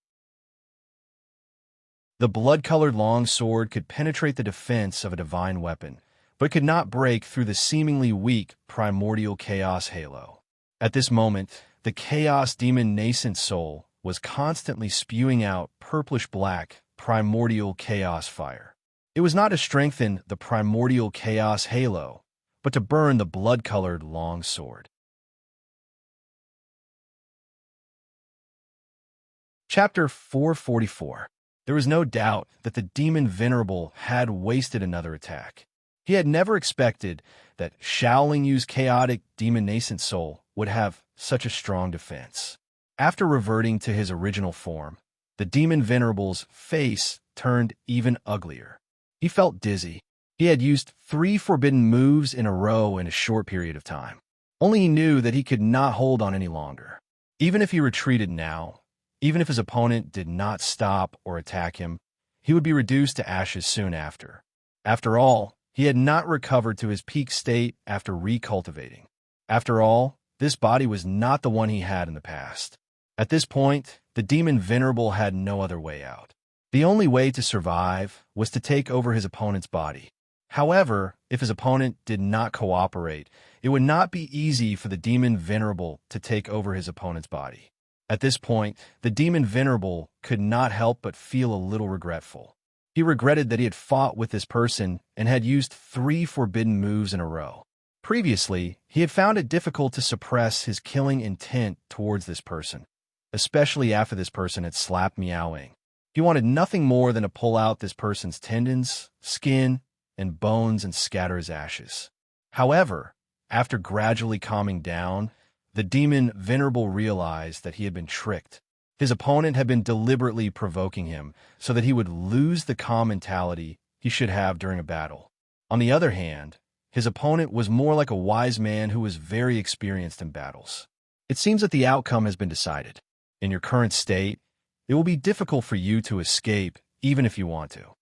The blood-colored longsword could penetrate the defense of a divine weapon, but could not break through the seemingly weak primordial chaos halo. At this moment, the chaos demon nascent soul was constantly spewing out purplish-black primordial chaos fire. It was not to strengthen the primordial chaos halo, but to burn the blood-colored long sword. Chapter 444. There was no doubt that the demon venerable had wasted another attack. He had never expected that Xiaoling Yu's chaotic demon nascent soul would have such a strong defense. After reverting to his original form, the demon venerable's face turned even uglier. He felt dizzy. He had used 3 forbidden moves in a row in a short period of time. Only he knew that he could not hold on any longer. Even if he retreated now, even if his opponent did not stop or attack him, he would be reduced to ashes soon after. After all, he had not recovered to his peak state after recultivating. After all, this body was not the one he had in the past. At this point, the demon venerable had no other way out. The only way to survive was to take over his opponent's body. However, if his opponent did not cooperate, it would not be easy for the demon venerable to take over his opponent's body. At this point, the demon venerable could not help but feel a little regretful. He regretted that he had fought with this person and had used 3 forbidden moves in a row. Previously, he had found it difficult to suppress his killing intent towards this person, especially after this person had slapped Miaoing. He wanted nothing more than to pull out this person's tendons, skin, and bones and scatter his ashes. However, after gradually calming down, the demon venerable realized that he had been tricked. His opponent had been deliberately provoking him so that he would lose the calm mentality he should have during a battle. On the other hand, his opponent was more like a wise man who was very experienced in battles. It seems that the outcome has been decided. In your current state, it will be difficult for you to escape even if you want to.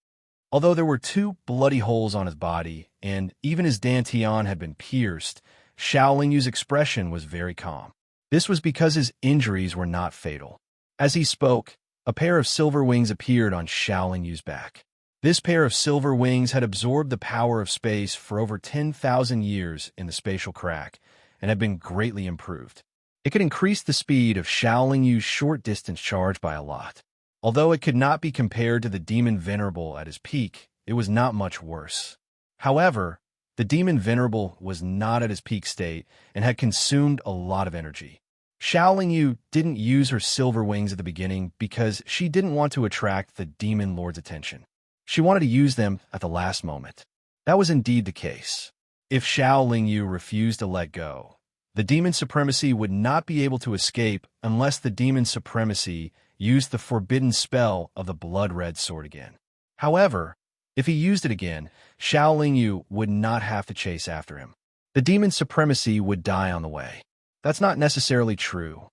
Although there were 2 bloody holes on his body, and even his dantian had been pierced, Shaolin Yu's expression was very calm. This was because his injuries were not fatal. As he spoke, a pair of silver wings appeared on Shaolin Yu's back. This pair of silver wings had absorbed the power of space for over 10,000 years in the spatial crack and had been greatly improved. It could increase the speed of Shaolin Yu's short-distance charge by a lot. Although it could not be compared to the Demon Venerable at his peak, it was not much worse. However, the Demon Venerable was not at his peak state and had consumed a lot of energy. Shaolin Yu didn't use her silver wings at the beginning because she didn't want to attract the Demon Lord's attention. She wanted to use them at the last moment. That was indeed the case. If Shaolin Yu refused to let go, the Demon Supremacy would not be able to escape unless the Demon Supremacy used the forbidden spell of the blood-red sword again. However, if he used it again, Shaolin Yu would not have to chase after him. The Demon Supremacy would die on the way. That's not necessarily true.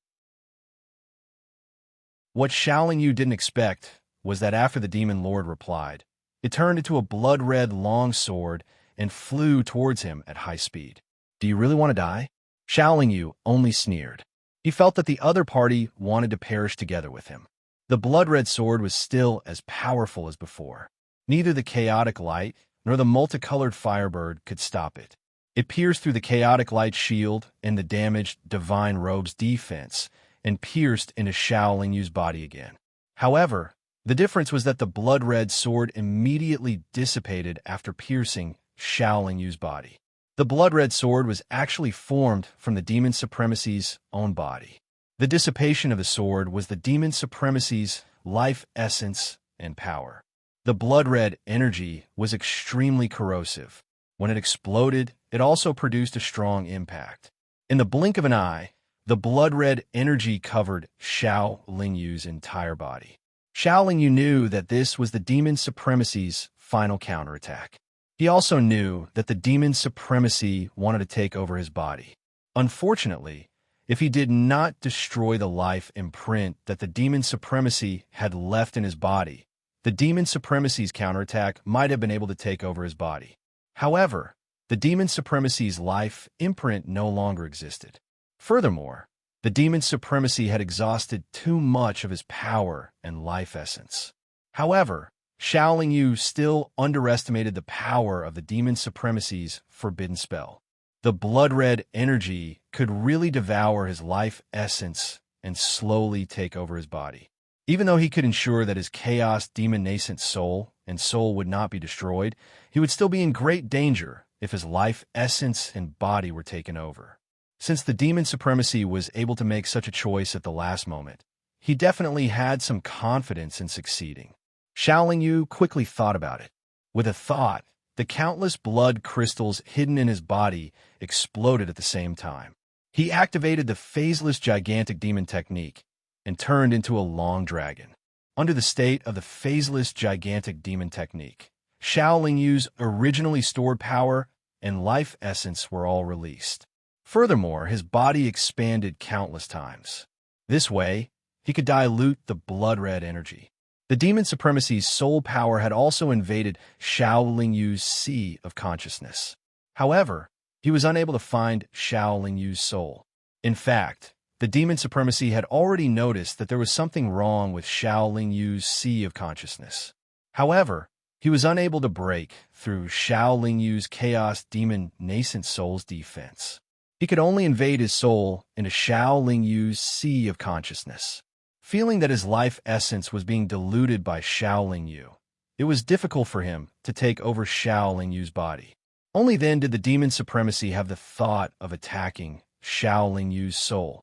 What Shaolin Yu didn't expect was that after the Demon Lord replied, it turned into a blood-red long sword and flew towards him at high speed. Do you really want to die? Shaolin Yu only sneered. He felt that the other party wanted to perish together with him. The blood-red sword was still as powerful as before. Neither the chaotic light nor the multicolored firebird could stop it. It pierced through the chaotic light shield and the damaged divine robe's defense and pierced into Shaolin Yu's body again. However, the difference was that the blood-red sword immediately dissipated after piercing Shaolin Yu's body. The blood-red sword was actually formed from the Demon Supremacy's own body. The dissipation of the sword was the Demon Supremacy's life essence and power. The blood-red energy was extremely corrosive. When it exploded, it also produced a strong impact. In the blink of an eye, the blood-red energy covered Shaolin Yu's entire body. Shaolin Yu knew that this was the Demon Supremacy's final counterattack. He also knew that the Demon Supremacy wanted to take over his body. Unfortunately, if he did not destroy the life imprint that the Demon Supremacy had left in his body, the Demon Supremacy's counterattack might have been able to take over his body. However, the Demon Supremacy's life imprint no longer existed. Furthermore, the Demon Supremacy had exhausted too much of his power and life essence. However, Shaolin Yu still underestimated the power of the Demon Supremacy's forbidden spell. The blood-red energy could really devour his life essence and slowly take over his body. Even though he could ensure that his chaos demon nascent soul and soul would not be destroyed, he would still be in great danger if his life essence and body were taken over. Since the Demon Supremacy was able to make such a choice at the last moment, he definitely had some confidence in succeeding. Shaolin Yu quickly thought about it. With a thought, the countless blood crystals hidden in his body exploded at the same time. He activated the phaseless gigantic demon technique and turned into a long dragon. Under the state of the phaseless gigantic demon technique, Shaolin Yu's originally stored power and life essence were all released. Furthermore, his body expanded countless times. This way, he could dilute the blood-red energy. The Demon Supremacy's soul power had also invaded Shaolin Yu's sea of consciousness. However, he was unable to find Shaolin Yu's soul. In fact, the Demon Supremacy had already noticed that there was something wrong with Shaolin Yu's sea of consciousness. However, he was unable to break through Shaolin Yu's chaos demon nascent soul's defense. He could only invade his soul into Shaolin Yu's sea of consciousness. Feeling that his life essence was being diluted by Shaolin Yu, it was difficult for him to take over Shaolin Yu's body. Only then did the Demon Supremacy have the thought of attacking Shaolin Yu's soul.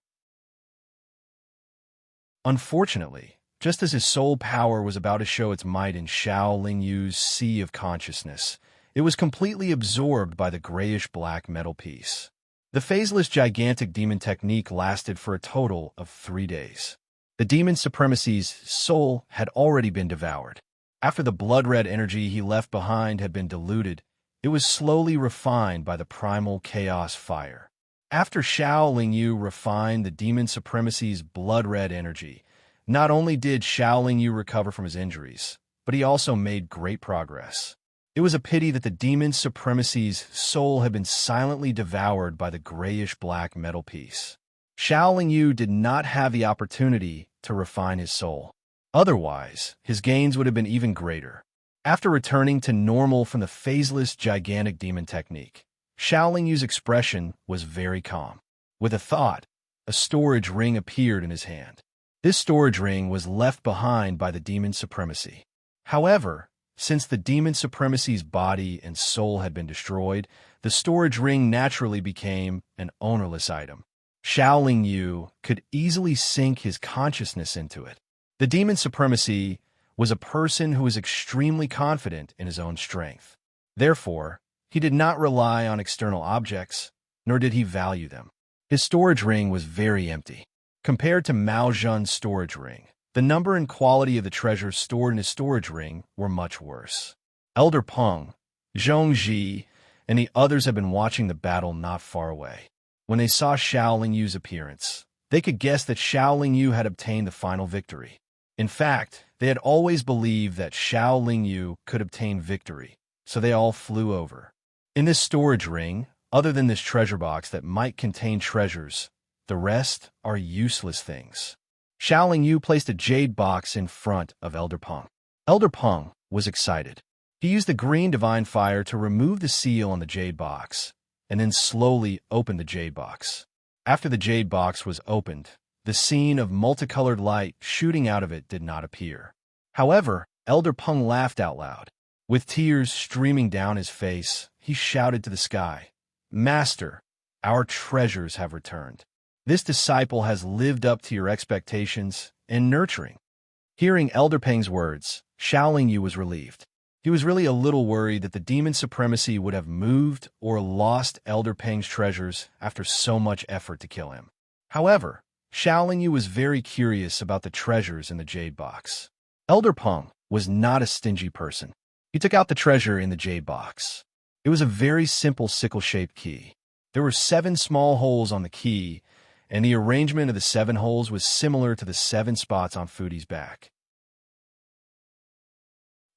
Unfortunately, just as his soul power was about to show its might in Shaolin Yu's sea of consciousness, it was completely absorbed by the grayish-black metal piece. The phaseless gigantic demon technique lasted for a total of 3 days. The demon supremacy's soul had already been devoured. After the blood-red energy he left behind had been diluted, it was slowly refined by the primal chaos fire. After Xiao Lingyu refined the demon supremacy's blood-red energy, not only did Xiao Lingyu recover from his injuries, but he also made great progress. It was a pity that the demon supremacy's soul had been silently devoured by the grayish-black metal piece. Xiao Lingyu did not have the opportunity to refine his soul. Otherwise, his gains would have been even greater. After returning to normal from the phaseless gigantic demon technique, Xiao Lingyu's expression was very calm. With a thought, a storage ring appeared in his hand. This storage ring was left behind by the demon supremacy. However, since the demon supremacy's body and soul had been destroyed, the storage ring naturally became an ownerless item. Xiao Lingyu could easily sink his consciousness into it. The demon supremacy was a person who was extremely confident in his own strength. Therefore, he did not rely on external objects, nor did he value them. His storage ring was very empty. Compared to Mao Zhen's storage ring, the number and quality of the treasures stored in his storage ring were much worse. Elder Peng, Zhongzhi, and the others had been watching the battle not far away. When they saw Xiao Lingyu's appearance, they could guess that Xiao Lingyu had obtained the final victory. In fact, they had always believed that Xiao Lingyu could obtain victory, so they all flew over. In this storage ring, other than this treasure box that might contain treasures, the rest are useless things. Xiao Lingyu placed a jade box in front of Elder Peng. Elder Peng was excited. He used the green divine fire to remove the seal on the jade box, and then slowly opened the jade box. After the jade box was opened, the scene of multicolored light shooting out of it did not appear. However, Elder Peng laughed out loud. With tears streaming down his face, he shouted to the sky, "Master, our treasures have returned. This disciple has lived up to your expectations and nurturing." Hearing Elder Peng's words, Xiao Lingyu was relieved. He was really a little worried that the demon supremacy would have moved or lost Elder Peng's treasures after so much effort to kill him. However, Xiao Lingyu was very curious about the treasures in the jade box. Elder Peng was not a stingy person. He took out the treasure in the jade box. It was a very simple sickle-shaped key. There were 7 small holes on the key, and the arrangement of the 7 holes was similar to the 7 spots on Fudi's back.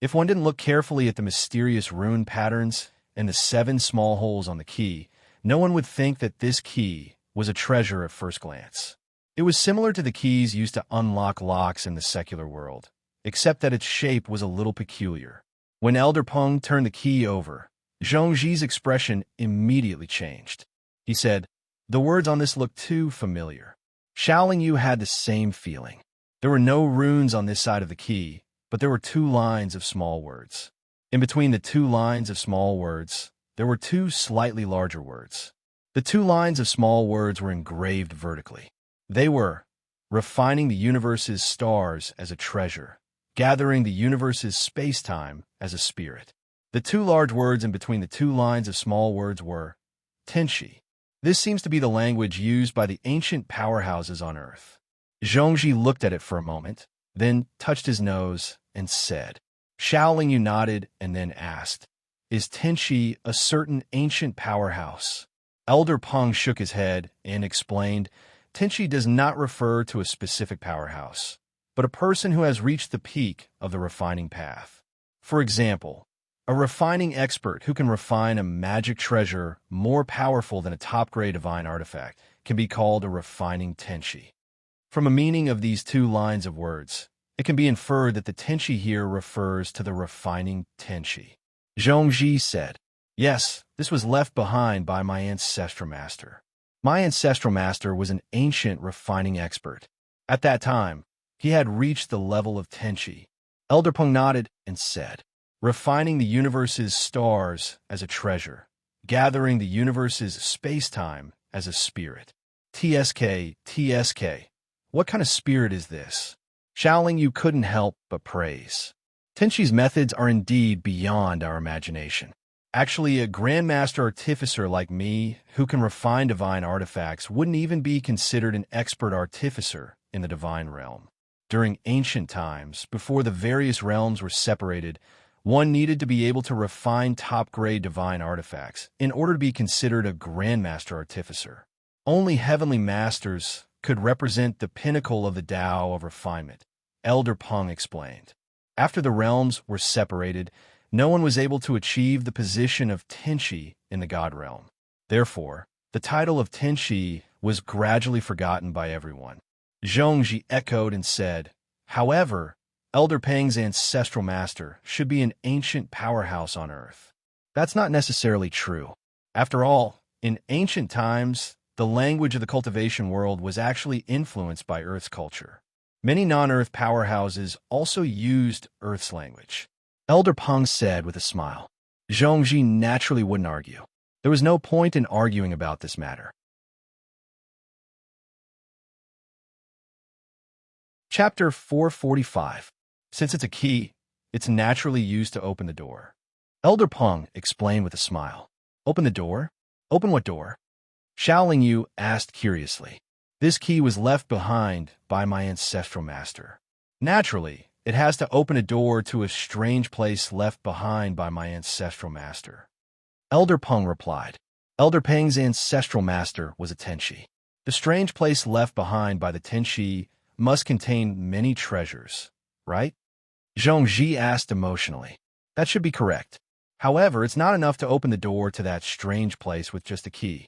If one didn't look carefully at the mysterious rune patterns and the 7 small holes on the key, no one would think that this key was a treasure at first glance. It was similar to the keys used to unlock locks in the secular world, except that its shape was a little peculiar. When Elder Peng turned the key over, Zhongzhi's expression immediately changed. He said, "The words on this look too familiar." Xiao Lingyu had the same feeling. There were no runes on this side of the key, but there were 2 lines of small words. In between the 2 lines of small words, there were 2 slightly larger words. The 2 lines of small words were engraved vertically. They were, "Refining the universe's stars as a treasure, gathering the universe's space-time as a spirit." The 2 large words in between the 2 lines of small words were, "Tenshi." This seems to be the language used by the ancient powerhouses on Earth. Zhongzhi looked at it for a moment, then touched his nose and said. Xiao Lingyu nodded and then asked, "Is Tenshi a certain ancient powerhouse?" Elder Peng shook his head and explained, "Tenshi does not refer to a specific powerhouse, but a person who has reached the peak of the refining path. For example, a refining expert who can refine a magic treasure more powerful than a top-grade divine artifact can be called a refining Tenshi." From a meaning of these 2 lines of words, it can be inferred that the Tenshi here refers to the refining Tenshi. Zhongzhi said, "Yes, this was left behind by my ancestral master. My ancestral master was an ancient refining expert. At that time, he had reached the level of Tenshi." Elder Peng nodded and said, "Refining the universe's stars as a treasure, gathering the universe's space-time as a spirit." TSK. What kind of spirit is this? Xiao Lingyu couldn't help but praise. Tenshi's methods are indeed beyond our imagination. Actually, a grandmaster artificer like me, who can refine divine artifacts, wouldn't even be considered an expert artificer in the divine realm. During ancient times, before the various realms were separated, one needed to be able to refine top-grade divine artifacts in order to be considered a Grandmaster Artificer. Only heavenly masters could represent the pinnacle of the Tao of refinement, Elder Peng explained. After the realms were separated, no one was able to achieve the position of Tenshi in the God realm. Therefore, the title of Tenshi was gradually forgotten by everyone. Zhongji echoed and said, "However, Elder Peng's ancestral master should be an ancient powerhouse on Earth." That's not necessarily true. After all, in ancient times, the language of the cultivation world was actually influenced by Earth's culture. Many non-Earth powerhouses also used Earth's language. Elder Peng said with a smile. Zhongji naturally wouldn't argue. There was no point in arguing about this matter. Chapter 445. Since it's a key, it's naturally used to open the door. Elder Peng explained with a smile. Open the door? Open what door? Shaoling Yu asked curiously. This key was left behind by my ancestral master. Naturally, it has to open a door to a strange place left behind by my ancestral master. Elder Peng replied. Elder Peng's ancestral master was a Tenshi. The strange place left behind by the Tenshi must contain many treasures, right? Zhongji asked emotionally. That should be correct. However, it's not enough to open the door to that strange place with just a key.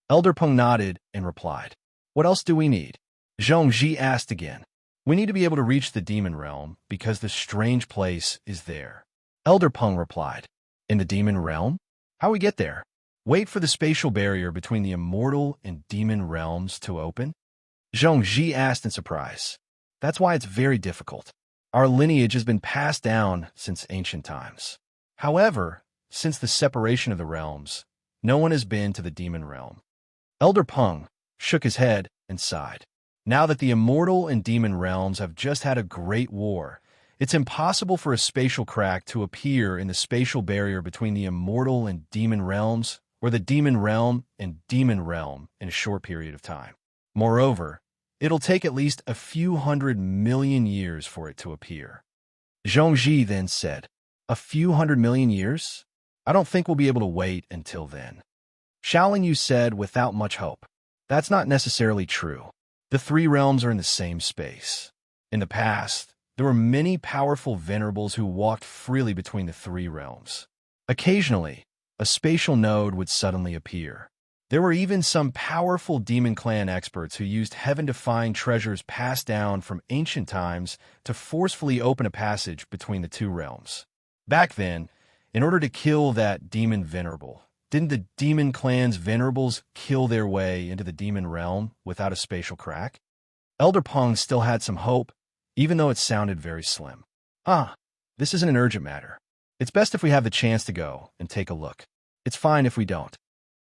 Elder Peng nodded and replied. What else do we need? Zhongji asked again. We need to be able to reach the demon realm because the strange place is there. Elder Peng replied. In the demon realm? How we get there? Wait for the spatial barrier between the immortal and demon realms to open? Zhongji asked in surprise. That's why it's very difficult. Our lineage has been passed down since ancient times. However, since the separation of the realms, no one has been to the demon realm. Elder Peng shook his head and sighed. Now that the immortal and demon realms have just had a great war, it's impossible for a spatial crack to appear in the spatial barrier between the immortal and demon realms, or the demon realm and demon realm in a short period of time. Moreover, it'll take at least a few 100 million years for it to appear. Zhongji then said, A few 100 million years? I don't think we'll be able to wait until then. Shaoling Yu said without much hope. That's not necessarily true. The three realms are in the same space. In the past, there were many powerful venerables who walked freely between the three realms. Occasionally, a spatial node would suddenly appear. There were even some powerful demon clan experts who used heaven-defying treasures passed down from ancient times to forcefully open a passage between the two realms. Back then, in order to kill that demon venerable, didn't the demon clan's venerables kill their way into the demon realm without a spatial crack? Elder Peng still had some hope, even though it sounded very slim. This isn't an urgent matter. It's best if we have the chance to go and take a look. It's fine if we don't.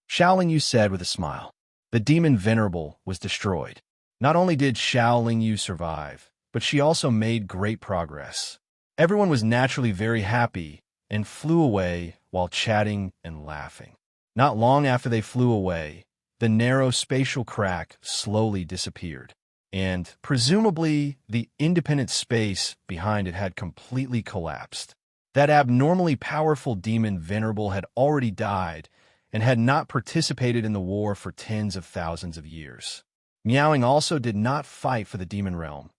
Shaoling Yu said with a smile. The demon venerable was destroyed. Not only did Shaoling Yu survive, but she also made great progress. Everyone was naturally very happy and flew away while chatting and laughing. Not long after they flew away, the narrow spatial crack slowly disappeared, and presumably the independent space behind it had completely collapsed. That abnormally powerful demon venerable had already died and had not participated in the war for tens of thousands of years. Miaoing also did not fight for the demon realm.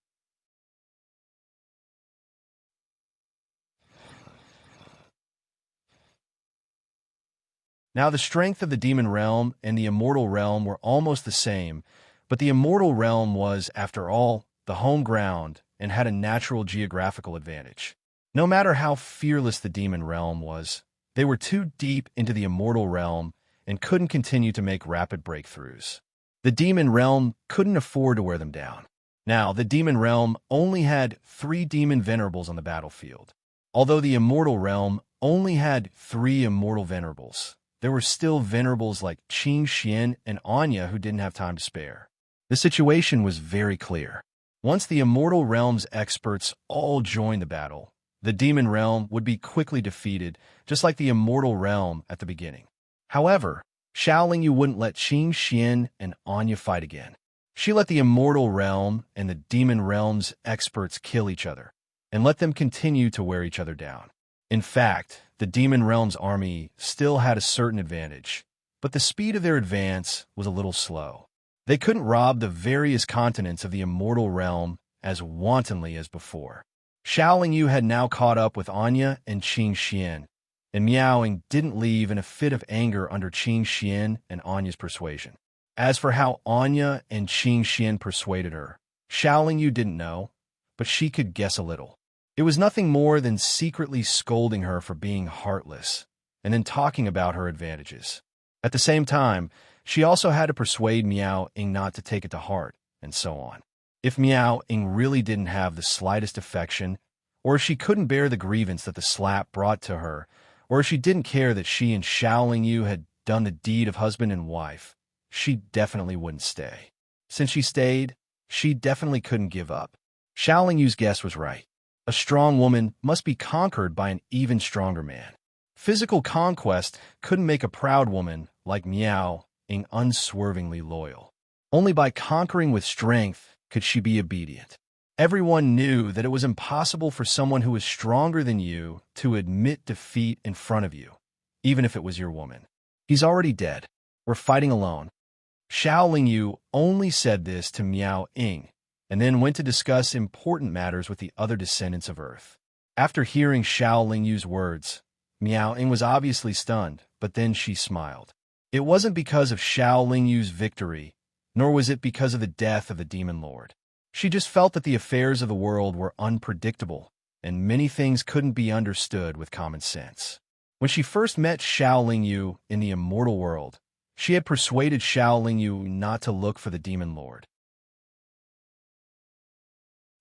Now the strength of the demon realm and the immortal realm were almost the same, but the immortal realm was, after all, the home ground and had a natural geographical advantage. No matter how fearless the demon realm was, they were too deep into the immortal realm and couldn't continue to make rapid breakthroughs. The demon realm couldn't afford to wear them down. Now, the demon realm only had 3 demon venerables on the battlefield. Although the immortal realm only had 3 immortal venerables, there were still venerables like Qing Xian and Anya who didn't have time to spare. The situation was very clear. Once the immortal realm's experts all joined the battle, the demon realm would be quickly defeated, just like the immortal realm at the beginning. However, Shaoling Yu wouldn't let Qing Xian and Anya fight again. She let the immortal realm and the demon realm's experts kill each other, and let them continue to wear each other down. In fact, the demon realm's army still had a certain advantage, but the speed of their advance was a little slow. They couldn't rob the various continents of the immortal realm as wantonly as before. Xiaoling Yu had now caught up with Anya and Qing Xian, and Miaoing didn't leave in a fit of anger under Qing Xian and Anya's persuasion. As for how Anya and Qing Xian persuaded her, Xiaoling Yu didn't know, but she could guess a little. It was nothing more than secretly scolding her for being heartless, and then talking about her advantages. At the same time, she also had to persuade Miao Ying not to take it to heart, and so on. If Miao Ying really didn't have the slightest affection, or if she couldn't bear the grievance that the slap brought to her, or if she didn't care that she and Xiaoling Yu had done the deed of husband and wife, she definitely wouldn't stay. Since she stayed, she definitely couldn't give up. Xiaoling Yu's guess was right. A strong woman must be conquered by an even stronger man. Physical conquest couldn't make a proud woman like Miao Ying unswervingly loyal. Only by conquering with strength could she be obedient. Everyone knew that it was impossible for someone who was stronger than you to admit defeat in front of you, even if it was your woman. He's already dead. We're fighting alone. Xiaoling Yu only said this to Miao Ying, and then went to discuss important matters with the other descendants of Earth. After hearing Xiaoling Yu's words, Miao Ying was obviously stunned, but then she smiled. It wasn't because of Xiaoling Yu's victory, nor was it because of the death of the Demon Lord. She just felt that the affairs of the world were unpredictable, and many things couldn't be understood with common sense. When she first met Xiaoling Yu in the immortal world, she had persuaded Xiaoling Yu not to look for the Demon Lord.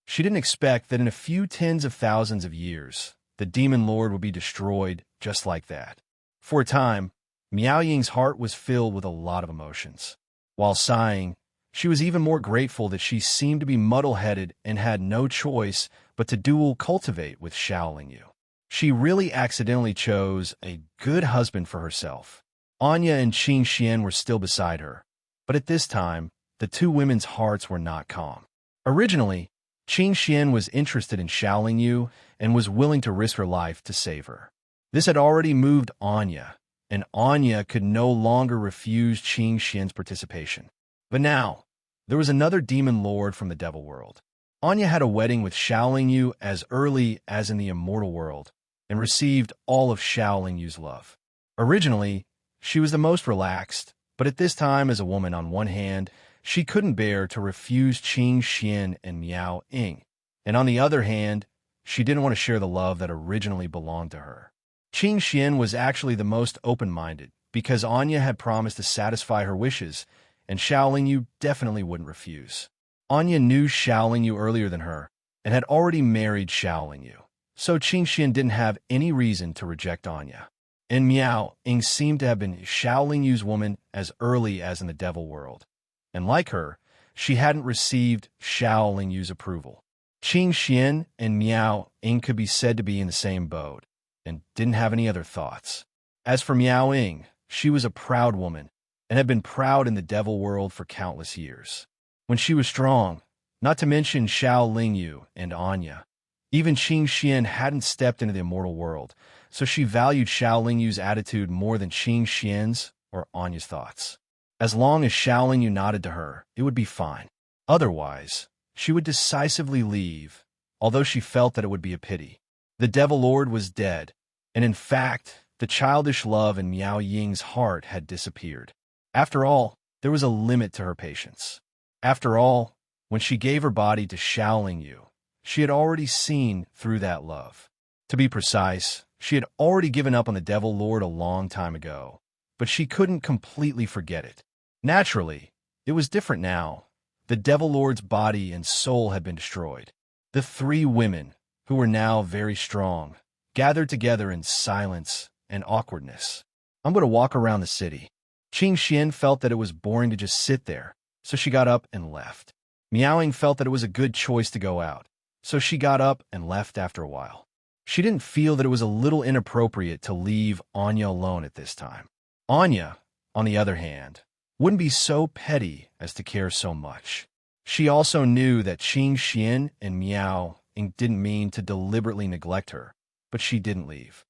She didn't expect that in a few tens of thousands of years, the Demon Lord would be destroyed just like that. For a time, Miao Ying's heart was filled with a lot of emotions. While sighing, she was even more grateful that she seemed to be muddle-headed and had no choice but to dual cultivate with Xiaoling Yu. She really accidentally chose a good husband for herself. Anya and Qing Xian were still beside her, but at this time, the two women's hearts were not calm. Originally, Qing Xian was interested in Xiaoling Yu and was willing to risk her life to save her. This had already moved Anya, and Anya could no longer refuse Qing Xian's participation. But now, there was another demon lord from the devil world. Anya had a wedding with Xiaoling Yu as early as in the immortal world, and received all of Xiaoling Yu's love. Originally, she was the most relaxed, but at this time as a woman on one hand, she couldn't bear to refuse Qing Xian and Miao Ying, and on the other hand, she didn't want to share the love that originally belonged to her. Qing Xian was actually the most open-minded, because Anya had promised to satisfy her wishes, and Xiaoling Yu definitely wouldn't refuse. Anya knew Xiaoling Yu earlier than her, and had already married Xiaoling Yu, so Qing Xian didn't have any reason to reject Anya. And Miao Ying seemed to have been Xiaoling Yu's woman as early as in the devil world, and like her, she hadn't received Xiaoling Yu's approval. Qing Xian and Miao Ying could be said to be in the same boat, and didn't have any other thoughts. As for Miao Ying, she was a proud woman, and had been proud in the devil world for countless years. When she was strong, not to mention Xiaoling Yu and Anya, even Qing Xian hadn't stepped into the immortal world, so she valued Xiaoling Yu's attitude more than Qing Xian's or Anya's thoughts. As long as Xiaoling Yu nodded to her, it would be fine. Otherwise, she would decisively leave, although she felt that it would be a pity. The Devil Lord was dead, and in fact, the childish love in Miao Ying's heart had disappeared. After all, there was a limit to her patience. After all, when she gave her body to Xiaoling Yu, she had already seen through that love. To be precise, she had already given up on the Devil Lord a long time ago, but she couldn't completely forget it. Naturally, it was different now. The Devil Lord's body and soul had been destroyed. The three women, who were now very strong, gathered together in silence and awkwardness. I'm going to walk around the city. Qing Xian felt that it was boring to just sit there, so she got up and left. Miao Ying felt that it was a good choice to go out, so she got up and left after a while. She didn't feel that it was a little inappropriate to leave Anya alone at this time. Anya, on the other hand, wouldn't be so petty as to care so much. She also knew that Qing Xian and Miao Ying didn't mean to deliberately neglect her, but she didn't leave.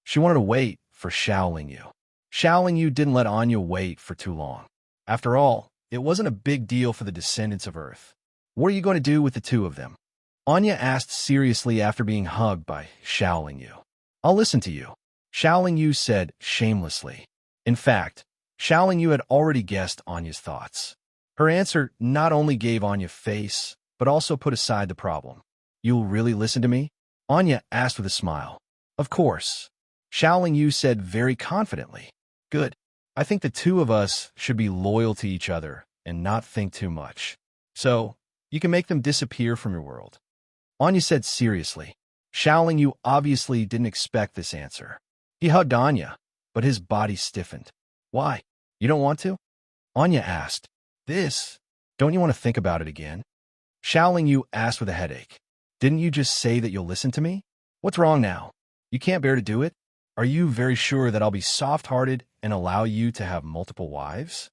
She wanted to wait for Xiaoling Yu. Xiaoling Yu didn't let Anya wait for too long. After all, it wasn't a big deal for the descendants of Earth. What are you going to do with the two of them? Anya asked seriously after being hugged by Xiaoling Yu. I'll listen to you, Xiaoling Yu said shamelessly. In fact, Xiaoling Yu had already guessed Anya's thoughts. Her answer not only gave Anya face, but also put aside the problem. You'll really listen to me? Anya asked with a smile. Of course. Xiaoling Yu said very confidently. Good. I think the two of us should be loyal to each other and not think too much. So, you can make them disappear from your world. Anya said seriously. Xiaoling Yu obviously didn't expect this answer. He hugged Anya, but his body stiffened. Why? You don't want to? Anya asked. Don't you want to think about it again? Xiaoling Yu asked with a headache. Didn't you just say that you'll listen to me? What's wrong now? You can't bear to do it? Are you very sure that I'll be soft-hearted and allow you to have multiple wives?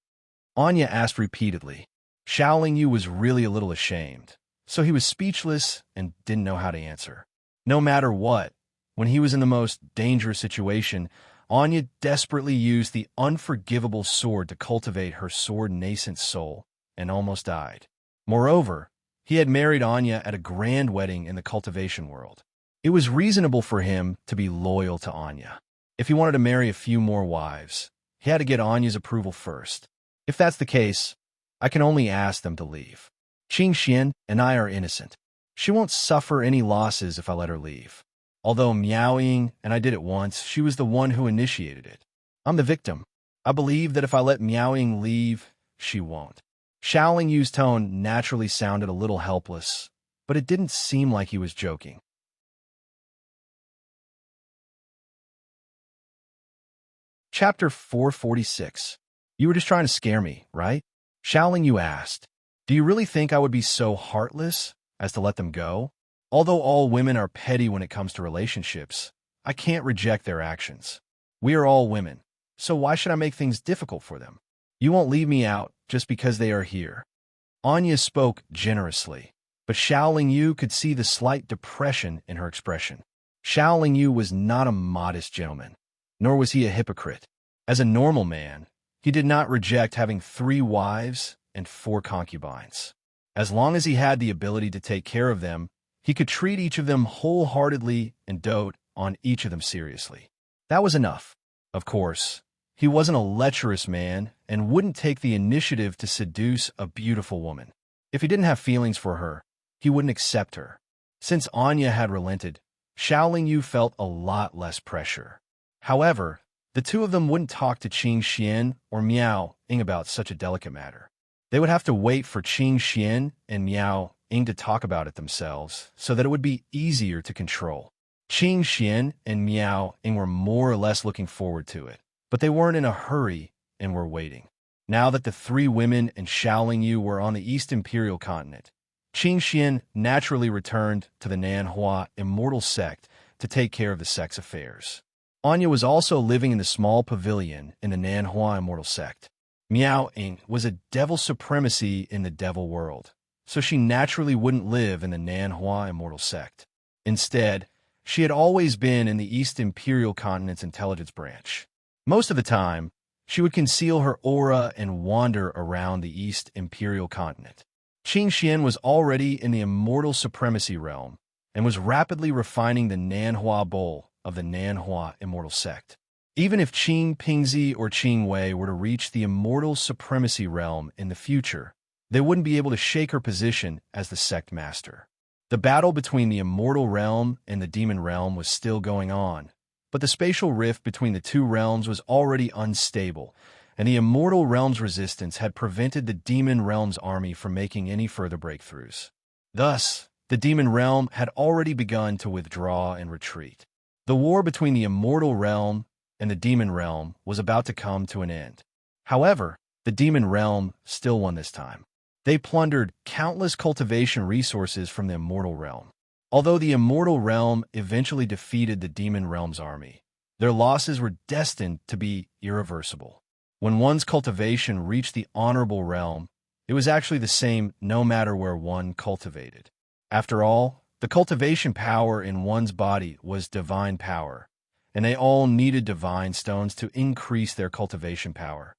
Anya asked repeatedly. Xiaoling Yu was really a little ashamed, so he was speechless and didn't know how to answer. No matter what, when he was in the most dangerous situation, Anya desperately used the unforgivable sword to cultivate her sword-nascent soul and almost died. Moreover, he had married Anya at a grand wedding in the cultivation world. It was reasonable for him to be loyal to Anya. If he wanted to marry a few more wives, he had to get Anya's approval first. If that's the case, I can only ask them to leave. Qing Xian and I are innocent. She won't suffer any losses if I let her leave. Although Miao Ying and I did it once, she was the one who initiated it. I'm the victim. I believe that if I let Miao Ying leave, she won't. Xiaoling Yu's tone naturally sounded a little helpless, but it didn't seem like he was joking. Chapter 446. You were just trying to scare me, right? Xiaoling Yu asked. Do you really think I would be so heartless as to let them go? Although all women are petty when it comes to relationships, I can't reject their actions. We are all women, so why should I make things difficult for them? You won't leave me out just because they are here. Anya spoke generously, but Xiaoling Yu could see the slight depression in her expression. Xiaoling Yu was not a modest gentleman, nor was he a hypocrite. As a normal man, he did not reject having 3 wives and 4 concubines. As long as he had the ability to take care of them, he could treat each of them wholeheartedly and dote on each of them seriously. That was enough. Of course, he wasn't a lecherous man and wouldn't take the initiative to seduce a beautiful woman. If he didn't have feelings for her, he wouldn't accept her. Since Anya had relented, Xiaoling Yu felt a lot less pressure. However, the two of them wouldn't talk to Qing Xian or Miao Ying about such a delicate matter. They would have to wait for Qing Xian and Miao Ying to talk about it themselves so that it would be easier to control. Qing Xian and Miao Ying were more or less looking forward to it, but they weren't in a hurry and were waiting. Now that the 3 women and Xiaoling Yu were on the East Imperial continent, Qing Xian naturally returned to the Nanhua immortal sect to take care of the sect's affairs. Anya was also living in the small pavilion in the Nanhua immortal sect. Miao Ying was a devil supremacy in the devil world, so she naturally wouldn't live in the Nanhua immortal sect. Instead, she had always been in the East Imperial Continent's intelligence branch. Most of the time, she would conceal her aura and wander around the East Imperial Continent. Qing Xian was already in the immortal supremacy realm and was rapidly refining the Nanhua bowl of the Nanhua immortal sect. Even if Qing Pingzi or Qing Wei were to reach the immortal supremacy realm in the future, they wouldn't be able to shake her position as the sect master. The battle between the immortal realm and the demon realm was still going on, but the spatial rift between the 2 realms was already unstable, and the immortal realm's resistance had prevented the demon realm's army from making any further breakthroughs. Thus, the demon realm had already begun to withdraw and retreat. The war between the immortal realm and the demon realm was about to come to an end. However, the demon realm still won this time. They plundered countless cultivation resources from the immortal realm. Although the immortal realm eventually defeated the demon realm's army, Their losses were destined to be irreversible. When one's cultivation reached the honorable realm, it was actually the same no matter where one cultivated. After all, the cultivation power in one's body was divine power, and they all needed divine stones to increase their cultivation power.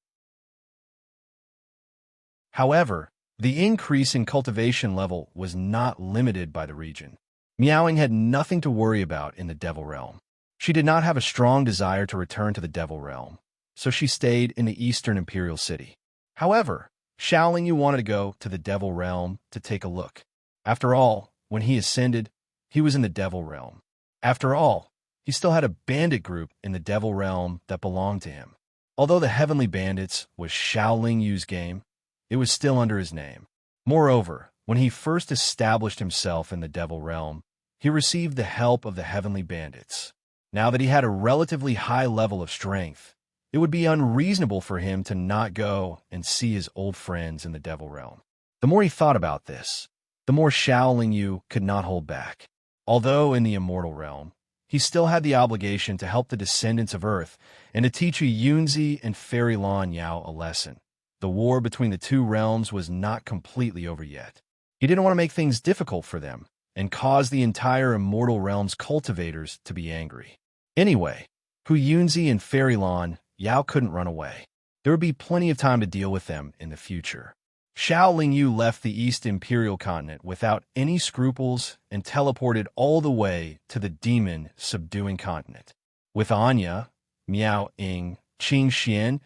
However, the increase in cultivation level was not limited by the region. Meowing had nothing to worry about in the Devil Realm. She did not have a strong desire to return to the Devil Realm, so she stayed in the Eastern Imperial City. However, Xiaolingyu wanted to go to the Devil Realm to take a look. After all, when he ascended, he was in the Devil Realm. After all, he still had a bandit group in the Devil Realm that belonged to him. Although the Heavenly Bandits was Xiaolingyu's game, it was still under his name. Moreover, when he first established himself in the Devil Realm, he received the help of the Heavenly Bandits. Now that he had a relatively high level of strength, it would be unreasonable for him to not go and see his old friends in the Devil Realm. The more he thought about this, the more Xiaolingyu could not hold back. Although in the Immortal Realm, he still had the obligation to help the descendants of Earth and to teach Yunzi and Fairy Lan Yao a lesson. The war between the two realms was not completely over yet. He didn't want to make things difficult for them and cause the entire Immortal Realm's cultivators to be angry. Anyway, Yunzi and Fairy Lan Yao couldn't run away. There would be plenty of time to deal with them in the future. Xiaolingyu left the East Imperial Continent without any scruples and teleported all the way to the Demon Subduing Continent. With Anya, Miao Ying, Qing Xian,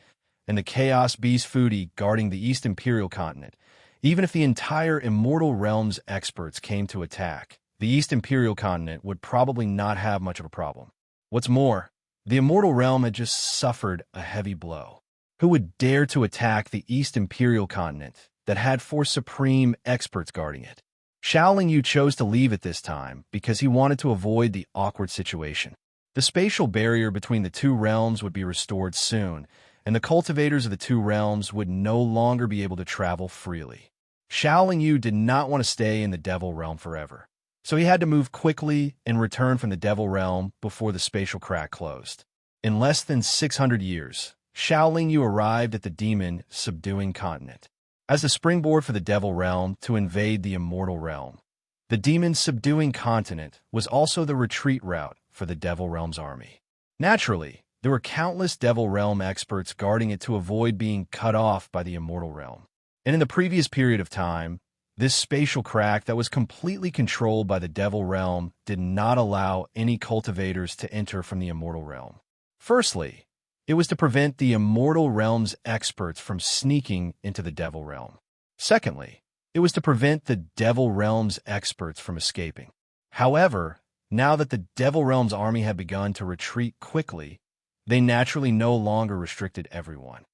and the Chaos Beast Foodie guarding the East Imperial Continent, even if the entire Immortal Realm's experts came to attack, the East Imperial Continent would probably not have much of a problem. What's more, the Immortal Realm had just suffered a heavy blow. Who would dare to attack the East Imperial Continent that had 4 supreme experts guarding it? Xiaolingyu chose to leave at this time because he wanted to avoid the awkward situation. The spatial barrier between the two realms would be restored soon, and the cultivators of the two realms would no longer be able to travel freely. Xiaolingyu did not want to stay in the Devil Realm forever, so he had to move quickly and return from the Devil Realm before the spatial crack closed. In less than 600 years, Xiaolingyu arrived at the Demon Subduing Continent. As the springboard for the Devil Realm to invade the Immortal Realm, the Demon Subduing Continent was also the retreat route for the Devil Realm's army. Naturally, there were countless Devil Realm experts guarding it to avoid being cut off by the Immortal Realm. And in the previous period of time, this spatial crack that was completely controlled by the Devil Realm did not allow any cultivators to enter from the Immortal Realm. Firstly, it was to prevent the Immortal Realm's experts from sneaking into the Devil Realm. Secondly, it was to prevent the Devil Realm's experts from escaping. However, now that the Devil Realm's army had begun to retreat quickly, they naturally no longer restricted everyone.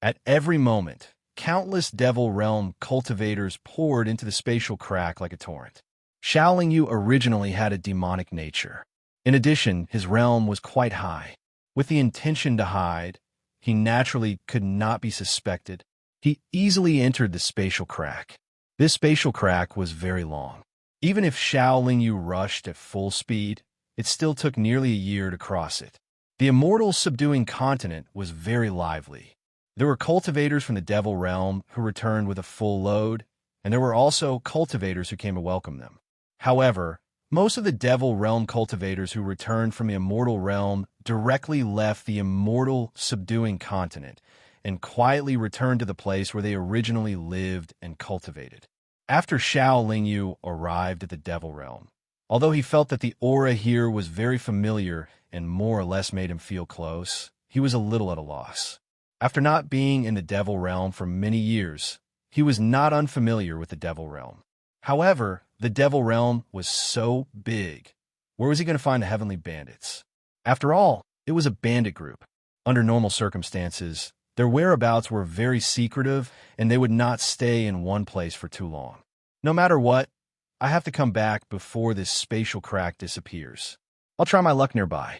At every moment, countless Devil Realm cultivators poured into the spatial crack like a torrent. Xiaolingyu originally had a demonic nature. In addition, his realm was quite high. With the intention to hide, he naturally could not be suspected. He easily entered the spatial crack. This spatial crack was very long. Even if Xiaolingyu rushed at full speed, it still took nearly a year to cross it. The Immortal Subduing Continent was very lively. There were cultivators from the Devil Realm who returned with a full load, and there were also cultivators who came to welcome them. However, most of the Devil Realm cultivators who returned from the Immortal Realm directly left the Immortal Subduing Continent and quietly returned to the place where they originally lived and cultivated. After Xiaolingyu arrived at the Devil Realm, although he felt that the aura here was very familiar and more or less made him feel close, he was a little at a loss. After not being in the Devil Realm for many years, he was not unfamiliar with the Devil Realm. However, the Devil Realm was so big. Where was he going to find the Heavenly Bandits? After all, it was a bandit group. Under normal circumstances, their whereabouts were very secretive, and they would not stay in one place for too long. No matter what, I have to come back before this spatial crack disappears. I'll try my luck nearby.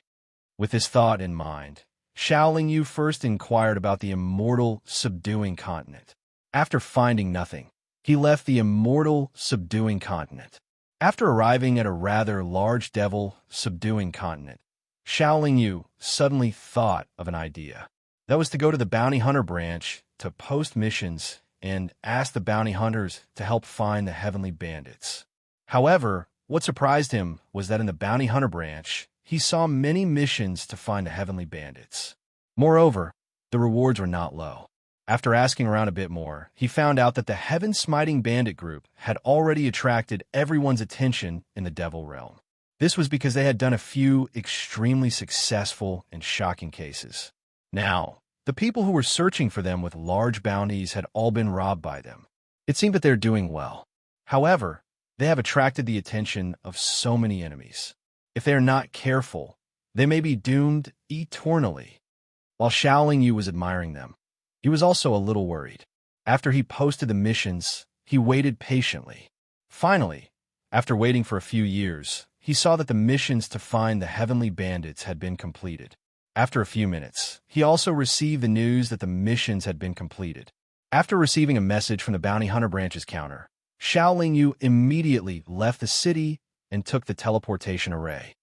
With this thought in mind, Xiaolingyu first inquired about the Immortal Subduing Continent. After finding nothing, he left the Immortal Subduing Continent. After arriving at a rather large devil-subduing continent, Xiao Yu suddenly thought of an idea. That was to go to the bounty hunter branch to post missions and ask the bounty hunters to help find the heavenly bandits. However, what surprised him was that in the bounty hunter branch, he saw many missions to find the heavenly bandits. Moreover, the rewards were not low. After asking around a bit more, he found out that the heaven-smiting bandit group had already attracted everyone's attention in the devil realm. This was because they had done a few extremely successful and shocking cases. Now, the people who were searching for them with large bounties had all been robbed by them. It seemed that they're doing well. However, they have attracted the attention of so many enemies. If they are not careful, they may be doomed eternally. While Xiao Yu was admiring them, he was also a little worried. After he posted the missions, he waited patiently. Finally, after waiting for a few years, he saw that the missions to find the heavenly bandits had been completed. After a few minutes, he also received the news that the missions had been completed. After receiving a message from the bounty hunter branch's counter, Xiao Yu immediately left the city and took the teleportation array.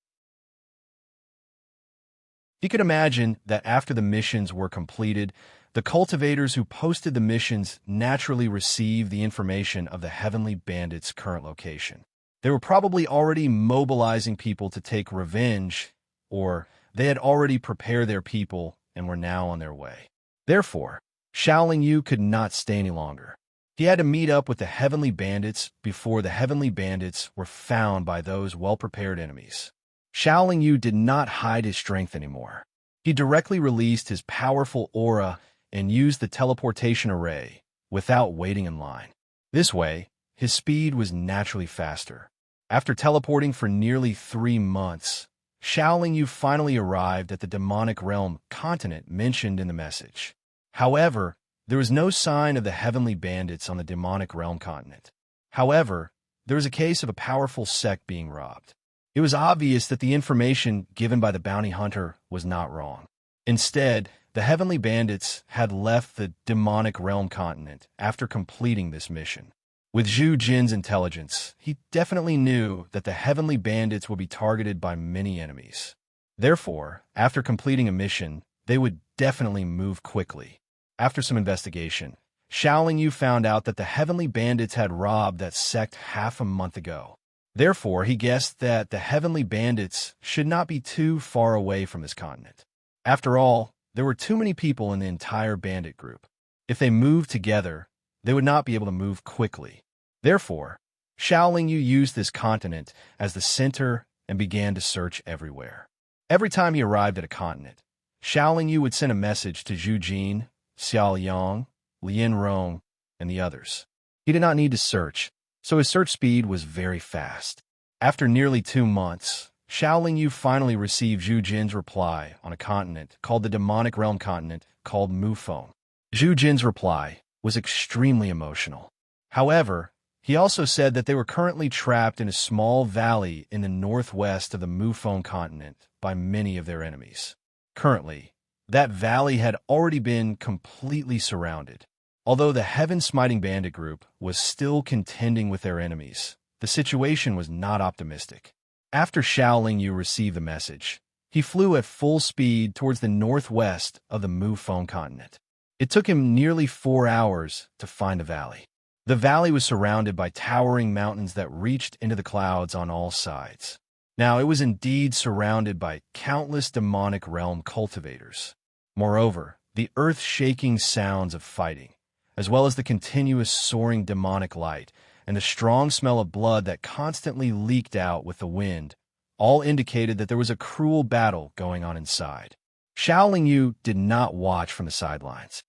He could imagine that after the missions were completed, the cultivators who posted the missions naturally received the information of the heavenly bandits' current location. They were probably already mobilizing people to take revenge, or they had already prepared their people and were now on their way. Therefore, Xiao Yu could not stay any longer. He had to meet up with the heavenly bandits before the heavenly bandits were found by those well-prepared enemies. Xiao Yu did not hide his strength anymore. He directly released his powerful aura and used the teleportation array without waiting in line. This way, his speed was naturally faster. After teleporting for nearly 3 months, Xiao Yu finally arrived at the demonic realm continent mentioned in the message. However, there was no sign of the heavenly bandits on the demonic realm continent. However, there was a case of a powerful sect being robbed. It was obvious that the information given by the bounty hunter was not wrong. Instead, the heavenly bandits had left the demonic realm continent after completing this mission. With Zhu Jin's intelligence, he definitely knew that the heavenly bandits would be targeted by many enemies. Therefore, after completing a mission, they would definitely move quickly. After some investigation, Xiao Yu found out that the heavenly bandits had robbed that sect half a month ago. Therefore, he guessed that the heavenly bandits should not be too far away from this continent. After all, there were too many people in the entire bandit group. If they moved together, they would not be able to move quickly. Therefore, Xiao Yu used this continent as the center and began to search everywhere. Every time he arrived at a continent, Xiao Yu would send a message to Zhu Jin, Xiao Yang, Lian Rong, and the others. He did not need to search, so his search speed was very fast. After nearly 2 months, Xiao Yu finally received Zhu Jin's reply on a continent called the Demonic Realm Continent called Mufeng. Zhu Jin's reply was extremely emotional. However, he also said that they were currently trapped in a small valley in the northwest of the Mufeng continent by many of their enemies. Currently, that valley had already been completely surrounded. Although the heaven-smiting bandit group was still contending with their enemies, the situation was not optimistic. After Xiao Yu received the message, he flew at full speed towards the northwest of the Mufeng continent. It took him nearly 4 hours to find the valley. The valley was surrounded by towering mountains that reached into the clouds on all sides. Now, it was indeed surrounded by countless demonic realm cultivators. Moreover, the earth-shaking sounds of fighting, as well as the continuous soaring demonic light and the strong smell of blood that constantly leaked out with the wind, all indicated that there was a cruel battle going on inside. Xiao Yu did not watch from the sidelines.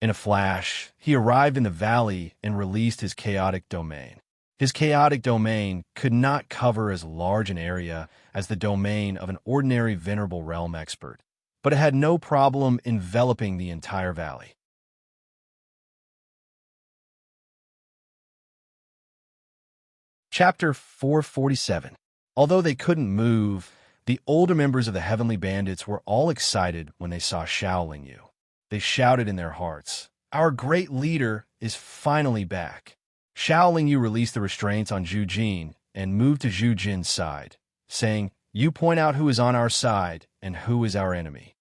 In a flash, he arrived in the valley and released his chaotic domain. His chaotic domain could not cover as large an area as the domain of an ordinary venerable realm expert, but it had no problem enveloping the entire valley. Chapter 447. Although they couldn't move, the older members of the Heavenly Bandits were all excited when they saw Xiao Yu. They shouted in their hearts, "Our great leader is finally back." Xiao Lingyu released the restraints on Zhu Jin and moved to Zhu Jin's side, saying, "You point out who is on our side and who is our enemy."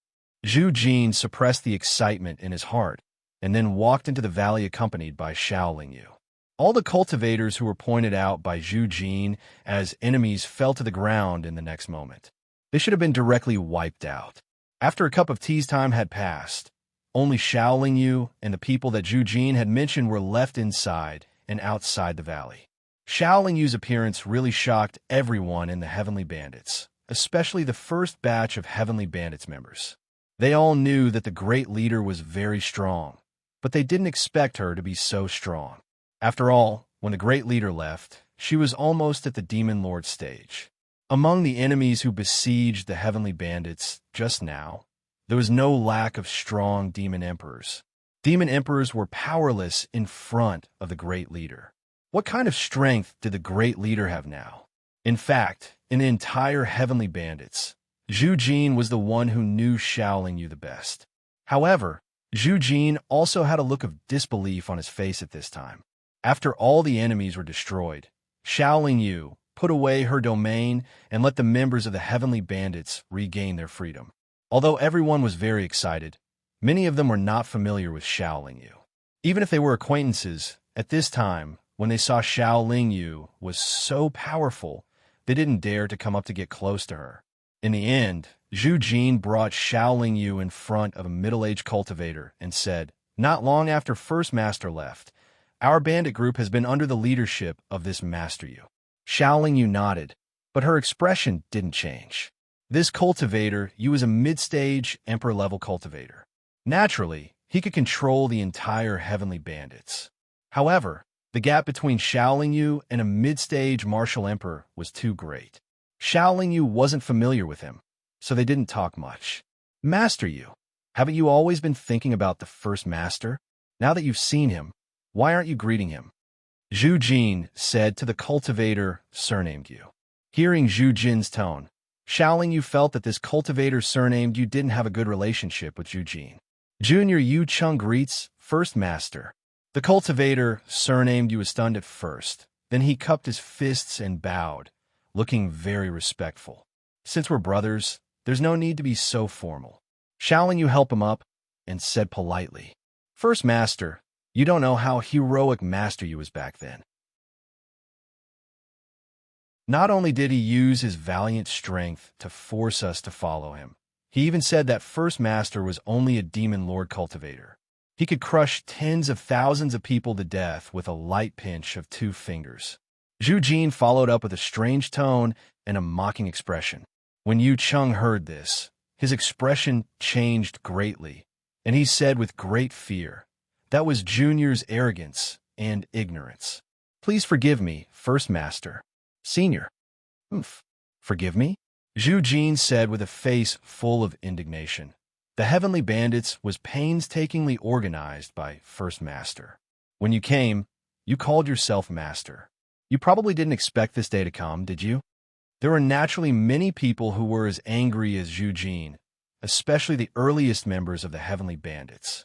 Zhu Jin suppressed the excitement in his heart and then walked into the valley accompanied by Xiao Lingyu. All the cultivators who were pointed out by Zhu Jin as enemies fell to the ground in the next moment. They should have been directly wiped out. After a cup of tea's time had passed, only Xiao Lingyu and the people that Zhu Jin had mentioned were left inside and outside the valley. Xiao Lingyu's appearance really shocked everyone in the Heavenly Bandits, especially the first batch of Heavenly Bandits members. They all knew that the great leader was very strong, but they didn't expect her to be so strong. After all, when the great leader left, she was almost at the Demon Lord stage. Among the enemies who besieged the Heavenly Bandits just now, there was no lack of strong demon emperors. Demon emperors were powerless in front of the great leader. What kind of strength did the great leader have now? In fact, in the entire Heavenly Bandits, Zhu Jin was the one who knew Xiao Lingyu the best. However, Zhu Jin also had a look of disbelief on his face at this time. After all the enemies were destroyed, Xiao Lingyu put away her domain and let the members of the Heavenly Bandits regain their freedom. Although everyone was very excited, many of them were not familiar with Xiao Lingyu. Even if they were acquaintances, at this time, when they saw Xiao Lingyu was so powerful, they didn't dare to come up to get close to her. In the end, Zhu Jin brought Xiao Lingyu in front of a middle-aged cultivator and said, "Not long after First Master left, our bandit group has been under the leadership of this Master Yu." Xiao Lingyu nodded, but her expression didn't change. This cultivator, Yu, was a mid-stage Emperor-level cultivator. Naturally, he could control the entire Heavenly Bandits. However, the gap between Xiao Lingyu and a mid-stage martial emperor was too great. Xiao Lingyu wasn't familiar with him, so they didn't talk much. "Master Yu, haven't you always been thinking about the First Master? Now that you've seen him, why aren't you greeting him?" Zhu Jin said to the cultivator surnamed Yu. Hearing Zhu Jin's tone, Xiao Lingyu felt that this cultivator surnamed Yu didn't have a good relationship with Zhu Jin. "Junior Yu Cheng greets, First Master." The cultivator surnamed Yu was stunned at first. Then he cupped his fists and bowed, looking very respectful. "Since we're brothers, there's no need to be so formal." Xiao Lingyu helped him up and said politely, "First Master, you don't know how heroic Master Yu was back then. Not only did he use his valiant strength to force us to follow him, he even said that First Master was only a Demon Lord cultivator. He could crush tens of thousands of people to death with a light pinch of 2 fingers. Zhu Jin followed up with a strange tone and a mocking expression. When Yu Cheng heard this, his expression changed greatly, and he said with great fear, "That was Junior's arrogance and ignorance. Please forgive me, First Master." "Senior." "Forgive me?" Zhu Jin said with a face full of indignation. The Heavenly Bandits was painstakingly organized by First Master. When you came, you called yourself Master. You probably didn't expect this day to come, did you? There were naturally many people who were as angry as Zhu Jin, especially the earliest members of the Heavenly Bandits.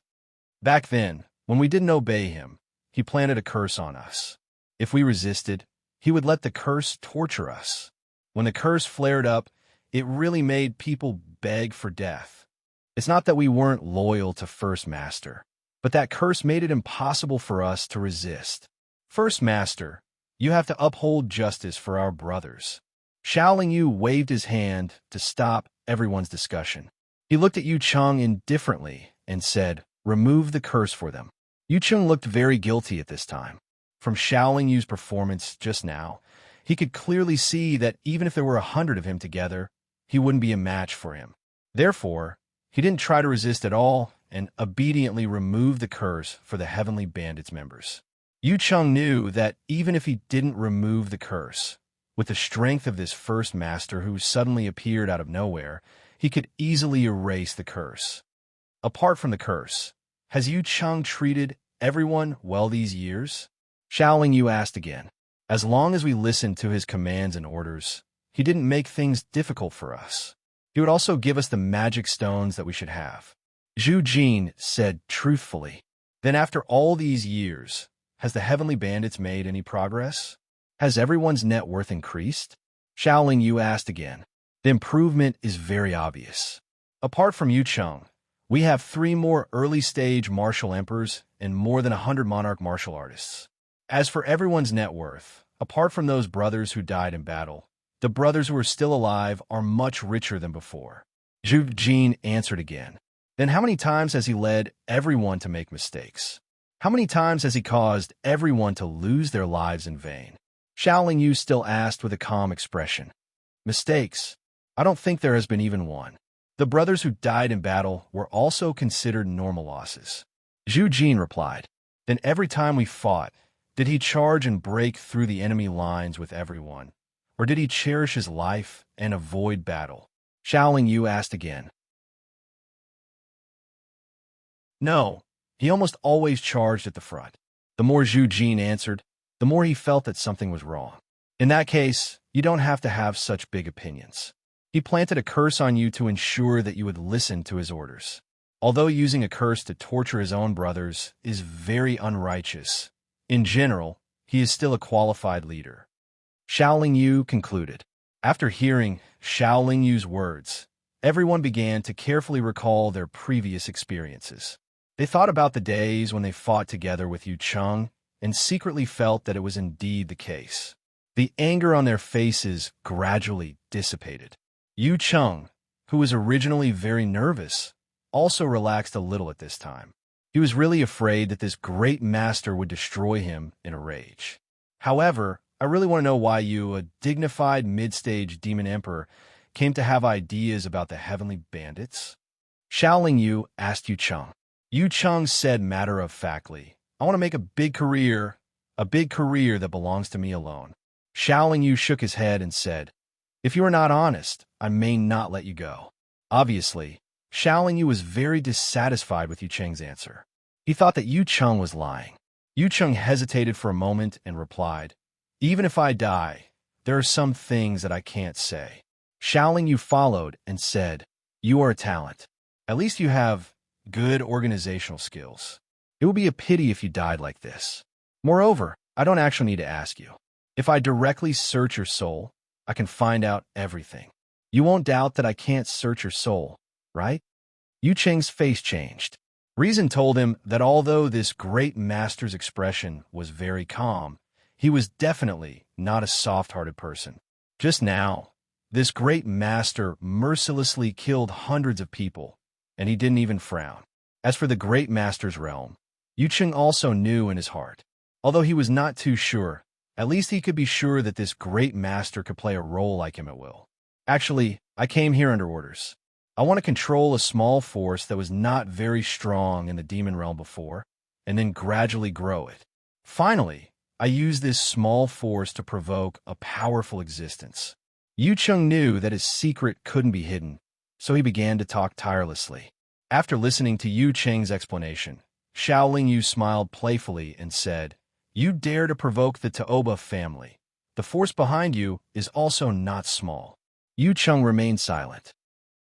Back then, when we didn't obey him, he planted a curse on us. If we resisted, he would let the curse torture us. When the curse flared up, it really made people beg for death. It's not that we weren't loyal to First Master, but that curse made it impossible for us to resist. First Master, you have to uphold justice for our brothers." Xiao Lingyu waved his hand to stop everyone's discussion. He looked at Yu Cheng indifferently and said, "Remove the curse for them." Yu Cheng looked very guilty at this time. From Xiao Lingyu's performance just now, he could clearly see that even if there were 100 of him together, he wouldn't be a match for him. Therefore, he didn't try to resist at all and obediently removed the curse for the Heavenly Bandits members. Yu Cheng knew that even if he didn't remove the curse, with the strength of this First Master who suddenly appeared out of nowhere, he could easily erase the curse. Apart from the curse, has Yu Cheng treated everyone well these years? Xiao Lingyu asked again. As long as we listened to his commands and orders, he didn't make things difficult for us. He would also give us the magic stones that we should have. Zhu Jin said truthfully. Then after all these years, has the heavenly bandits made any progress? Has everyone's net worth increased? Xiaoling Yu asked again. The improvement is very obvious. Apart from Yu Cheng, we have 3 more early-stage martial emperors and more than 100 monarch martial artists. As for everyone's net worth, apart from those brothers who died in battle, the brothers who are still alive are much richer than before. Zhu Jin answered again. Then how many times has he led everyone to make mistakes? How many times has he caused everyone to lose their lives in vain? Xiaoling Yu still asked with a calm expression. Mistakes? I don't think there has been even one. The brothers who died in battle were also considered normal losses. Zhu Jin replied. Then every time we fought, did he charge and break through the enemy lines with everyone? Or did he cherish his life and avoid battle? Xiaoling Yu asked again. No, he almost always charged at the front. The more Zhu Jin answered, the more he felt that something was wrong. In that case, you don't have to have such big opinions. He planted a curse on you to ensure that you would listen to his orders. Although using a curse to torture his own brothers is very unrighteous, in general, he is still a qualified leader. Xiaoling Yu concluded. After hearing Xiaoling Yu's words, everyone began to carefully recall their previous experiences. They thought about the days when they fought together with Yu Cheng and secretly felt that it was indeed the case. The anger on their faces gradually dissipated. Yu Cheng, who was originally very nervous, also relaxed a little at this time. He was really afraid that this great master would destroy him in a rage. However, I really want to know why you, a dignified mid-stage demon emperor, came to have ideas about the heavenly bandits? Xiaoling Yu asked Yu Cheng. Yu Cheng said matter-of-factly, I want to make a big career that belongs to me alone. Xiaoling Yu shook his head and said, If you are not honest, I may not let you go. Obviously, Xiaoling Yu was very dissatisfied with Yu Cheng's answer. He thought that Yu Cheng was lying. Yu Cheng hesitated for a moment and replied, Even if I die, there are some things that I can't say. Xiaoling Yu followed and said, You are a talent. At least you have good organizational skills. It would be a pity if you died like this. Moreover, I don't actually need to ask you. If I directly search your soul, I can find out everything. You won't doubt that I can't search your soul, right? Yu Cheng's face changed. Reason told him that although this great master's expression was very calm, he was definitely not a soft-hearted person. Just now, this great master mercilessly killed hundreds of people, and he didn't even frown. As for the great master's realm, Yu Cheng also knew in his heart. Although he was not too sure, at least he could be sure that this great master could play a role like him at will. Actually, I came here under orders. I want to control a small force that was not very strong in the demon realm before, and then gradually grow it. Finally, I use this small force to provoke a powerful existence. Yu Cheng knew that his secret couldn't be hidden, so he began to talk tirelessly. After listening to Yu Cheng's explanation, Xiaoling Yu smiled playfully and said, You dare to provoke the Taoba family. The force behind you is also not small. Yu Cheng remained silent.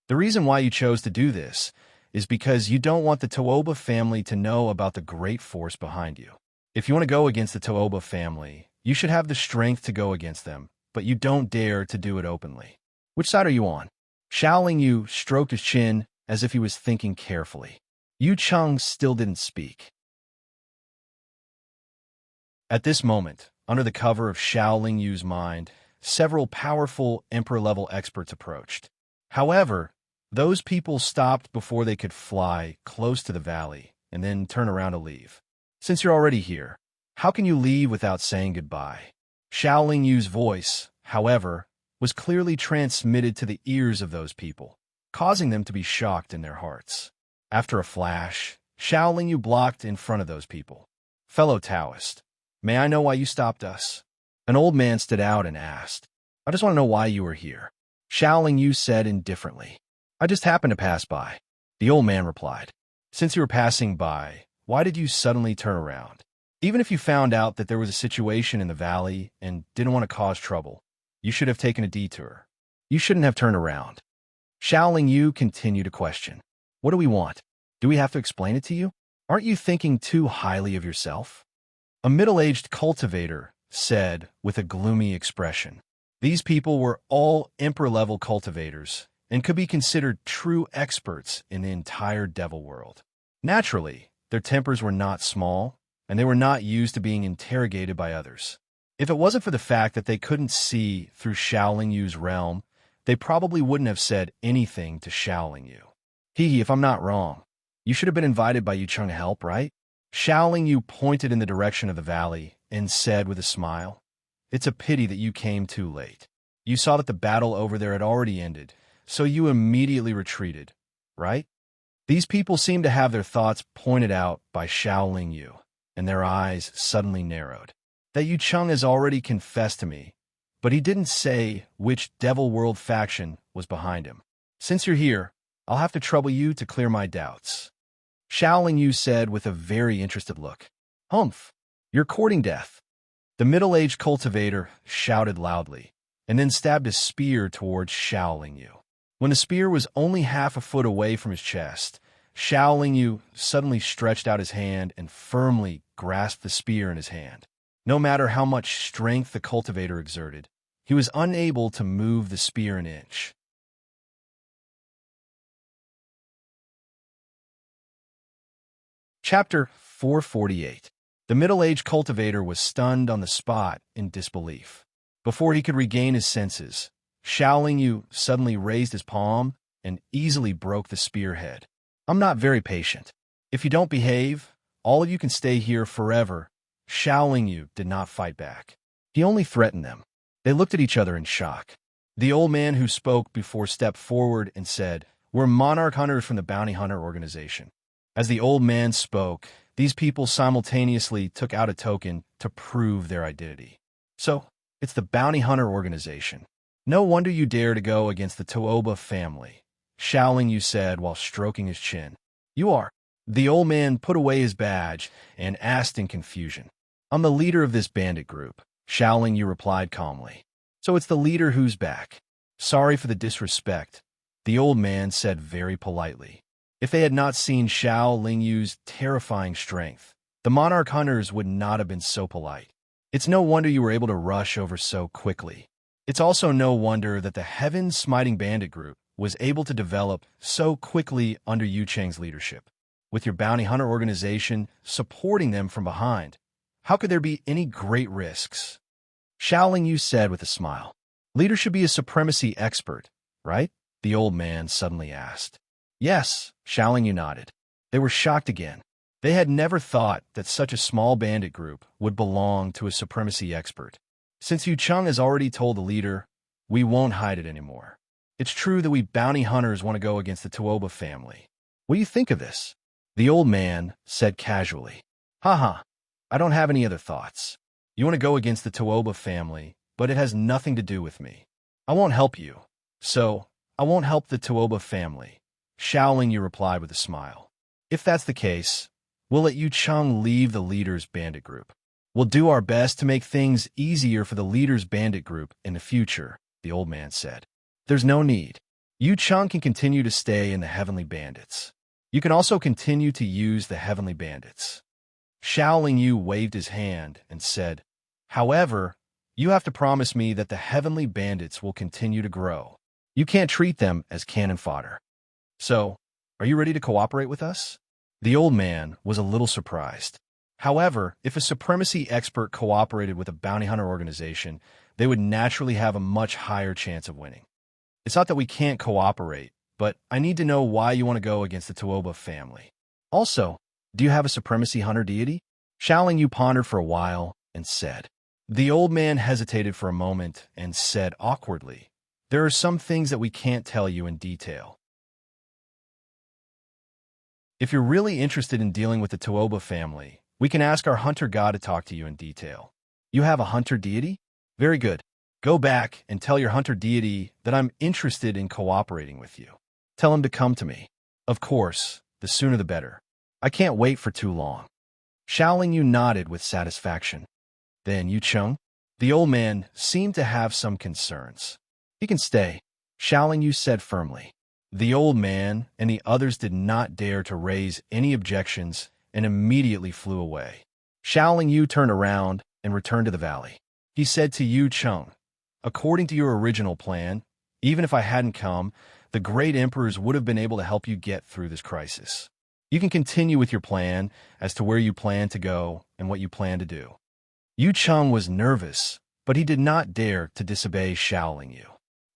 The reason why you chose to do this is because you don't want the Taoba family to know about the great force behind you. If you want to go against the Taoba family, you should have the strength to go against them, but you don't dare to do it openly. Which side are you on? Xiaoling Yu stroked his chin as if he was thinking carefully. Yu Cheng still didn't speak. At this moment, under the cover of Xiaoling Yu's mind, several powerful emperor-level experts approached. However, those people stopped before they could fly close to the valley and then turn around to leave. Since you're already here, how can you leave without saying goodbye? Xiaoling Yu's voice, however, was clearly transmitted to the ears of those people, causing them to be shocked in their hearts. After a flash, Xiaoling Yu blocked in front of those people. Fellow Taoist, may I know why you stopped us? An old man stood out and asked. I just want to know why you were here. Xiaoling Yu said indifferently. I just happened to pass by. The old man replied. Since you were passing by, why did you suddenly turn around? Even if you found out that there was a situation in the valley and didn't want to cause trouble, you should have taken a detour. You shouldn't have turned around. Xiaoling Yu continued to question. What do we want? Do we have to explain it to you? Aren't you thinking too highly of yourself? A middle-aged cultivator said with a gloomy expression. These people were all emperor-level cultivators and could be considered true experts in the entire devil world. Naturally, their tempers were not small, and they were not used to being interrogated by others. If it wasn't for the fact that they couldn't see through Xiaoling Yu's realm, they probably wouldn't have said anything to Xiaoling Yu. Hee, if I'm not wrong, you should have been invited by Yu Cheng to help, right? Xiaoling Yu pointed in the direction of the valley and said with a smile, "It's a pity that you came too late. You saw that the battle over there had already ended, so you immediately retreated, right?" These people seemed to have their thoughts pointed out by Xiaoling Yu, and their eyes suddenly narrowed. That Yu Cheng has already confessed to me, but he didn't say which Devil World faction was behind him. Since you're here, I'll have to trouble you to clear my doubts. Xiaoling Yu said with a very interested look. Humph, you're courting death. The middle-aged cultivator shouted loudly, and then stabbed a spear towards Xiaoling Yu. When the spear was only half a foot away from his chest, Xiaoling Yu suddenly stretched out his hand and firmly grasped the spear in his hand. No matter how much strength the cultivator exerted, he was unable to move the spear an inch. Chapter 448. The middle-aged cultivator was stunned on the spot in disbelief. Before he could regain his senses, Xiaoling Yu suddenly raised his palm and easily broke the spearhead. I'm not very patient. If you don't behave, all of you can stay here forever. Xiaoling Yu did not fight back. He only threatened them. They looked at each other in shock. The old man who spoke before stepped forward and said, "We're monarch hunters from the bounty hunter organization." As the old man spoke, these people simultaneously took out a token to prove their identity. So, it's the bounty hunter organization. No wonder you dare to go against the Tuoba family, Xiaoling Yu said while stroking his chin. You are. The old man put away his badge and asked in confusion. I'm the leader of this bandit group, Xiaoling Yu replied calmly. So it's the leader who's back. Sorry for the disrespect, the old man said very politely. If they had not seen Xiaoling Yu's terrifying strength, the monarch hunters would not have been so polite. It's no wonder you were able to rush over so quickly. It's also no wonder that the heaven-smiting bandit group was able to develop so quickly under Yu Cheng's leadership. With your bounty hunter organization supporting them from behind, how could there be any great risks? Xiaoling Yu said with a smile. Leader should be a supremacy expert, right? The old man suddenly asked. Yes, Xiaoling Yu nodded. They were shocked again. They had never thought that such a small bandit group would belong to a supremacy expert. Since Yu Cheng has already told the leader, we won't hide it anymore. It's true that we bounty hunters want to go against the Tuoba family. What do you think of this? The old man said casually. Haha, I don't have any other thoughts. You want to go against the Tuoba family, but it has nothing to do with me. I won't help you. So, I won't help the Tuoba family. Xiaoling Yu replied with a smile. If that's the case, we'll let Yu Cheng leave the leader's bandit group. We'll do our best to make things easier for the leader's bandit group in the future, the old man said. There's no need. Yu Cheng can continue to stay in the Heavenly Bandits. You can also continue to use the Heavenly Bandits. Xiaoling Yu waved his hand and said, however, you have to promise me that the Heavenly Bandits will continue to grow. You can't treat them as cannon fodder. So, are you ready to cooperate with us? The old man was a little surprised. However, if a supremacy expert cooperated with a bounty hunter organization, they would naturally have a much higher chance of winning. It's not that we can't cooperate, but I need to know why you want to go against the Tuoba family. Also, do you have a supremacy hunter deity? Xiaoling Yu pondered for a while and said. The old man hesitated for a moment and said awkwardly, there are some things that we can't tell you in detail. If you're really interested in dealing with the Tuoba family, we can ask our hunter god to talk to you in detail. You have a hunter deity? Very good. Go back and tell your hunter deity that I'm interested in cooperating with you. Tell him to come to me. Of course, the sooner the better. I can't wait for too long. Xiaoling Yu nodded with satisfaction. Then Yu Cheng? The old man seemed to have some concerns. He can stay, Xiaoling Yu said firmly. The old man and the others did not dare to raise any objections and immediately flew away. Shaoling Yu turned around and returned to the valley. He said to Yu Cheng, "According to your original plan, even if I hadn't come, the great emperors would have been able to help you get through this crisis. You can continue with your plan as to where you plan to go and what you plan to do." Yu Cheng was nervous, but he did not dare to disobey Shaoling Yu.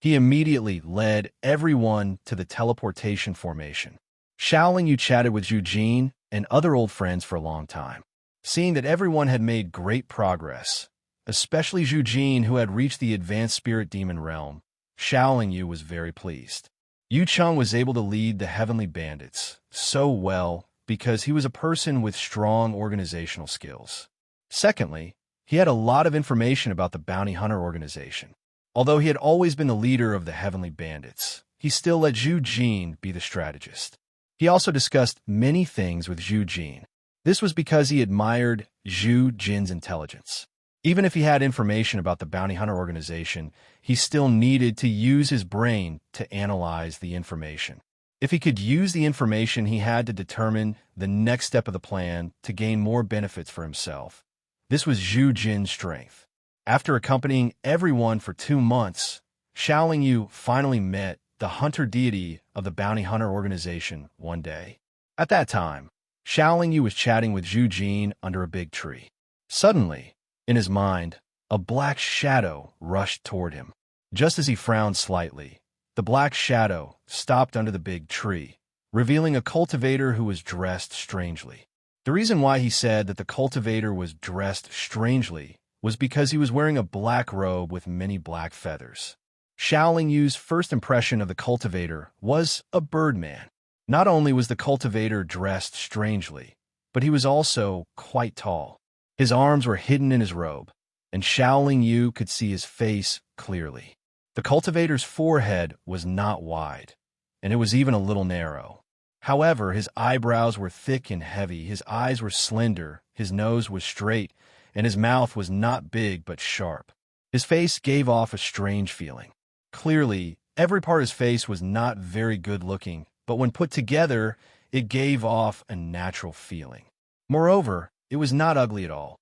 He immediately led everyone to the teleportation formation. Shaoling Yu chatted with Zhu Jin and other old friends for a long time. Seeing that everyone had made great progress, especially Zhu Jin, who had reached the advanced spirit demon realm, Shaoling Yu was very pleased. Yu Cheng was able to lead the Heavenly Bandits so well because he was a person with strong organizational skills. Secondly, he had a lot of information about the Bounty Hunter organization. Although he had always been the leader of the Heavenly Bandits, he still let Zhu Jin be the strategist. He also discussed many things with Zhu Jin. This was because he admired Zhu Jin's intelligence. Even if he had information about the Bounty Hunter organization, he still needed to use his brain to analyze the information. If he could use the information, he had to determine the next step of the plan to gain more benefits for himself. This was Zhu Jin's strength. After accompanying everyone for 2 months, Shaoling Yu finally met the hunter deity of the Bounty Hunter organization one day. At that time, Shaoling Yu was chatting with Zhu Jin under a big tree. Suddenly, in his mind, a black shadow rushed toward him. Just as he frowned slightly, the black shadow stopped under the big tree, revealing a cultivator who was dressed strangely. The reason why he said that the cultivator was dressed strangely was because he was wearing a black robe with many black feathers. Shaoling Yu's first impression of the cultivator was a birdman. Not only was the cultivator dressed strangely, but he was also quite tall. His arms were hidden in his robe, and Shaoling Yu could see his face clearly. The cultivator's forehead was not wide, and it was even a little narrow. However, his eyebrows were thick and heavy, his eyes were slender, his nose was straight, and his mouth was not big but sharp. His face gave off a strange feeling. Clearly, every part of his face was not very good-looking, but when put together, it gave off a natural feeling. Moreover, it was not ugly at all.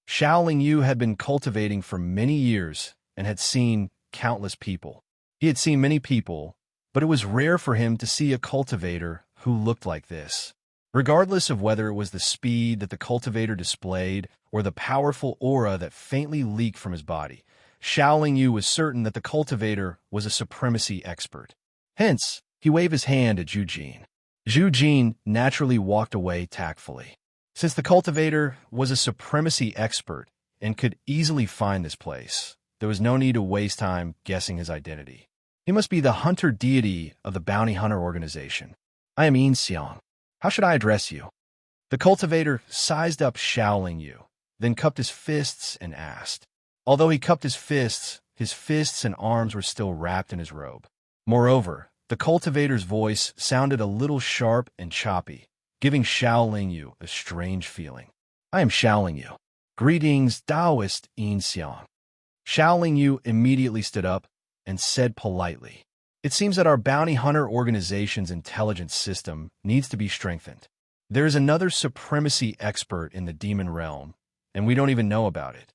Shaoling Yu had been cultivating for many years and had seen countless people. He had seen many people, but it was rare for him to see a cultivator who looked like this. Regardless of whether it was the speed that the cultivator displayed or the powerful aura that faintly leaked from his body, Shaoling Yu was certain that the cultivator was a supremacy expert. Hence, he waved his hand at Zhu Jin. Zhu Jin naturally walked away tactfully. Since the cultivator was a supremacy expert and could easily find this place, there was no need to waste time guessing his identity. He must be the hunter deity of the Bounty Hunter organization. "I am Yin Xiang. How should I address you?" The cultivator sized up Shaoling Yu, then cupped his fists and asked. Although he cupped his fists and arms were still wrapped in his robe. Moreover, the cultivator's voice sounded a little sharp and choppy, giving Shaoling Yu a strange feeling. "I am Shaoling Yu. Greetings, Taoist Yin Xiang." Shaoling Yu immediately stood up and said politely, "It seems that our Bounty Hunter organization's intelligence system needs to be strengthened. There is another supremacy expert in the demon realm, and we don't even know about it."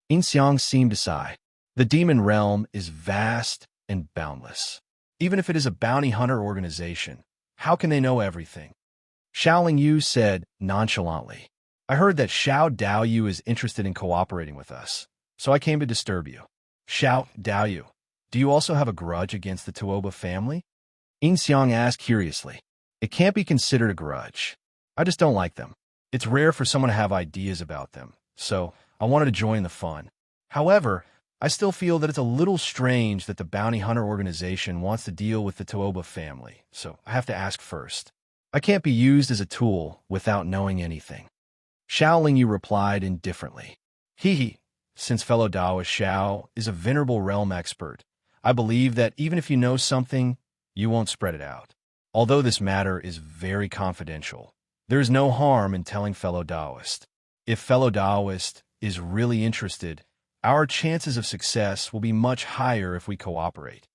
Yin Xiang seemed to sigh. The demon realm is vast and boundless. Even if it is a Bounty Hunter organization, how can they know everything? Shaoling Yu said nonchalantly, "I heard that Xiao Daoyu is interested in cooperating with us, so I came to disturb you." "Xiao Daoyu, do you also have a grudge against the Tuoba family?" Yin Xiang asked curiously. "It can't be considered a grudge. I just don't like them. It's rare for someone to have ideas about them, so I wanted to join the fun. However, I still feel that it's a little strange that the Bounty Hunter organization wants to deal with the Tuoba family, so I have to ask first. I can't be used as a tool without knowing anything." Shaoling Yu replied indifferently. He, since fellow Taoist Xiao is a venerable realm expert, I believe that even if you know something, you won't spread it out. Although this matter is very confidential, there is no harm in telling fellow Taoist. If fellow Taoist is really interested, our chances of success will be much higher if we cooperate.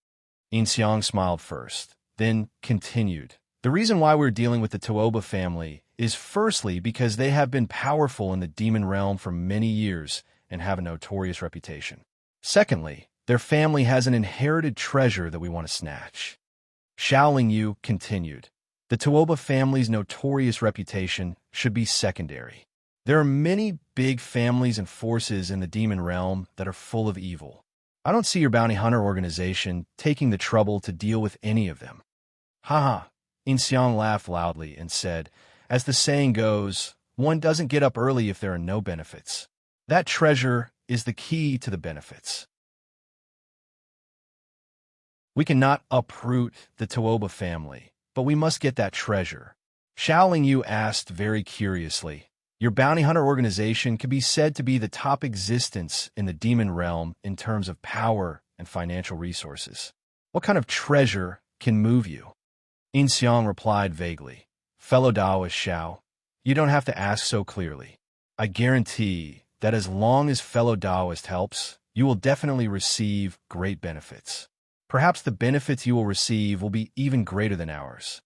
Yin Xiang smiled first, then continued. "The reason why we're dealing with the Tuoba family is firstly because they have been powerful in the demon realm for many years and have a notorious reputation. Secondly, their family has an inherited treasure that we want to snatch. Shaoling Yu continued, the Tuoba family's notorious reputation should be secondary. There are many big families and forces in the demon realm that are full of evil. I don't see your bounty hunter organization taking the trouble to deal with any of them. Haha, Inxiang laughed loudly and said, as the saying goes, one doesn't get up early if there are no benefits. That treasure is the key to the benefits. We cannot uproot the Tuoba family, but we must get that treasure. Shaoling Yu asked very curiously, your bounty hunter organization could be said to be the top existence in the demon realm in terms of power and financial resources. What kind of treasure can move you? Inxiang replied vaguely, fellow Taoist Shao, you don't have to ask so clearly. I guarantee that as long as fellow Taoist helps, you will definitely receive great benefits. Perhaps the benefits you will receive will be even greater than ours.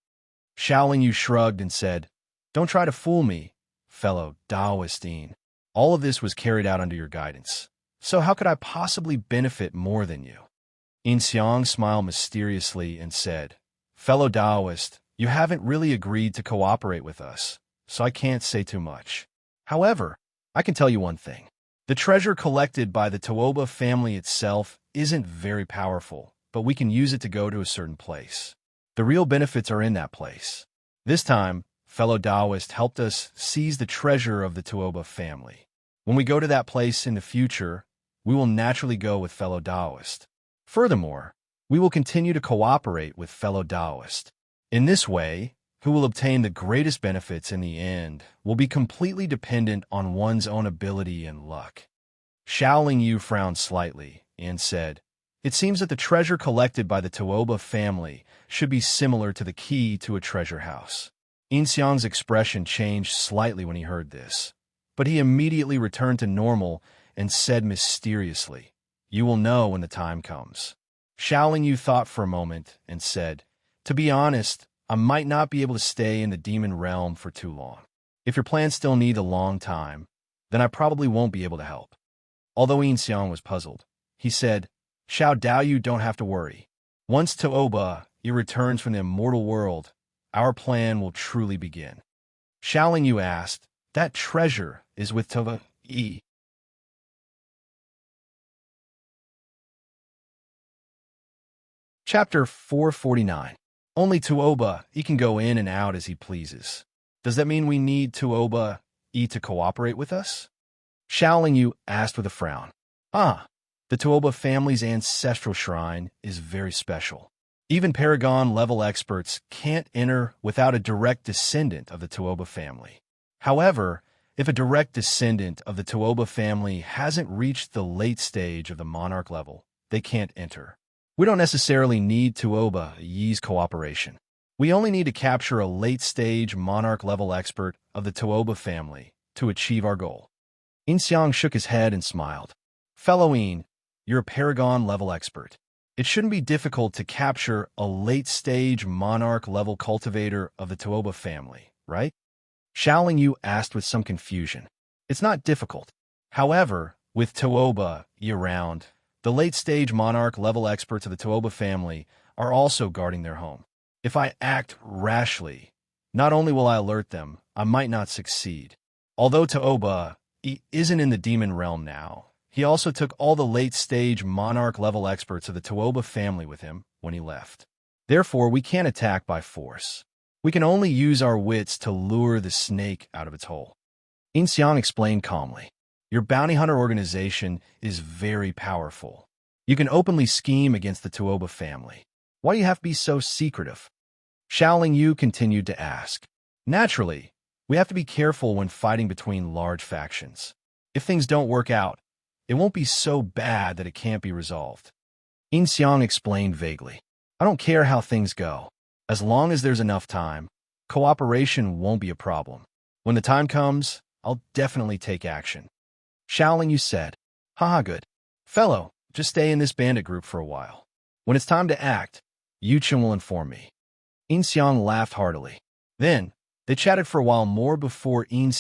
Shaoling Yu shrugged and said, don't try to fool me, fellow Taoistine. All of this was carried out under your guidance. So how could I possibly benefit more than you? Inxiang smiled mysteriously and said, fellow Taoist, you haven't really agreed to cooperate with us, so I can't say too much. However, I can tell you one thing. The treasure collected by the Tuoba family itself isn't very powerful, but we can use it to go to a certain place. The real benefits are in that place. This time, fellow Taoist helped us seize the treasure of the Tuoba family. When we go to that place in the future, we will naturally go with fellow Taoist. Furthermore, we will continue to cooperate with fellow Taoist. In this way, who will obtain the greatest benefits in the end will be completely dependent on one's own ability and luck. Shaoling Yu frowned slightly and said, it seems that the treasure collected by the Tuoba family should be similar to the key to a treasure house. Inxiang's expression changed slightly when he heard this, but he immediately returned to normal and said mysteriously, you will know when the time comes. Shaoling Yu thought for a moment and said, to be honest, I might not be able to stay in the demon realm for too long. If your plans still need a long time, then I probably won't be able to help. Although Inxiang was puzzled, he said, Xiao Dao, you don't have to worry. Once Tuoba returns from the immortal world, our plan will truly begin. Shaoling Yu asked, that treasure is with Tuoba Yi. Chapter 449. Only Tuoba Yi can go in and out as he pleases. Does that mean we need Tuoba Yi to cooperate with us? Shaoling Yu asked with a frown. The Tuoba family's ancestral shrine is very special. Even Paragon-level experts can't enter without a direct descendant of the Tuoba family. However, if a direct descendant of the Tuoba family hasn't reached the late stage of the monarch level, they can't enter. We don't necessarily need Tuoba Yi's cooperation. We only need to capture a late-stage monarch-level expert of the Tuoba family to achieve our goal. Inxiang shook his head and smiled. Fellow Yin, you're a Paragon-level expert. It shouldn't be difficult to capture a late-stage monarch-level cultivator of the Tuoba family, right? Shaoling Yu asked with some confusion. It's not difficult. However, with Tuoba Yi around, the late-stage monarch-level experts of the Tuoba family are also guarding their home. If I act rashly, not only will I alert them, I might not succeed. Although Tuoba isn't in the demon realm now, he also took all the late-stage monarch-level experts of the Tuoba family with him when he left. Therefore, we can't attack by force. We can only use our wits to lure the snake out of its hole. Inxiang explained calmly. Your bounty hunter organization is very powerful. You can openly scheme against the Tuoba family. Why do you have to be so secretive? Shaoling Yu continued to ask. Naturally, we have to be careful when fighting between large factions. If things don't work out, it won't be so bad that it can't be resolved. Inxiang explained vaguely. I don't care how things go. As long as there's enough time, cooperation won't be a problem. When the time comes, I'll definitely take action. Shaoling Yu said, Haha, good. Fellow, just stay in this bandit group for a while. When it's time to act, Yu Chen will inform me. Inxiang laughed heartily. Then, They chatted for a while more before Yin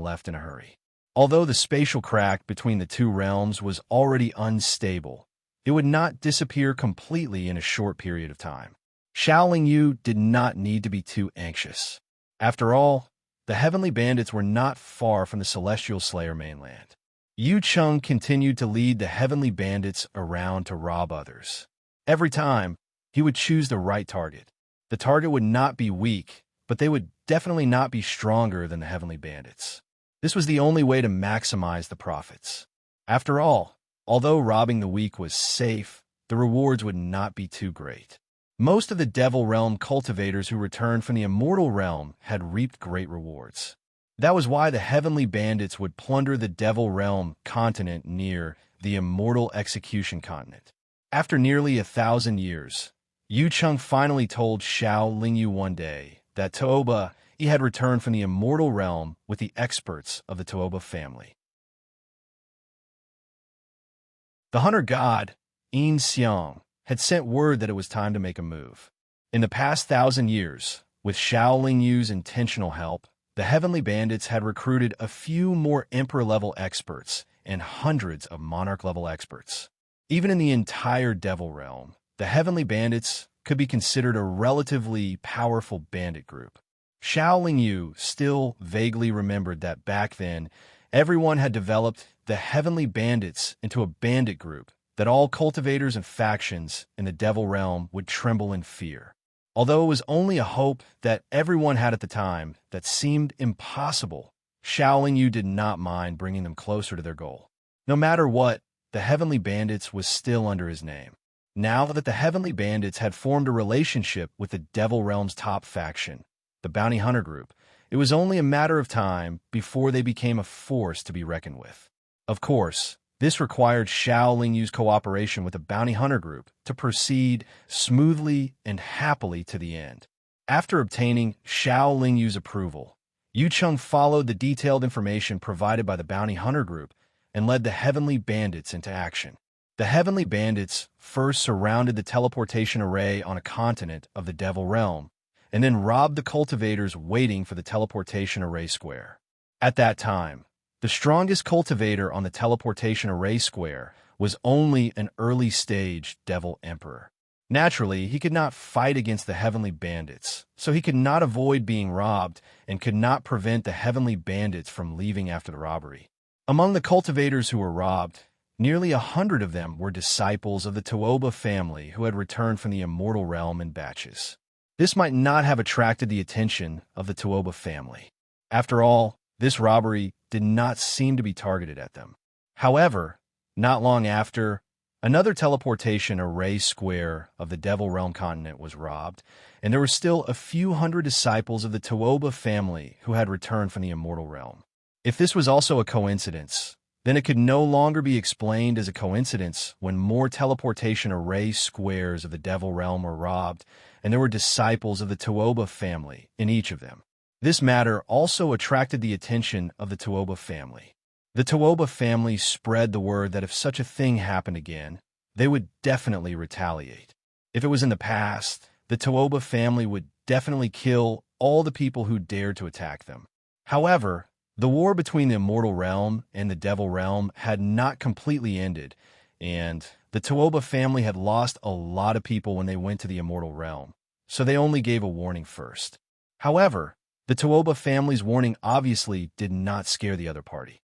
left in a hurry. Although the spatial crack between the two realms was already unstable, it would not disappear completely in a short period of time. Xiaoling Yu did not need to be too anxious. After all, the Heavenly Bandits were not far from the Celestial Slayer mainland. Yu Cheng continued to lead the Heavenly Bandits around to rob others. Every time, he would choose the right target. The target would not be weak, but they would definitely not be stronger than the Heavenly Bandits. This was the only way to maximize the profits. After all, although robbing the weak was safe, the rewards would not be too great. Most of the Devil Realm cultivators who returned from the Immortal Realm had reaped great rewards. That was why the Heavenly Bandits would plunder the Devil Realm continent near the Immortal Execution continent. After nearly 1,000 years, Yu Cheng finally told Xiaoling Yu one day that Toba he had returned from the Immortal Realm with the experts of the Toba family. The hunter god, Yin had sent word that it was time to make a move. In the past 1,000 years, with Xiaoling Yu's intentional help, the Heavenly Bandits had recruited a few more Emperor-level experts and hundreds of Monarch-level experts. Even in the entire Devil Realm, the Heavenly Bandits could be considered a relatively powerful bandit group. Xiaoling Yu still vaguely remembered that back then, everyone had developed the Heavenly Bandits into a bandit group that all cultivators and factions in the Devil Realm would tremble in fear. Although it was only a hope that everyone had at the time that seemed impossible, Xiaoling Yu did not mind bringing them closer to their goal. No matter what, the Heavenly Bandits was still under his name. Now that the Heavenly Bandits had formed a relationship with the Devil Realm's top faction, the Bounty Hunter Group, it was only a matter of time before they became a force to be reckoned with. Of course, this required Xiaoling Yu's cooperation with the Bounty Hunter Group to proceed smoothly and happily to the end. After obtaining Xiaoling Yu's approval, Yu Cheng followed the detailed information provided by the Bounty Hunter Group and led the Heavenly Bandits into action. The Heavenly Bandits first surrounded the teleportation array on a continent of the Devil Realm, and then robbed the cultivators waiting for the teleportation array square. At that time, the strongest cultivator on the teleportation array square was only an early-stage Devil Emperor. Naturally, he could not fight against the Heavenly Bandits, so he could not avoid being robbed and could not prevent the Heavenly Bandits from leaving after the robbery. Among the cultivators who were robbed, nearly 100 of them were disciples of the Toba family who had returned from the Immortal Realm in batches. This might not have attracted the attention of the Toba family. After all, this robbery did not seem to be targeted at them. However, not long after, another teleportation array square of the Devil Realm continent was robbed, and there were still a few hundred disciples of the Toba family who had returned from the Immortal Realm. If this was also a coincidence, then it could no longer be explained as a coincidence when more teleportation array squares of the Devil Realm were robbed, and there were disciples of the Toba family in each of them. This matter also attracted the attention of the Toba family. The Toba family spread the word that if such a thing happened again, they would definitely retaliate. If it was in the past, the Toba family would definitely kill all the people who dared to attack them. However, the war between the Immortal Realm and the Devil Realm had not completely ended, and the Toba family had lost a lot of people when they went to the Immortal Realm, so they only gave a warning first. However, the Toba family's warning obviously did not scare the other party.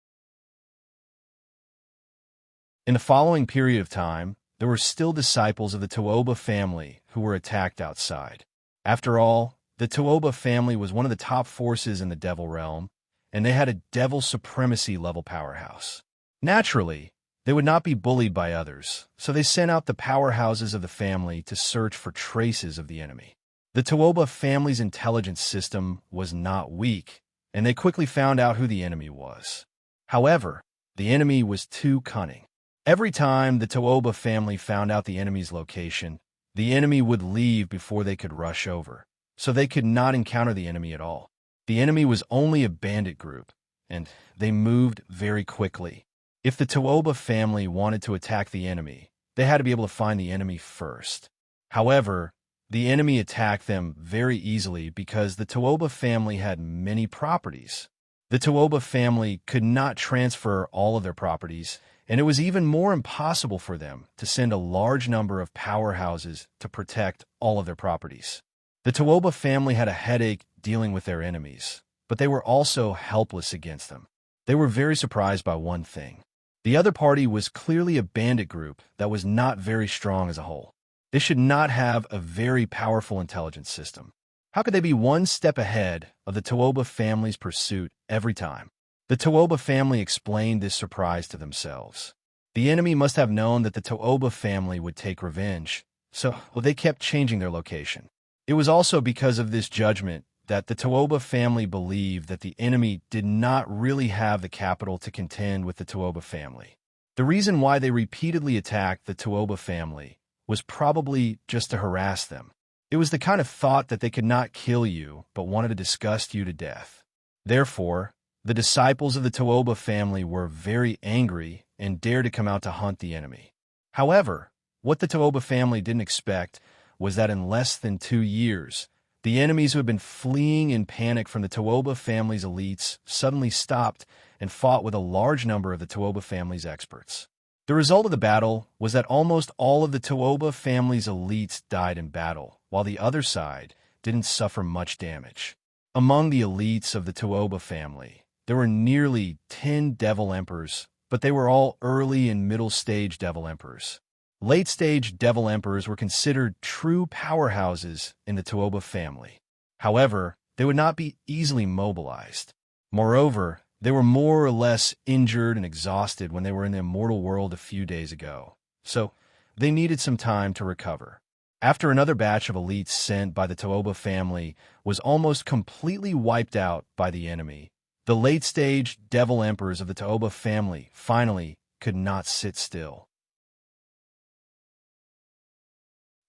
In the following period of time, there were still disciples of the Toba family who were attacked outside. After all, the Toba family was one of the top forces in the Devil Realm, and they had a Devil Supremacy level powerhouse. Naturally, they would not be bullied by others, so they sent out the powerhouses of the family to search for traces of the enemy. The Toba family's intelligence system was not weak, and they quickly found out who the enemy was. However, the enemy was too cunning. Every time the Toba family found out the enemy's location, the enemy would leave before they could rush over, so they could not encounter the enemy at all. The enemy was only a bandit group, and they moved very quickly. If the Toba family wanted to attack the enemy, they had to be able to find the enemy first. However, The enemy attacked them very easily because the Tooba family had many properties. The Tooba family could not transfer all of their properties, and it was even more impossible for them to send a large number of powerhouses to protect all of their properties. The Tooba family had a headache dealing with their enemies, but they were also helpless against them. They were very surprised by one thing. The other party was clearly a bandit group that was not very strong as a whole. They should not have a very powerful intelligence system. How could they be one step ahead of the Tooba family's pursuit every time? The Tooba family explained this surprise to themselves. The enemy must have known that the Tooba family would take revenge, so they kept changing their location. It was also because of this judgment that the Tooba family believed that the enemy did not really have the capital to contend with the Tooba family. The reason why they repeatedly attacked the Tooba family was probably just to harass them. It was the kind of thought that they could not kill you, but wanted to disgust you to death. Therefore, the disciples of the Tooba family were very angry and dared to come out to hunt the enemy. However, what the Tooba family didn't expect was that in less than 2 years, the enemies who had been fleeing in panic from the Tooba family's elites suddenly stopped and fought with a large number of the Tooba family's experts. The result of the battle was that almost all of the Tooba family's elites died in battle, while the other side didn't suffer much damage. Among the elites of the Tooba family, there were nearly 10 Devil Emperors, but they were all early and middle-stage Devil Emperors. Late-stage Devil Emperors were considered true powerhouses in the Tooba family. However, they would not be easily mobilized. Moreover, they were more or less injured and exhausted when they were in the immortal world a few days ago, so they needed some time to recover. After another batch of elites sent by the Tooba family was almost completely wiped out by the enemy, the late-stage Devil Emperors of the Tooba family finally could not sit still.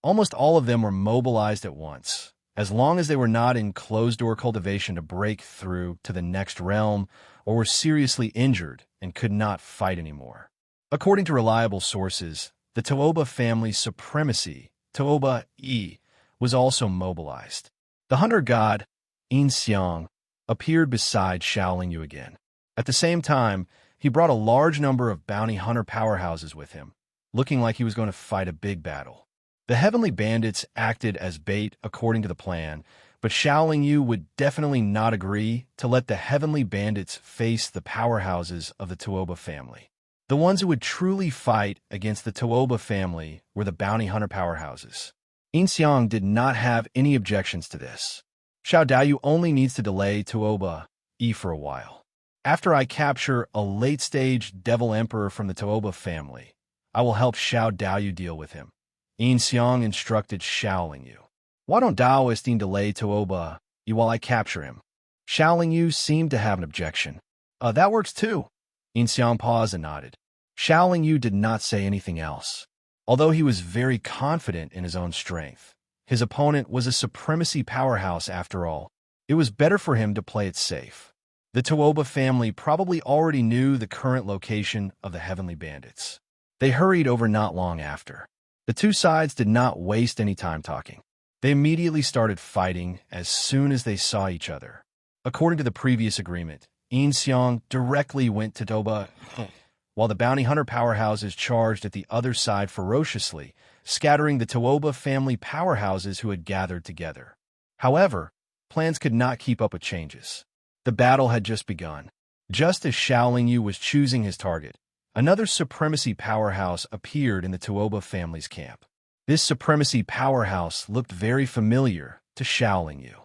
Almost all of them were mobilized at once, as long as they were not in closed-door cultivation to break through to the next realm or were seriously injured and could not fight anymore. According to reliable sources, the Tooba family's supremacy, Tooba-e, was also mobilized. The hunter god, In-seong, appeared beside Shaolin Yu again. At the same time, he brought a large number of bounty hunter powerhouses with him, looking like he was going to fight a big battle. The heavenly bandits acted as bait according to the plan, but Shaolin Yu would definitely not agree to let the heavenly bandits face the powerhouses of the Tooba family. The ones who would truly fight against the Tooba family were the bounty hunter powerhouses. In-seong did not have any objections to this. Xiao Daoyu only needs to delay Tooba-e for a while. After I capture a late-stage Devil Emperor from the Tooba family, I will help Xiao Daoyu deal with him. In-seong instructed Shaolin Yu. Why don't Daoist delay Tooba-e while I capture him? Shaolin Yu seemed to have an objection. That works too. In-seong paused and nodded. Shaolin Yu did not say anything else. Although he was very confident in his own strength, his opponent was a supremacy powerhouse after all. It was better for him to play it safe. The Tooba family probably already knew the current location of the heavenly bandits. They hurried over not long after. The two sides did not waste any time talking. They immediately started fighting as soon as they saw each other. According to the previous agreement, In-seong directly went to Tooba, while the bounty hunter powerhouses charged at the other side ferociously, scattering the Tooba family powerhouses who had gathered together. However, plans could not keep up with changes. The battle had just begun. Just as Shaolin Yu was choosing his target, another supremacy powerhouse appeared in the Tooba family's camp. This supremacy powerhouse looked very familiar to Shaolin Yu.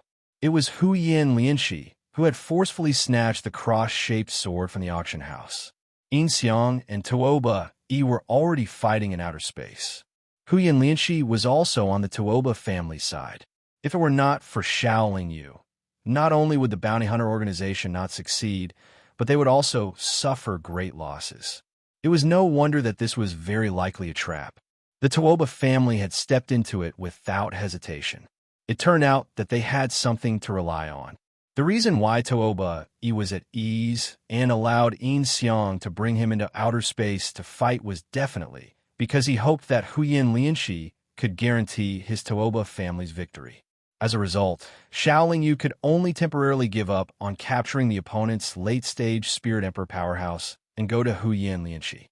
It was Huyan Lianxi, who had forcefully snatched the cross-shaped sword from the auction house. In-seong and Tooba-e were already fighting in outer space. Huyan Lianxi was also on the Tooba family side. If it were not for Shaolin Yu, not only would the bounty hunter organization not succeed, but they would also suffer great losses. It was no wonder that this was very likely a trap. The Tooba family had stepped into it without hesitation. It turned out that they had something to rely on. The reason why Tooba-e was at ease and allowed In-seong to bring him into outer space to fight was definitely because he hoped that Huyan Lianxi could guarantee his Tuoba family's victory. As a result, Xiaoling Yu could only temporarily give up on capturing the opponent's late-stage Spirit Emperor powerhouse and go to Huyan Lianxi.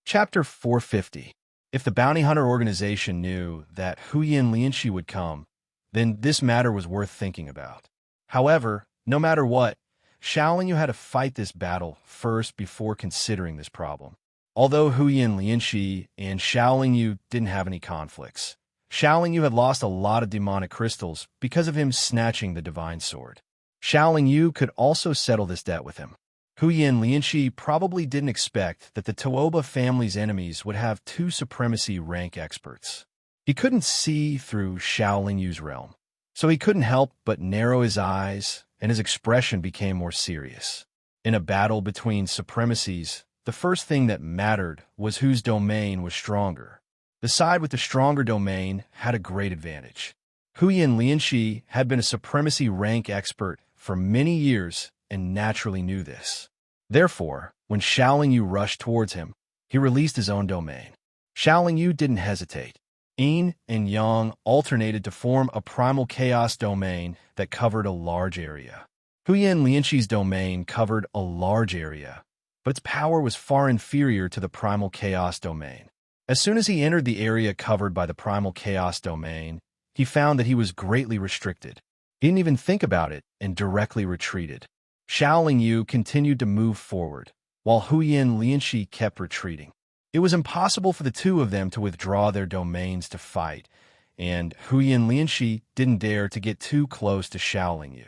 Chapter 450. If the bounty hunter organization knew that Huyan Lianxi would come, then this matter was worth thinking about. However, no matter what, Xiaoling Yu had to fight this battle first before considering this problem. Although Huyan Lianxi and Xiaoling Yu didn't have any conflicts, Xiaoling Yu had lost a lot of demonic crystals because of him snatching the divine sword. Xiaoling Yu could also settle this debt with him. Huyan Lianxi probably didn't expect that the Tuoba family's enemies would have two supremacy rank experts. He couldn't see through Xiaoling Yu's realm, so he couldn't help but narrow his eyes, and his expression became more serious. In a battle between supremacies, the first thing that mattered was whose domain was stronger. The side with the stronger domain had a great advantage. Huyan Lianxi had been a supremacy rank expert for many years and naturally knew this. Therefore, when Xiaoling Yu rushed towards him, he released his own domain. Xiaoling Yu didn't hesitate. Yin and Yang alternated to form a primal chaos domain that covered a large area. Huyan Lianxi's domain covered a large area, but its power was far inferior to the primal chaos domain. As soon as he entered the area covered by the primal chaos domain, he found that he was greatly restricted. He didn't even think about it and directly retreated. Xiaoling Yu continued to move forward, while Huyan Lianxi kept retreating. It was impossible for the two of them to withdraw their domains to fight, and Huyan Lianxi didn't dare to get too close to Xiaoling Yu.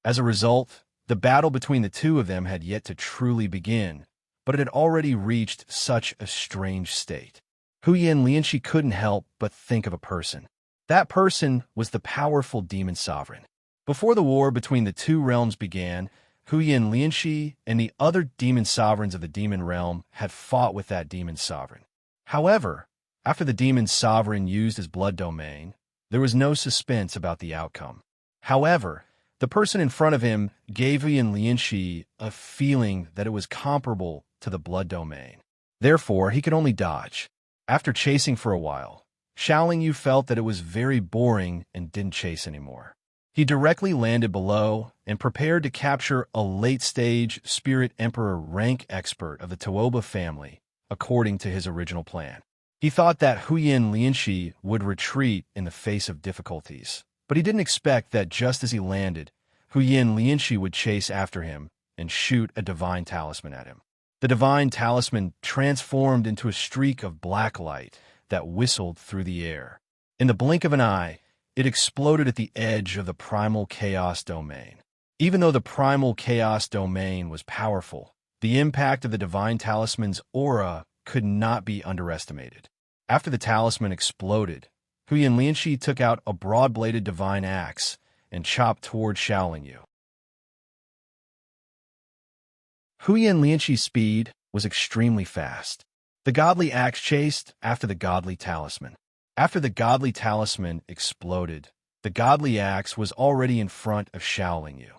As a result, the battle between the two of them had yet to truly begin, but it had already reached such a strange state. Huyan Lianxi couldn't help but think of a person. That person was the powerful demon sovereign. Before the war between the two realms began, Huyan Lianxi and the other demon sovereigns of the demon realm had fought with that demon sovereign. However, after the demon sovereign used his blood domain, there was no suspense about the outcome. However, the person in front of him gave Huyan Lianxi a feeling that it was comparable to the blood domain. Therefore, he could only dodge. After chasing for a while, Xiaoling Yu felt that it was very boring and didn't chase anymore. He directly landed below and prepared to capture a late-stage Spirit Emperor rank expert of the Tuoba family, according to his original plan. He thought that Huyan Lianxi would retreat in the face of difficulties, but he didn't expect that just as he landed, Huyan Lianxi would chase after him and shoot a divine talisman at him. The divine talisman transformed into a streak of black light that whistled through the air. In the blink of an eye, it exploded at the edge of the primal chaos domain. Even though the primal chaos domain was powerful, the impact of the divine talisman's aura could not be underestimated. After the talisman exploded, Huyan Lianxi took out a broad-bladed divine axe and chopped toward Xiaoling Yu. Huyan Lianxi's speed was extremely fast. The godly axe chased after the godly talisman. After the godly talisman exploded, the godly axe was already in front of Xiaoling Yu.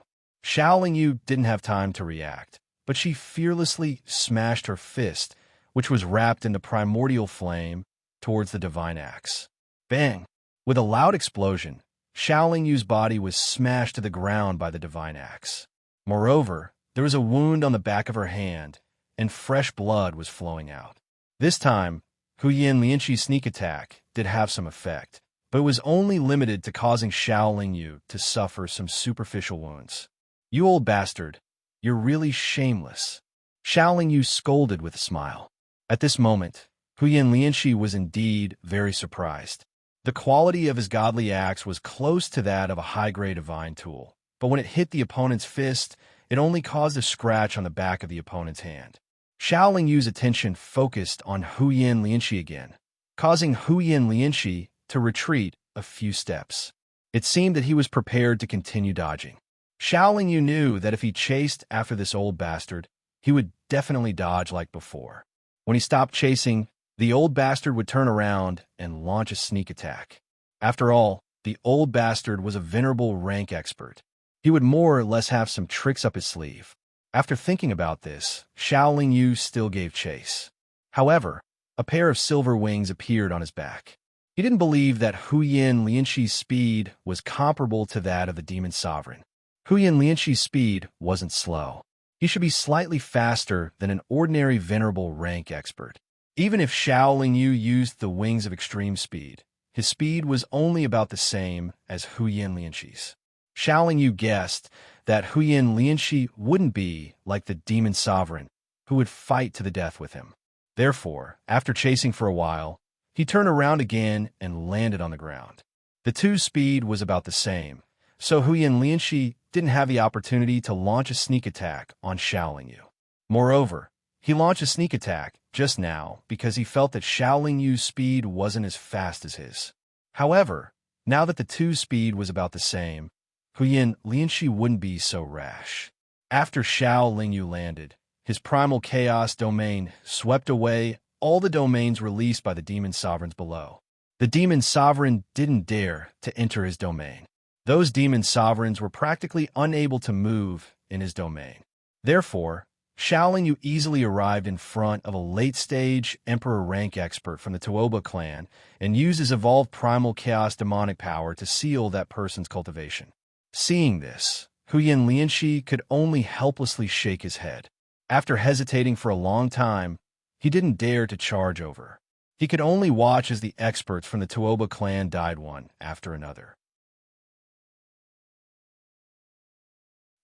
Xiaoling Yu didn't have time to react, but she fearlessly smashed her fist, which was wrapped in the primordial flame, towards the divine axe. Bang! With a loud explosion, Xiaoling Yu's body was smashed to the ground by the divine axe. Moreover, there was a wound on the back of her hand, and fresh blood was flowing out. This time, Huyan Lianxi's sneak attack did have some effect, but it was only limited to causing Xiaoling Yu to suffer some superficial wounds. "You old bastard, you're really shameless," Xiaoling Yu scolded with a smile. At this moment, Huyan Lianxi was indeed very surprised. The quality of his godly axe was close to that of a high-grade divine tool, but when it hit the opponent's fist, it only caused a scratch on the back of the opponent's hand. Xiaoling Yu's attention focused on Huyan Lianxi again, causing Huyan Lianxi to retreat a few steps. It seemed that he was prepared to continue dodging. Xiaoling Yu knew that if he chased after this old bastard, he would definitely dodge like before. When he stopped chasing, the old bastard would turn around and launch a sneak attack. After all, the old bastard was a venerable rank expert. He would more or less have some tricks up his sleeve. After thinking about this, Xiao Yu still gave chase. However, a pair of silver wings appeared on his back. He didn't believe that Huyin Lianxi's speed was comparable to that of the demon sovereign. Huyin Lianxi's speed wasn't slow. He should be slightly faster than an ordinary venerable rank expert. Even if Xiao Yu used the wings of extreme speed, his speed was only about the same as Huyin Lianxi's. Xiao Yu guessed that Huyin Lianxi wouldn't be like the demon sovereign, who would fight to the death with him. Therefore, after chasing for a while, he turned around again and landed on the ground. The two's speed was about the same, so Huyin Lianxi didn't have the opportunity to launch a sneak attack on Xiao Yu. Moreover, he launched a sneak attack just now because he felt that Xiao Yu's speed wasn't as fast as his. However, now that the two's speed was about the same, Huyin Lianxi wouldn't be so rash. After Xiao Yu landed, his primal chaos domain swept away all the domains released by the demon sovereigns below. The demon sovereign didn't dare to enter his domain. Those demon sovereigns were practically unable to move in his domain. Therefore, Xiao Yu easily arrived in front of a late-stage Emperor rank expert from the Tuoba clan and used his evolved primal chaos demonic power to seal that person's cultivation. Seeing this, Huyin Lianxi could only helplessly shake his head. After hesitating for a long time, he didn't dare to charge over. He could only watch as the experts from the Tuoba clan died one after another.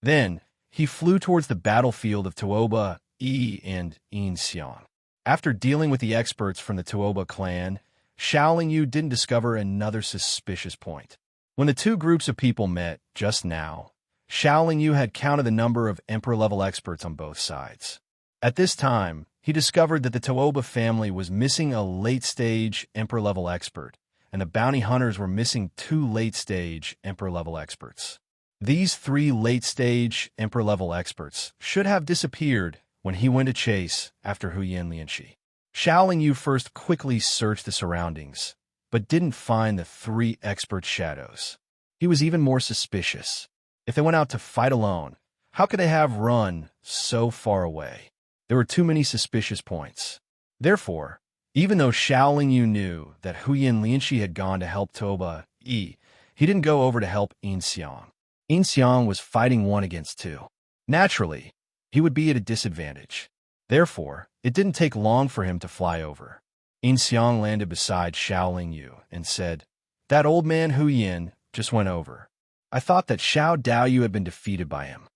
Then, he flew towards the battlefield of Tuoba, Yi, and Inxiang. After dealing with the experts from the Tuoba clan, Xiao Yu didn't discover another suspicious point. When the two groups of people met just now, Xiao Yu had counted the number of Emperor-level experts on both sides. At this time, he discovered that the Tuoba family was missing a late-stage Emperor-level expert, and the bounty hunters were missing 2 late-stage Emperor-level experts. These 3 late-stage Emperor-level experts should have disappeared when he went to chase after Huyin Lianxi. Xiao Yu first quickly searched the surroundings, but didn't find the 3 expert shadows. He was even more suspicious. If they went out to fight alone, how could they have run so far away? There were too many suspicious points. Therefore, even though Xiao Yu knew that Huyin Lianxi had gone to help Tuoba Yi, he didn't go over to help Inxiang. Inxiang was fighting 1 against 2. Naturally, he would be at a disadvantage. Therefore, it didn't take long for him to fly over. Inxiang landed beside Xiao Yu and said, "That old man Huyin just went over. I thought that Xiao Daoyu had been defeated by him."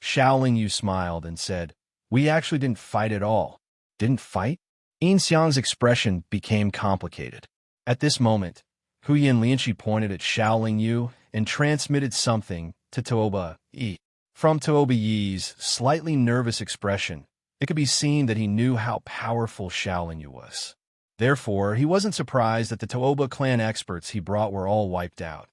Xiao Yu smiled and said, "We actually didn't fight at all." "Didn't fight?" Inxiang's expression became complicated. At this moment, Huyin Lianxi pointed at Xiao Yu and transmitted something to Tuoba Yi. From Tuoba Yi's slightly nervous expression, it could be seen that he knew how powerful Xiao Yu was. Therefore, he wasn't surprised that the Tuoba clan experts he brought were all wiped out.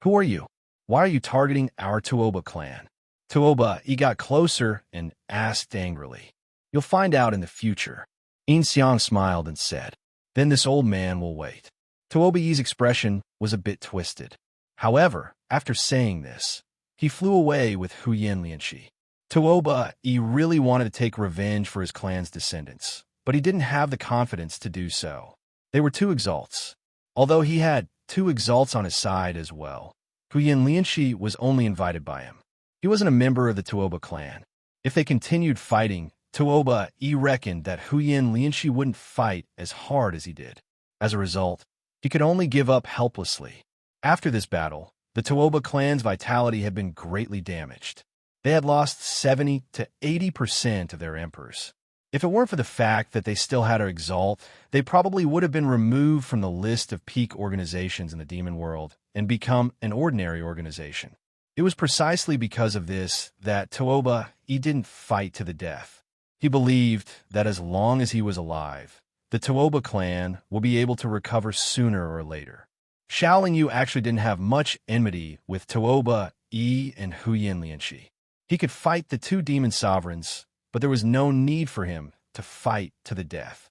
"Who are you? Why are you targeting our Tuoba clan?" Tuoba Yi got closer and asked angrily. "You'll find out in the future." Inxiang smiled and said, "Then this old man will wait." Tuoba Yi's expression was a bit twisted. However, after saying this, he flew away with Huyin Lianxi. Tuoba Yi really wanted to take revenge for his clan's descendants, but he didn't have the confidence to do so. They were 2 exalts. Although he had 2 exalts on his side as well, Huyin Lianxi was only invited by him. He wasn't a member of the Tuoba clan. If they continued fighting, Tuoba Yi reckoned that Huyin Lianxi wouldn't fight as hard as he did. As a result, he could only give up helplessly. After this battle, the Tuoba clan's vitality had been greatly damaged. They had lost 70 to 80% of their emperors. If it weren't for the fact that they still had to exalt, they probably would have been removed from the list of peak organizations in the demon world and become an ordinary organization. It was precisely because of this that Tuoba Yi didn't fight to the death. He believed that as long as he was alive, the Tuoba clan will be able to recover sooner or later. Xiao Yu actually didn't have much enmity with Tuoba Yi and Huyin Lianxi. He could fight the 2 demon sovereigns, but there was no need for him to fight to the death.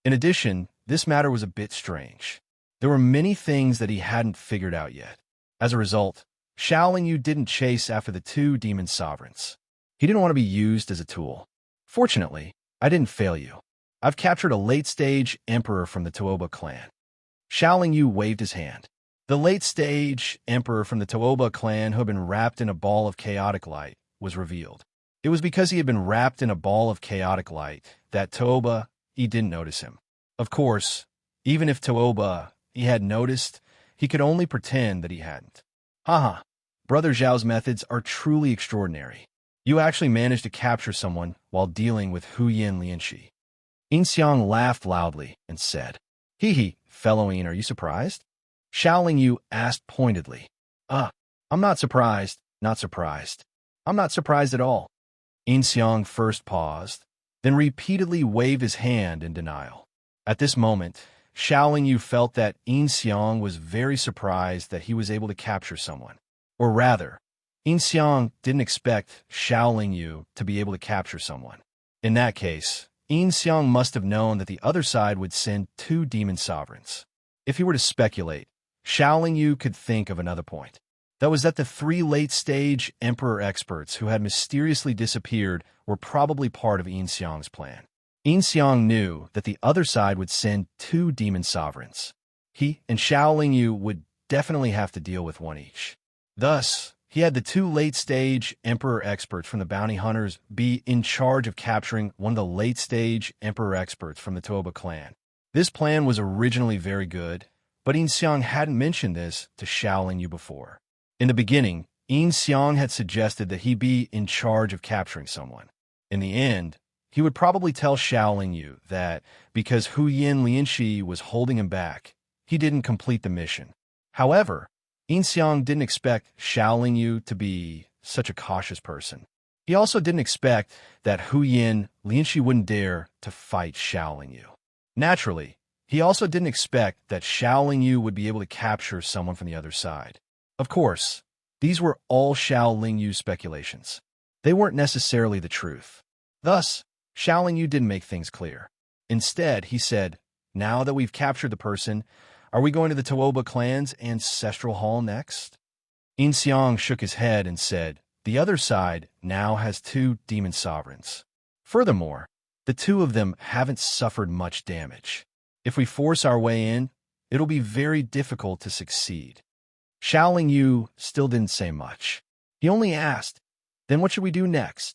In addition, this matter was a bit strange. There were many things that he hadn't figured out yet. As a result, Xiao Yu didn't chase after the two demon sovereigns. He didn't want to be used as a tool. Fortunately, I didn't fail you. I've captured a late-stage emperor from the Tuoba clan. Xiao Yu waved his hand. The late-stage emperor from the Tuoba clan who had been wrapped in a ball of chaotic light was revealed. It was because he had been wrapped in a ball of chaotic light that Tuoba, he didn't notice him. Of course, even if Tuoba, he had noticed, he could only pretend that he hadn't. Haha, Brother Zhao's methods are truly extraordinary. You actually managed to capture someone while dealing with Huyin Lianxi. Yin Xiang laughed loudly and said, Hee hee, fellow Yin, are you surprised? Xiao Yu asked pointedly. I'm not surprised, not surprised. I'm not surprised at all. Yin Xiang first paused, then repeatedly waved his hand in denial. At this moment, Xiao Yu felt that Yin Xiang was very surprised that he was able to capture someone. Or rather, Yin Xiang didn't expect Xiao Yu to be able to capture someone. In that case, Yin Xiang must have known that the other side would send two demon sovereigns. If he were to speculate, Xiao Yu could think of another point. That was that the three late-stage emperor experts who had mysteriously disappeared were probably part of Yin Xiang's plan. Yin Xiang knew that the other side would send two demon sovereigns. He and Xiao Yu would definitely have to deal with one each. Thus, he had the two late-stage emperor experts from the bounty hunters be in charge of capturing one of the late-stage emperor experts from the Tuoba clan. This plan was originally very good, but Yin Xiang hadn't mentioned this to Xiao Yu before. In the beginning, Yin Xiang had suggested that he be in charge of capturing someone. In the end, he would probably tell Xiao Yu that because Huyin Lianxi was holding him back, he didn't complete the mission. However, Yin Xiang didn't expect Xiao Yu to be such a cautious person. He also didn't expect that Huyin Lianxi wouldn't dare to fight Xiao Yu. Naturally, he also didn't expect that Xiao Yu would be able to capture someone from the other side. Of course, these were all Xiao Yu's speculations. They weren't necessarily the truth. Thus, Xiao Yu didn't make things clear. Instead, he said, now that we've captured the person, are we going to the Tuoba clan's ancestral hall next? Yin Xiang shook his head and said, the other side now has two demon sovereigns. Furthermore, the two of them haven't suffered much damage. If we force our way in, it'll be very difficult to succeed. Xiao Yu still didn't say much. He only asked, then what should we do next?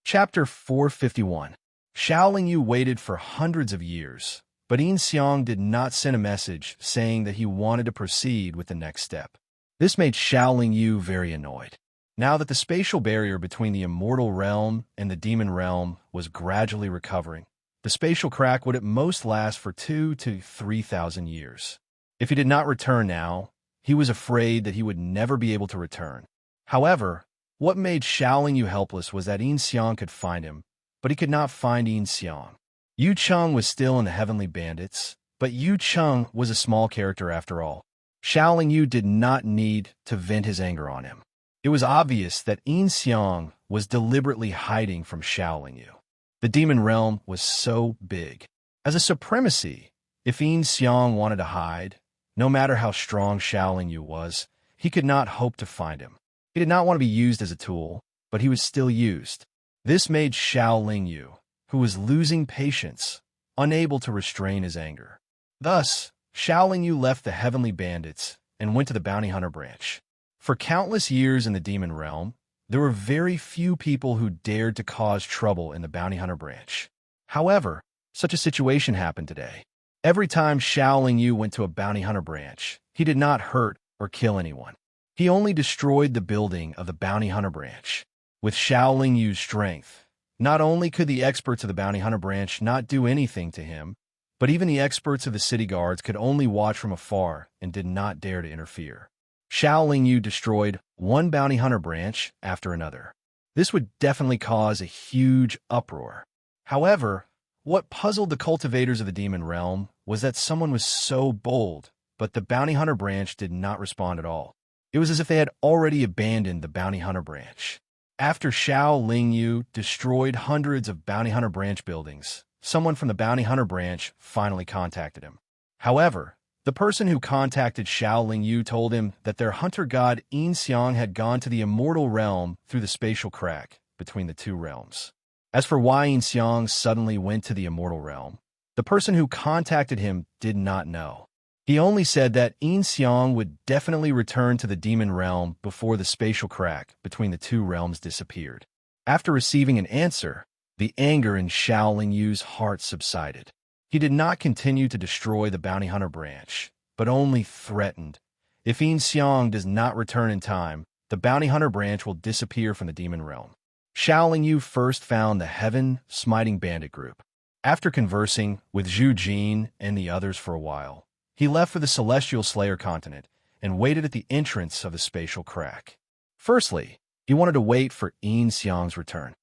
Chapter 451. Xiao Yu waited for hundreds of years, but Yin Xiang did not send a message saying that he wanted to proceed with the next step. This made Xiao Yu very annoyed. Now that the spatial barrier between the immortal realm and the demon realm was gradually recovering, the spatial crack would at most last for 2,000 to 3,000 years. If he did not return now, he was afraid that he would never be able to return. However, what made Xiao Yu helpless was that Yin Xiang could find him, but he could not find Yin Xiang. Yu Cheng was still in the Heavenly Bandits, but Yu Cheng was a small character after all. Xiao Yu did not need to vent his anger on him. It was obvious that Yin Xiang was deliberately hiding from Xiao Yu. The demon realm was so big. As a supremacy, if Yin Xiang wanted to hide, no matter how strong Xiao Yu was, he could not hope to find him. He did not want to be used as a tool, but he was still used. This made Xiao Yu, who was losing patience, unable to restrain his anger. Thus, Xiao Yu left the Heavenly Bandits and went to the Bounty Hunter branch. For countless years in the demon realm, there were very few people who dared to cause trouble in the Bounty Hunter branch. However, such a situation happened today. Every time Xiao Yu went to a Bounty Hunter branch, he did not hurt or kill anyone. He only destroyed the building of the Bounty Hunter branch. With Xiao Yu's strength, not only could the experts of the Bounty Hunter branch not do anything to him, but even the experts of the city guards could only watch from afar and did not dare to interfere. Xiao Yu destroyed one Bounty Hunter branch after another. This would definitely cause a huge uproar. However, what puzzled the cultivators of the demon realm was that someone was so bold, but the Bounty Hunter branch did not respond at all. It was as if they had already abandoned the Bounty Hunter branch. After Xiao Yu destroyed hundreds of Bounty Hunter branch buildings, someone from the bounty hunter branch finally contacted him. However, the person who contacted Xiao Yu told him that their hunter god Yin Xiang had gone to the immortal realm through the spatial crack between the two realms. As for why Yin Xiang suddenly went to the immortal realm, the person who contacted him did not know. He only said that Yin Xiang would definitely return to the demon realm before the spatial crack between the two realms disappeared. After receiving an answer, the anger in Xiao Yu's heart subsided. He did not continue to destroy the bounty hunter branch, but only threatened. If Yin Xiang does not return in time, the bounty hunter branch will disappear from the demon realm. Xiao Yu first found the Heaven-Smiting Bandit group. After conversing with Zhu Jin and the others for a while, he left for the Celestial Slayer continent and waited at the entrance of the spatial crack. Firstly, he wanted to wait for Yin Xiang's return.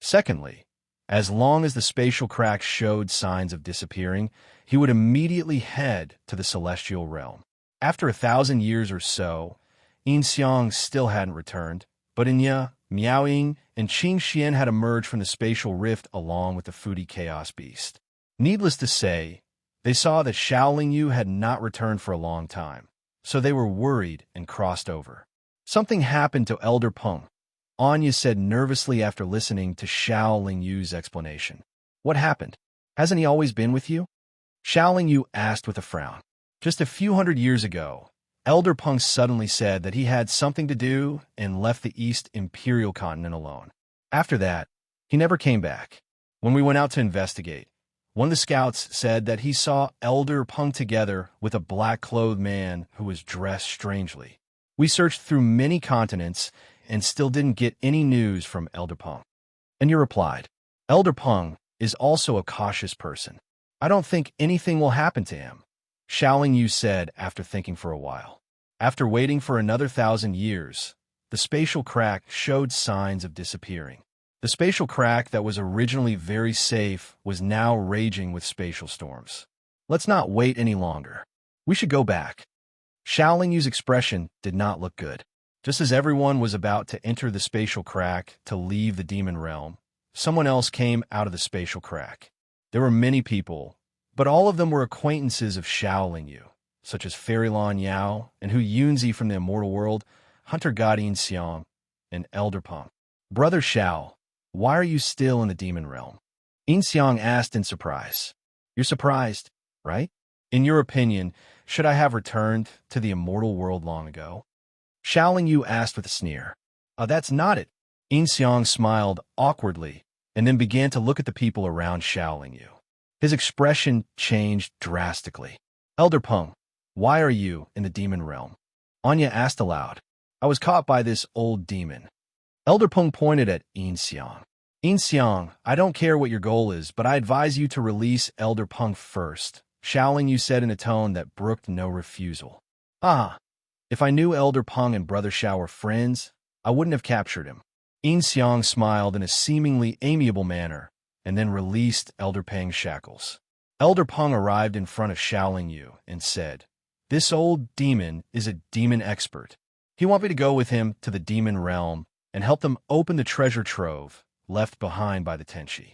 Secondly, as long as the spatial crack showed signs of disappearing, he would immediately head to the celestial realm. After 1,000 years or so, Yin Xiang still hadn't returned, but Inya, Miaoying, and Qing Xian had emerged from the spatial rift along with the Foodie Chaos Beast. Needless to say, they saw that Xiao Yu had not returned for a long time, so they were worried and crossed over. Something happened to Elder Peng, Anya said nervously after listening to Xiao Yu's explanation. What happened? Hasn't he always been with you? Xiao Yu asked with a frown. Just a few hundred years ago, Elder Peng suddenly said that he had something to do and left the East Imperial continent alone. After that, he never came back. When we went out to investigate, one of the scouts said that he saw Elder Peng together with a black-clothed man who was dressed strangely. We searched through many continents and still didn't get any news from Elder Peng. And you replied, Elder Peng is also a cautious person. I don't think anything will happen to him, Xiao Yu said after thinking for a while. After waiting for another 1,000 years, the spatial crack showed signs of disappearing. The spatial crack that was originally very safe was now raging with spatial storms. Let's not wait any longer. We should go back. Xiao Yu's expression did not look good. Just as everyone was about to enter the spatial crack to leave the demon realm, someone else came out of the spatial crack. There were many people, but all of them were acquaintances of Xiao Yu, such as Fairy Lan Yao and Hu Yunzi from the immortal world, Hunter God Yin Xiang, and Elder Peng. Brother Xiao, why are you still in the demon realm? Yin Xiang asked in surprise. You're surprised, right? In your opinion, should I have returned to the immortal world long ago? Xiao Yu asked with a sneer. That's not it. Yin Xiang smiled awkwardly and then began to look at the people around Xiao Yu. His expression changed drastically. Elder Peng, why are you in the demon realm? Anya asked aloud. I was caught by this old demon. Elder Peng pointed at Yin Xiang. Yin Xiang, I don't care what your goal is, but I advise you to release Elder Peng first, Xiao Yu said in a tone that brooked no refusal. If I knew Elder Peng and Brother Xiao were friends, I wouldn't have captured him. Yin Xiang smiled in a seemingly amiable manner and then released Elder Peng's shackles. Elder Peng arrived in front of Xiao Yu and said, This old demon is a demon expert. He wants me to go with him to the demon realm and help them open the treasure trove left behind by the Tenshi.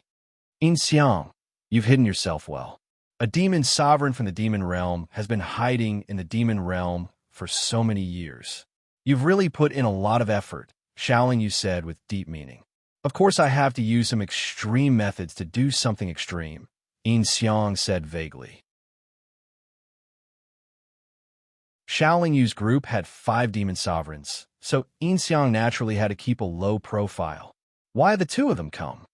Yin Xiang, you've hidden yourself well. A demon sovereign from the demon realm has been hiding in the demon realm for so many years. You've really put in a lot of effort, Xiao Yu said with deep meaning. Of course I have to use some extreme methods to do something extreme, Yin Xiang said vaguely. Xiao Yu's group had 5 demon sovereigns, so Yin Xiang naturally had to keep a low profile. Why the 2 of them come?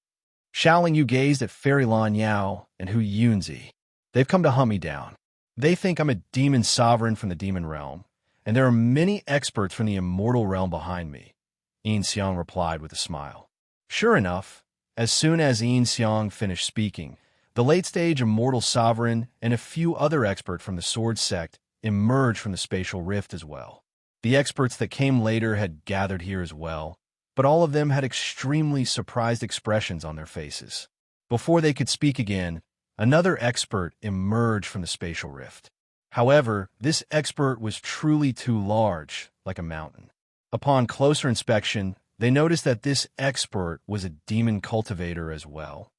Xiao Yu gazed at Fairy Lan Yao and Hu Yunzi. They've come to hunt me down. They think I'm a demon sovereign from the demon realm, and there are many experts from the immortal realm behind me, Yin Xiang replied with a smile. Sure enough, as soon as Yin Xiang finished speaking, the late-stage immortal sovereign and a few other experts from the sword sect emerged from the spatial rift as well. The experts that came later had gathered here as well, but all of them had extremely surprised expressions on their faces. Before they could speak again, another expert emerged from the spatial rift. However, this expert was truly too large, like a mountain. Upon closer inspection, They noticed that this expert was a demon cultivator as well,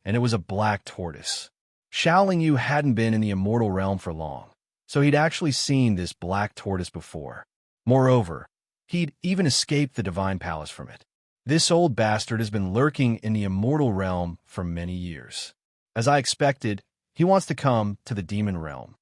and it was a black tortoise. Xiaoling Yu hadn't been in the immortal realm for long, so he'd actually seen this black tortoise before. Moreover, he'd even escaped the divine palace from it. This old bastard has been lurking in the immortal realm for many years. As I expected, he wants to come to the demon realm.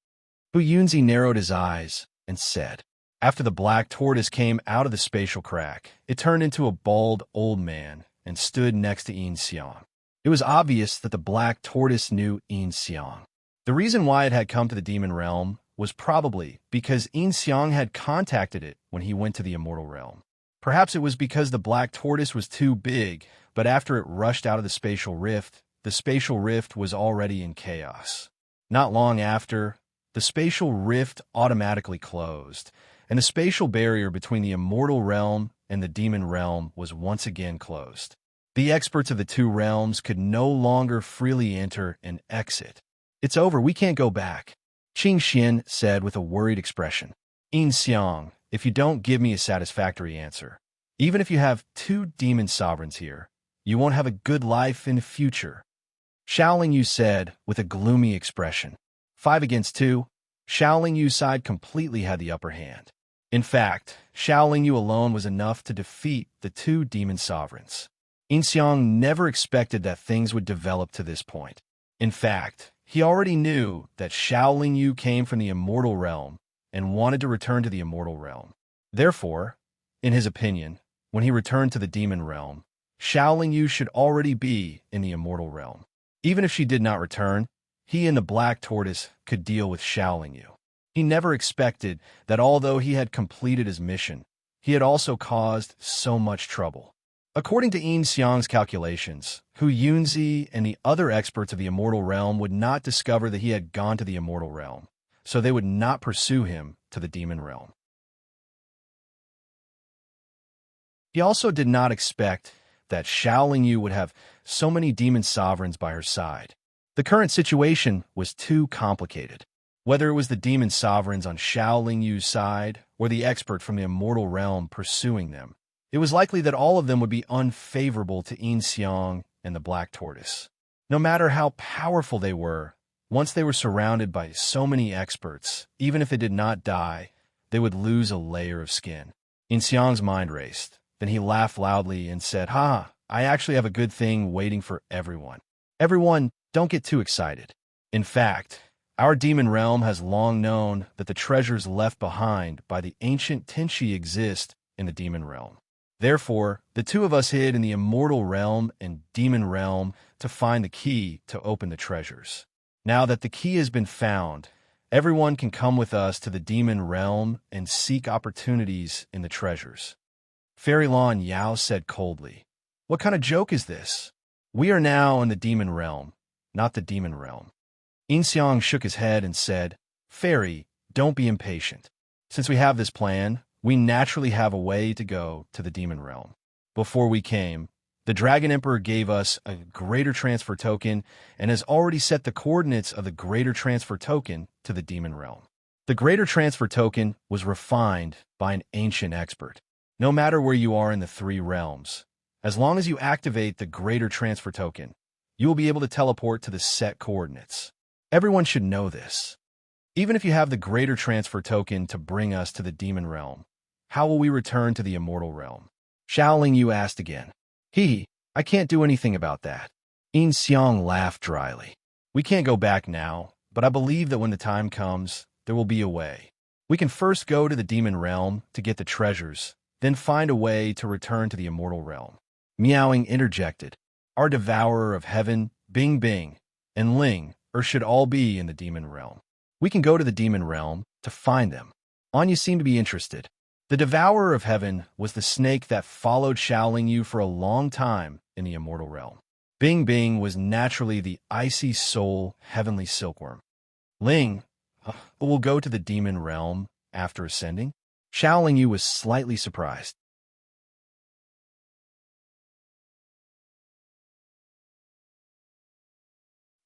Hu Yunzi narrowed his eyes and said, after the black tortoise came out of the spatial crack, it turned into a bald old man and stood next to Yin Xiang. It was obvious that the black tortoise knew Yin Xiang. The reason why it had come to the demon realm was probably because Yin Xiang had contacted it when he went to the immortal realm. Perhaps it was because the black tortoise was too big, but after it rushed out of the spatial rift was already in chaos. Not long after, the spatial rift automatically closed, and the spatial barrier between the immortal realm and the demon realm was once again closed. The experts of the two realms could no longer freely enter and exit. It's over, we can't go back, Qing Xian said with a worried expression. Yin Xiang, if you don't give me a satisfactory answer, even if you have 2 demon sovereigns here, you won't have a good life in the future, Xiaoling Yu said with a gloomy expression. 5 against 2, Xiaoling Yu's side completely had the upper hand. In fact, Xiaoling Yu alone was enough to defeat the 2 demon sovereigns. Yin Xiang never expected that things would develop to this point. In fact, he already knew that Xiaoling Yu came from the immortal realm and wanted to return to the immortal realm. Therefore, in his opinion, when he returned to the demon realm, Xiaoling Yu should already be in the immortal realm. Even if she did not return, he and the black tortoise could deal with Xiaoling Yu. He never expected that although he had completed his mission, he had also caused so much trouble. According to Yin Xiang's calculations, Hu Yunzi and the other experts of the immortal realm would not discover that he had gone to the immortal realm, so they would not pursue him to the demon realm. He also did not expect that Xiaoling Yu would have so many demon sovereigns by her side. The current situation was too complicated. Whether it was the demon sovereigns on Xiaoling Yu's side or the expert from the immortal realm pursuing them, it was likely that all of them would be unfavorable to Yin Xiang and the black tortoise. No matter how powerful they were, once they were surrounded by so many experts, even if they did not die, they would lose a layer of skin. Yin Xiang's mind raced. Then he laughed loudly and said, "Ha, I actually have a good thing waiting for everyone. Everyone, don't get too excited. In fact, our demon realm has long known that the treasures left behind by the ancient Tenshi exist in the demon realm. Therefore, the 2 of us hid in the immortal realm and demon realm to find the key to open the treasures. Now that the key has been found, everyone can come with us to the demon realm and seek opportunities in the treasures." Fairy Lawn Yao said coldly, "What kind of joke is this? We are now in the demon realm, not the demon realm." Yin Xiang shook his head and said, "Fairy, don't be impatient. Since we have this plan, we naturally have a way to go to the demon realm. Before we came, the Dragon Emperor gave us a greater transfer token and has already set the coordinates of the greater transfer token to the demon realm. The greater transfer token was refined by an ancient expert. No matter where you are in the 3 realms, as long as you activate the greater transfer token, you will be able to teleport to the set coordinates. Everyone should know this. Even if you have the greater transfer token to bring us to the demon realm, how will we return to the immortal realm?" Xiaoling Yu asked again. I can't do anything about that." Yin Xiang laughed dryly. "We can't go back now, but I believe that when the time comes, there will be a way. We can first go to the demon realm to get the treasures, then find a way to return to the immortal realm." Meowing interjected, "Our devourer of heaven, Bing Bing, and Ling should all be in the demon realm. We can go to the demon realm to find them." Anya seemed to be interested. The devourer of heaven was the snake that followed Xiaoling Yu for a long time in the immortal realm. Bing Bing was naturally the icy soul heavenly silkworm. Ling will go to the demon realm after ascending? Xiaoling Yu was slightly surprised.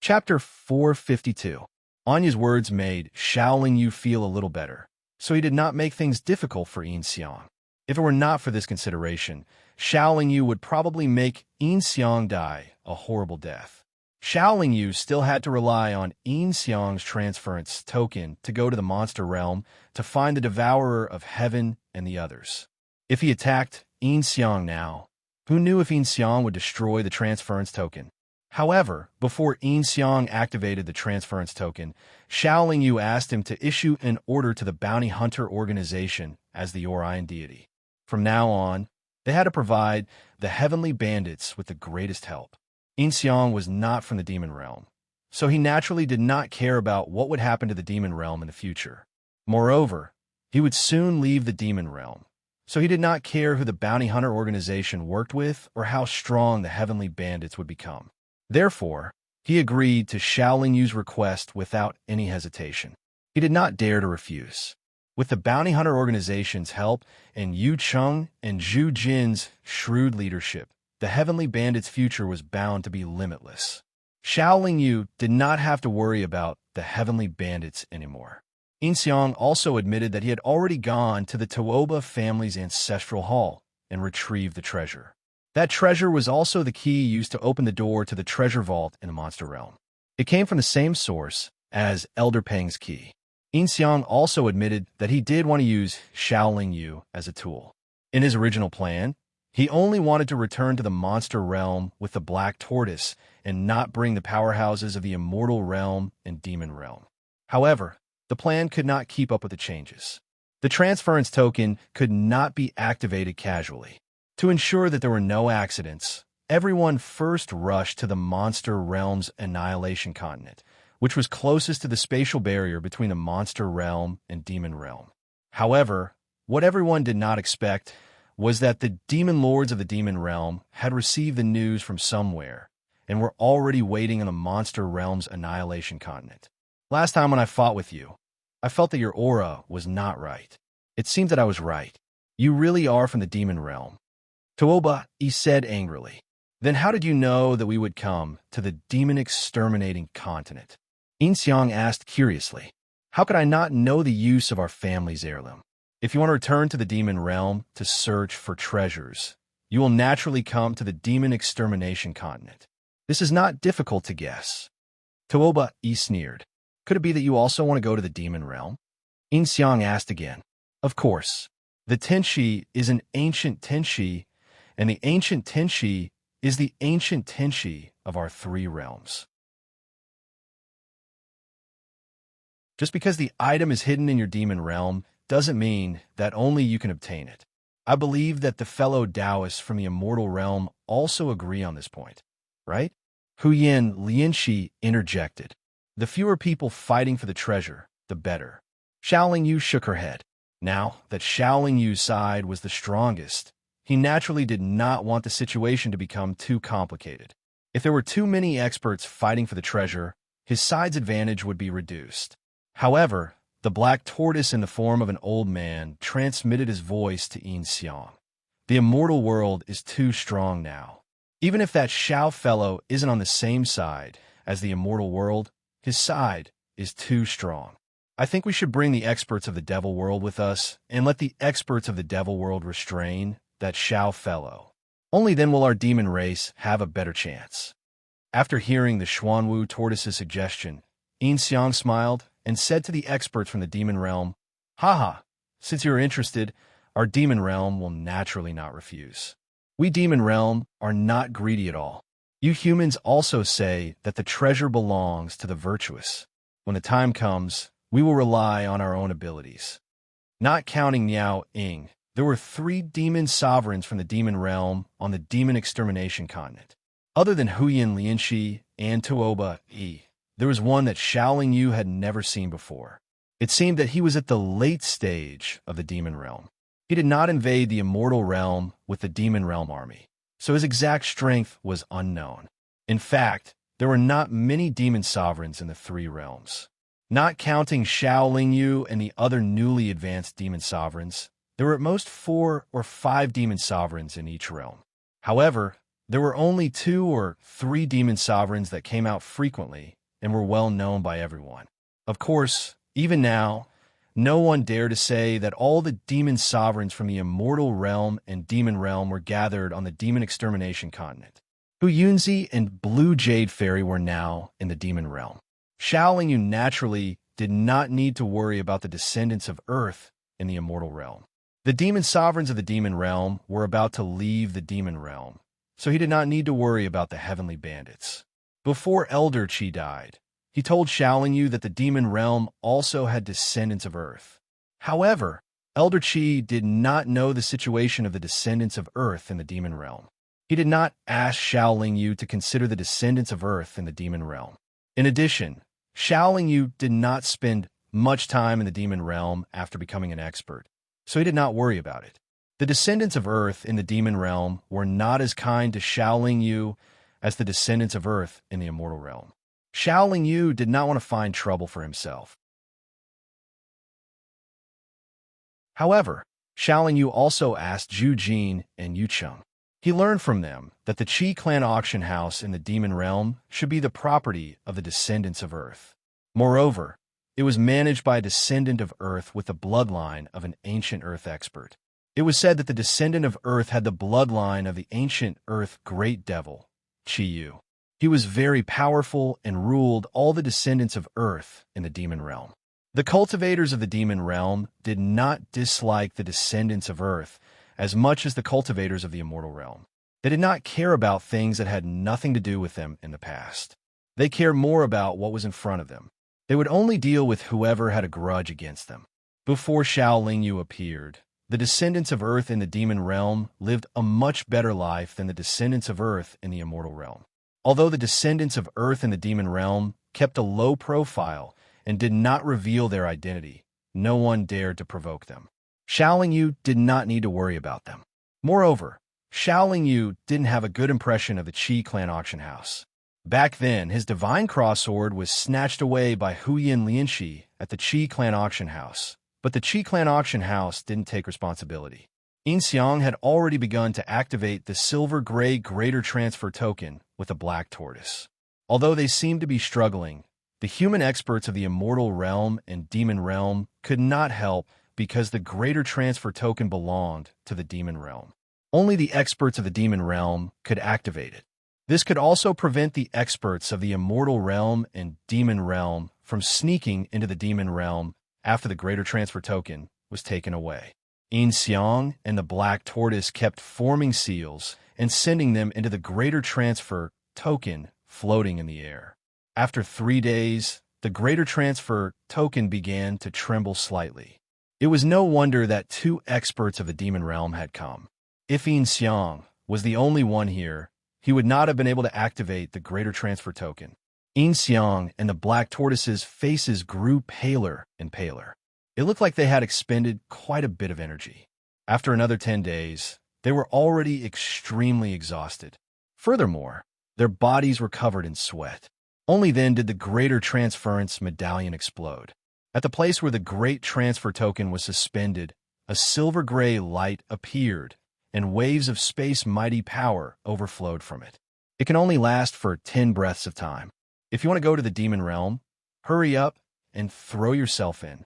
Chapter 452. Anya's words made Xiaoling Yu feel a little better, so he did not make things difficult for Yin Xiang. If it were not for this consideration, Xiaoling Yu would probably make Yin Xiang die a horrible death. Xiaoling Yu still had to rely on Yin Xiang's transference token to go to the monster realm to find the Devourer of Heaven and the others. If he attacked Yin Xiang now, who knew if Yin Xiang would destroy the transference token? However, before Yin Xiang activated the transference token, Xiaoling Yu asked him to issue an order to the bounty hunter organization as the Orion deity. From now on, they had to provide the heavenly bandits with the greatest help. Yin Xiang was not from the demon realm, so he naturally did not care about what would happen to the demon realm in the future. Moreover, he would soon leave the demon realm, so he did not care who the bounty hunter organization worked with or how strong the heavenly bandits would become. Therefore, he agreed to Xiaoling Yu's request without any hesitation. He did not dare to refuse. With the bounty hunter organization's help and Yu Cheng and Zhu Jin's shrewd leadership, the heavenly bandits' future was bound to be limitless. Xiaoling Yu did not have to worry about the heavenly bandits anymore. Yin Xiang also admitted that he had already gone to the Tuoba family's ancestral hall and retrieved the treasure. That treasure was also the key used to open the door to the treasure vault in the monster realm. It came from the same source as Elder Peng's key. Yin Xiang also admitted that he did want to use Xiaoling Yu as a tool. In his original plan, he only wanted to return to the monster realm with the black tortoise and not bring the powerhouses of the immortal realm and demon realm. However, the plan could not keep up with the changes. The transference token could not be activated casually. To ensure that there were no accidents, everyone first rushed to the monster realm's annihilation continent, which was closest to the spatial barrier between the monster realm and demon realm. However, what everyone did not expect was that the demon lords of the demon realm had received the news from somewhere and were already waiting in the monster realm's annihilation continent. Last time when I fought with you, I felt that your aura was not right. It seemed that I was right. You really are from the demon realm. Tuoba, he said angrily. Then how did you know that we would come to the demon-exterminating continent? Yin Xiang asked curiously. How could I not know the use of our family's heirloom? If you want to return to the demon realm to search for treasures, you will naturally come to the demon-extermination continent. This is not difficult to guess. Tuoba, he sneered. Could it be that you also want to go to the demon realm? Yin Xiang asked again. Of course. The Tenshi is an ancient Tenshi, and the ancient Tenshi is the ancient Tenshi of our three realms. Just because the item is hidden in your demon realm doesn't mean that only you can obtain it. I believe that the fellow Taoists from the immortal realm also agree on this point, right? Huyan Lianxi interjected. The fewer people fighting for the treasure, the better. Xiaoling Yu shook her head. Now that Xiaoling Yu's side was the strongest, he naturally did not want the situation to become too complicated. If there were too many experts fighting for the treasure, his side's advantage would be reduced. However, the black tortoise in the form of an old man transmitted his voice to Yin Xiang. The immortal world is too strong now. Even if that Xiao fellow isn't on the same side as the immortal world, his side is too strong. I think we should bring the experts of the devil world with us and let the experts of the devil world restrain that Xiao fellow. Only then will our demon race have a better chance. After hearing the Xuanwu tortoise's suggestion, Yin Xiang smiled and said to the experts from the demon realm, Haha, since you're interested, our demon realm will naturally not refuse. We demon realm are not greedy at all. You humans also say that the treasure belongs to the virtuous. When the time comes, we will rely on our own abilities. Not counting Niao Ying, there were 3 demon sovereigns from the demon realm on the demon extermination continent. Other than Huyan Lianxi and Tuoba Yi, there was one that Xiaoling Yu had never seen before. It seemed that he was at the late stage of the demon realm. He did not invade the immortal realm with the demon realm army, so his exact strength was unknown. In fact, there were not many demon sovereigns in the 3 realms. Not counting Xiaoling Yu and the other newly advanced demon sovereigns, there were at most 4 or 5 demon sovereigns in each realm. However, there were only 2 or 3 demon sovereigns that came out frequently and were well known by everyone. Of course, even now, No one dared to say that all the demon sovereigns from the immortal realm and demon realm were gathered on the demon extermination continent. Huyunzi and Blue Jade Fairy were now in the demon realm. Xiao Lingyu naturally did not need to worry about the descendants of Earth in the immortal realm. The demon sovereigns of the demon realm were about to leave the demon realm, so he did not need to worry about the heavenly bandits. Before Elder Qi died, he told Xiao Lingyu that the demon realm also had descendants of Earth. However, Elder Qi did not know the situation of the descendants of Earth in the demon realm. He did not ask Xiao Lingyu to consider the descendants of Earth in the demon realm. In addition, Xiao Lingyu did not spend much time in the demon realm after becoming an expert, so he did not worry about it. The descendants of Earth in the demon realm were not as kind to Xiao Lingyu as the descendants of Earth in the immortal realm. Xiao Lingyu did not want to find trouble for himself. However, Xiao Lingyu also asked Zhu Jin and Yu Cheng. He learned from them that the Qi clan auction house in the demon realm should be the property of the descendants of Earth. Moreover, it was managed by a descendant of Earth with the bloodline of an ancient Earth expert. It was said that the descendant of Earth had the bloodline of the ancient Earth great devil, Qi Yu. He was very powerful and ruled all the descendants of Earth in the demon realm. The cultivators of the demon realm did not dislike the descendants of Earth as much as the cultivators of the immortal realm. They did not care about things that had nothing to do with them in the past. They cared more about what was in front of them. They would only deal with whoever had a grudge against them. Before Xiao Lingyu appeared, the descendants of Earth in the demon realm lived a much better life than the descendants of Earth in the immortal realm. Although the descendants of Earth in the demon realm kept a low profile and did not reveal their identity, no one dared to provoke them. Xiao Lingyu did not need to worry about them. Moreover, Xiao Lingyu didn't have a good impression of the Qi clan auction house. Back then, his divine cross-sword was snatched away by Huyin Lianxi at the Qi clan auction house, but the Qi clan auction house didn't take responsibility. Yin Xiang had already begun to activate the silver-gray greater transfer token with a black tortoise. Although they seemed to be struggling, the human experts of the immortal realm and demon realm could not help because the greater transfer token belonged to the demon realm. Only the experts of the demon realm could activate it. This could also prevent the experts of the immortal realm and demon realm from sneaking into the demon realm after the greater transfer token was taken away. Yin Xiang and the black tortoise kept forming seals and sending them into the greater transfer token floating in the air. After 3 days, the greater transfer token began to tremble slightly. It was no wonder that 2 experts of the demon realm had come. If Yin Xiang was the only one here, he would not have been able to activate the greater transfer token. Yin Xiang and the black tortoise's faces grew paler and paler. It looked like they had expended quite a bit of energy. After another 10 days, they were already extremely exhausted. Furthermore, their bodies were covered in sweat. Only then did the greater transference medallion explode. At the place where the great transfer token was suspended, a silver-gray light appeared, and waves of space mighty power overflowed from it. It can only last for 10 breaths of time. If you want to go to the demon realm, hurry up and throw yourself in.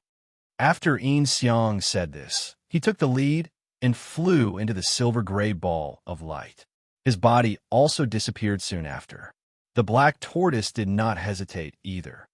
After Yin Xiang said this, he took the lead and flew into the silver-gray ball of light. His body also disappeared soon after. The black tortoise did not hesitate either.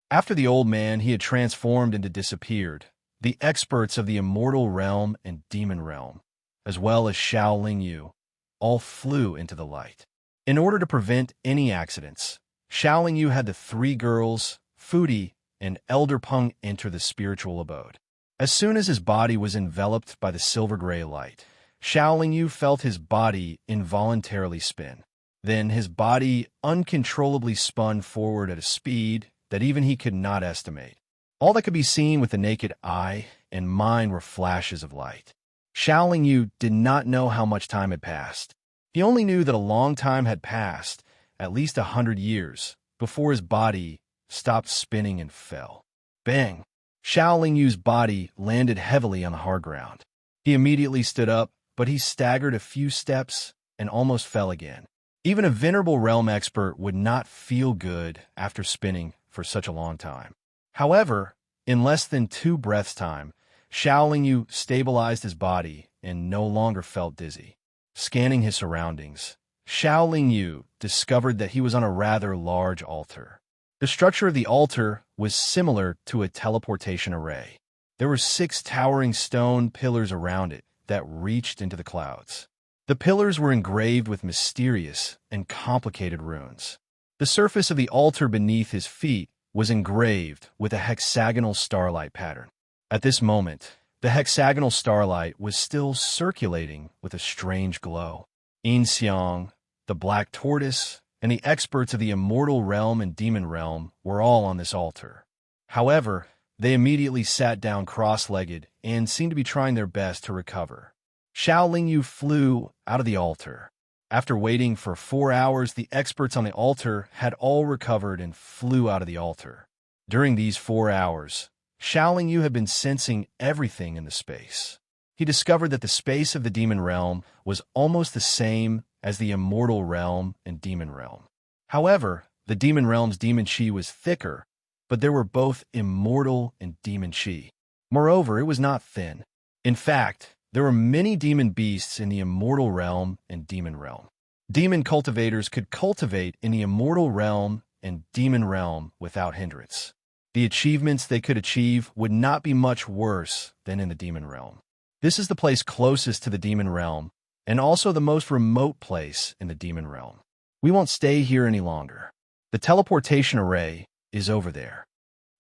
After the old man he had transformed into disappeared, the experts of the immortal realm and demon realm, as well as Xiao Lingyu, all flew into the light. In order to prevent any accidents, Xiao Lingyu had the 3 girls, Fudi and Elder Peng, enter the spiritual abode. As soon as his body was enveloped by the silver-gray light, Xiao Lingyu felt his body involuntarily spin. Then his body uncontrollably spun forward at a speed that even he could not estimate. All that could be seen with the naked eye and mind were flashes of light. Xiao Lingyu did not know how much time had passed. He only knew that a long time had passed, at least 100 years, before his body stopped spinning and fell. Bang! Xiao Lingyu's body landed heavily on the hard ground. He immediately stood up, but he staggered a few steps and almost fell again. Even a venerable realm expert would not feel good after spinning for such a long time. However, in less than 2 breaths' time, Xiao Lingyu stabilized his body and no longer felt dizzy. Scanning his surroundings, Xiao Lingyu discovered that he was on a rather large altar. The structure of the altar was similar to a teleportation array. There were 6 towering stone pillars around it that reached into the clouds. The pillars were engraved with mysterious and complicated runes. The surface of the altar beneath his feet was engraved with a hexagonal starlight pattern. At this moment, the hexagonal starlight was still circulating with a strange glow. Yin Xiang, the Black Tortoise, and the experts of the immortal realm and demon realm were all on this altar. However, they immediately sat down cross-legged and seemed to be trying their best to recover. Xiao Lingyu flew out of the altar. After waiting for 4 hours, the experts on the altar had all recovered and flew out of the altar. During these 4 hours, Xiao Lingyu had been sensing everything in the space. He discovered that the space of the demon realm was almost the same as the immortal realm and demon realm. However, the demon realm's demon chi was thicker, but there were both immortal and demon chi. Moreover, it was not thin. In fact, there were many demon beasts in the immortal realm and demon realm. Demon cultivators could cultivate in the immortal realm and demon realm without hindrance. The achievements they could achieve would not be much worse than in the demon realm. This is the place closest to the demon realm, and also the most remote place in the demon realm. We won't stay here any longer. The teleportation array is over there.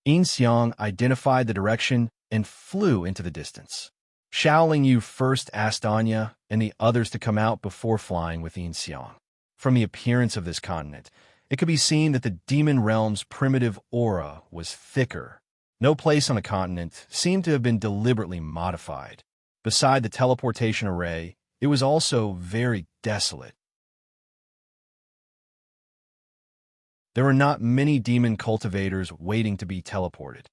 Yin Xiang identified the direction and flew into the distance. Xiao Lingyu first asked Anya and the others to come out before flying with Yin Xiang. From the appearance of this continent, it could be seen that the demon realm's primitive aura was thicker. No place on the continent seemed to have been deliberately modified. Beside the teleportation array, it was also very desolate. There were not many demon cultivators waiting to be teleported.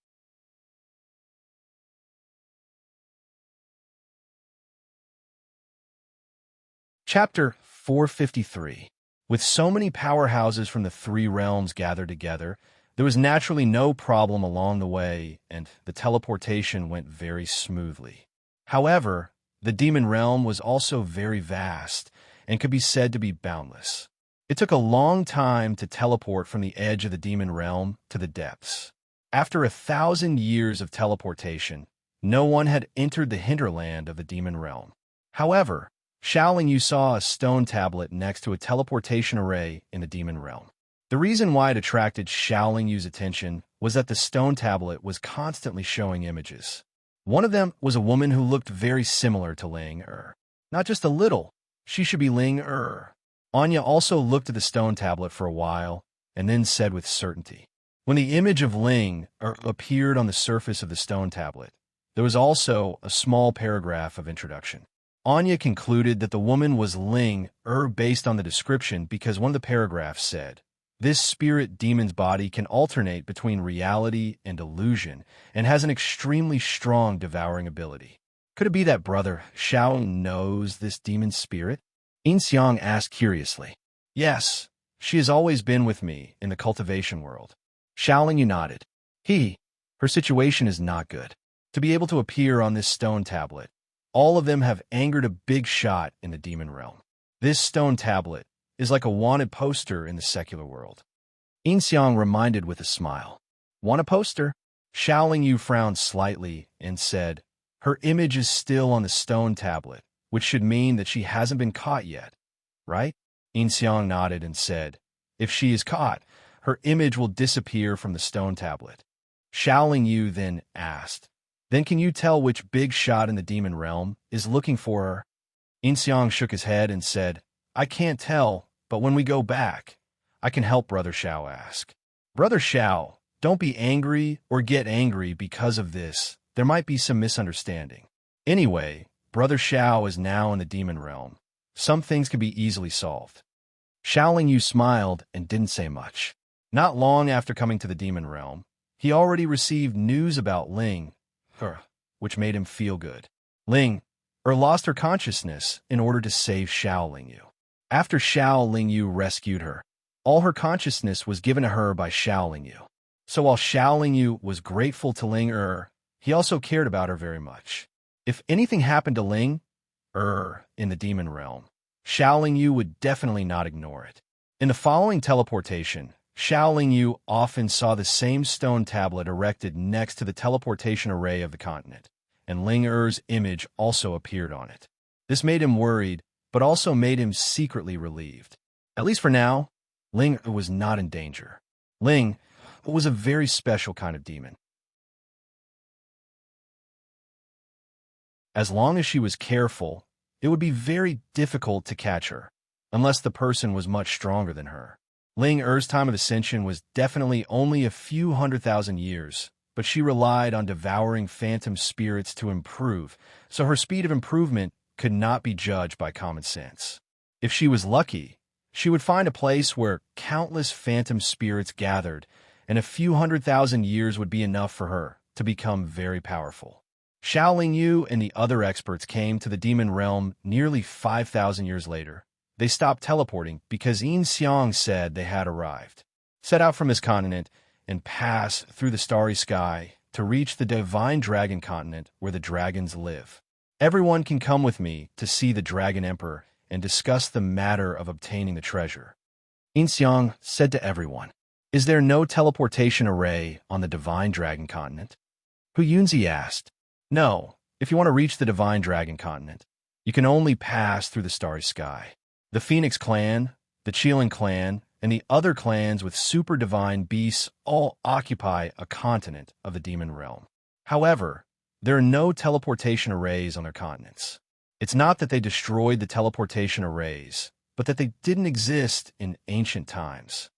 Chapter 453. With so many powerhouses from the 3 realms gathered together, there was naturally no problem along the way, and the teleportation went very smoothly. However, the demon realm was also very vast and could be said to be boundless. It took a long time to teleport from the edge of the demon realm to the depths. After 1,000 years of teleportation, no one had entered the hinterland of the demon realm. However, Xiao Lingyu saw a stone tablet next to a teleportation array in the demon realm. The reason why it attracted Xiao Lingyu's attention was that the stone tablet was constantly showing images. One of them was a woman who looked very similar to Ling Er. Not just a little, she should be Ling Er. Anya also looked at the stone tablet for a while and then said with certainty. When the image of Ling Er appeared on the surface of the stone tablet, there was also a small paragraph of introduction. Anya concluded that the woman was Ling Er based on the description because one of the paragraphs said, "This spirit demon's body can alternate between reality and illusion and has an extremely strong devouring ability." Could it be that Brother Xiao knows this demon spirit? Yin Xiang asked curiously. Yes, she has always been with me in the cultivation world. Xiao Lingyu nodded. Her situation is not good. To be able to appear on this stone tablet, all of them have angered a big shot in the demon realm. This stone tablet is like a wanted poster in the secular world. Yin Xiang reminded with a smile. Want a poster? Xiao Lingyu frowned slightly and said, her image is still on the stone tablet, which should mean that she hasn't been caught yet, right? Yin Xiang nodded and said, if she is caught, her image will disappear from the stone tablet. Xiao Lingyu then asked, then can you tell which big shot in the demon realm is looking for her? Yin Xiang shook his head and said, I can't tell, but when we go back, I can help Brother Xiao ask. Brother Xiao, don't be angry or get angry because of this. There might be some misunderstanding. Anyway, Brother Xiao is now in the demon realm. Some things can be easily solved. Xiao Lingyu smiled and didn't say much. Not long after coming to the demon realm, he already received news about Ling, which made him feel good. Ling lost her consciousness in order to save Xiao Lingyu. After Xiao Lingyu rescued her, all her consciousness was given to her by Xiao Lingyu. So while Xiao Lingyu was grateful to Ling he also cared about her very much. If anything happened to Ling in the demon realm, Xiao Lingyu would definitely not ignore it. In the following teleportation, Xiao Lingyu often saw the same stone tablet erected next to the teleportation array of the continent, and Ling image also appeared on it. This made him worried, but also made him secretly relieved. At least for now, Ling was not in danger. Ling was a very special kind of demon. As long as she was careful, it would be very difficult to catch her, unless the person was much stronger than her. Ling time of ascension was definitely only a few 100,000 years, but she relied on devouring phantom spirits to improve, so her speed of improvement could not be judged by common sense. If she was lucky, she would find a place where countless phantom spirits gathered, and a few 100,000 years would be enough for her to become very powerful. Xiao Lingyu and the other experts came to the demon realm nearly 5,000 years later. They stopped teleporting because Yin Xiang said they had arrived. Set out from his continent and pass through the starry sky to reach the divine dragon continent where the dragons live. Everyone can come with me to see the Dragon Emperor and discuss the matter of obtaining the treasure. Yin Xiang said to everyone, "Is there no teleportation array on the divine dragon continent?" Hu Yunzi asked. "No, if you want to reach the divine dragon continent, you can only pass through the starry sky. The Phoenix clan, the Qilin clan, and the other clans with super divine beasts all occupy a continent of the demon realm. However, there are no teleportation arrays on their continents. It's not that they destroyed the teleportation arrays, but that they didn't exist in ancient times."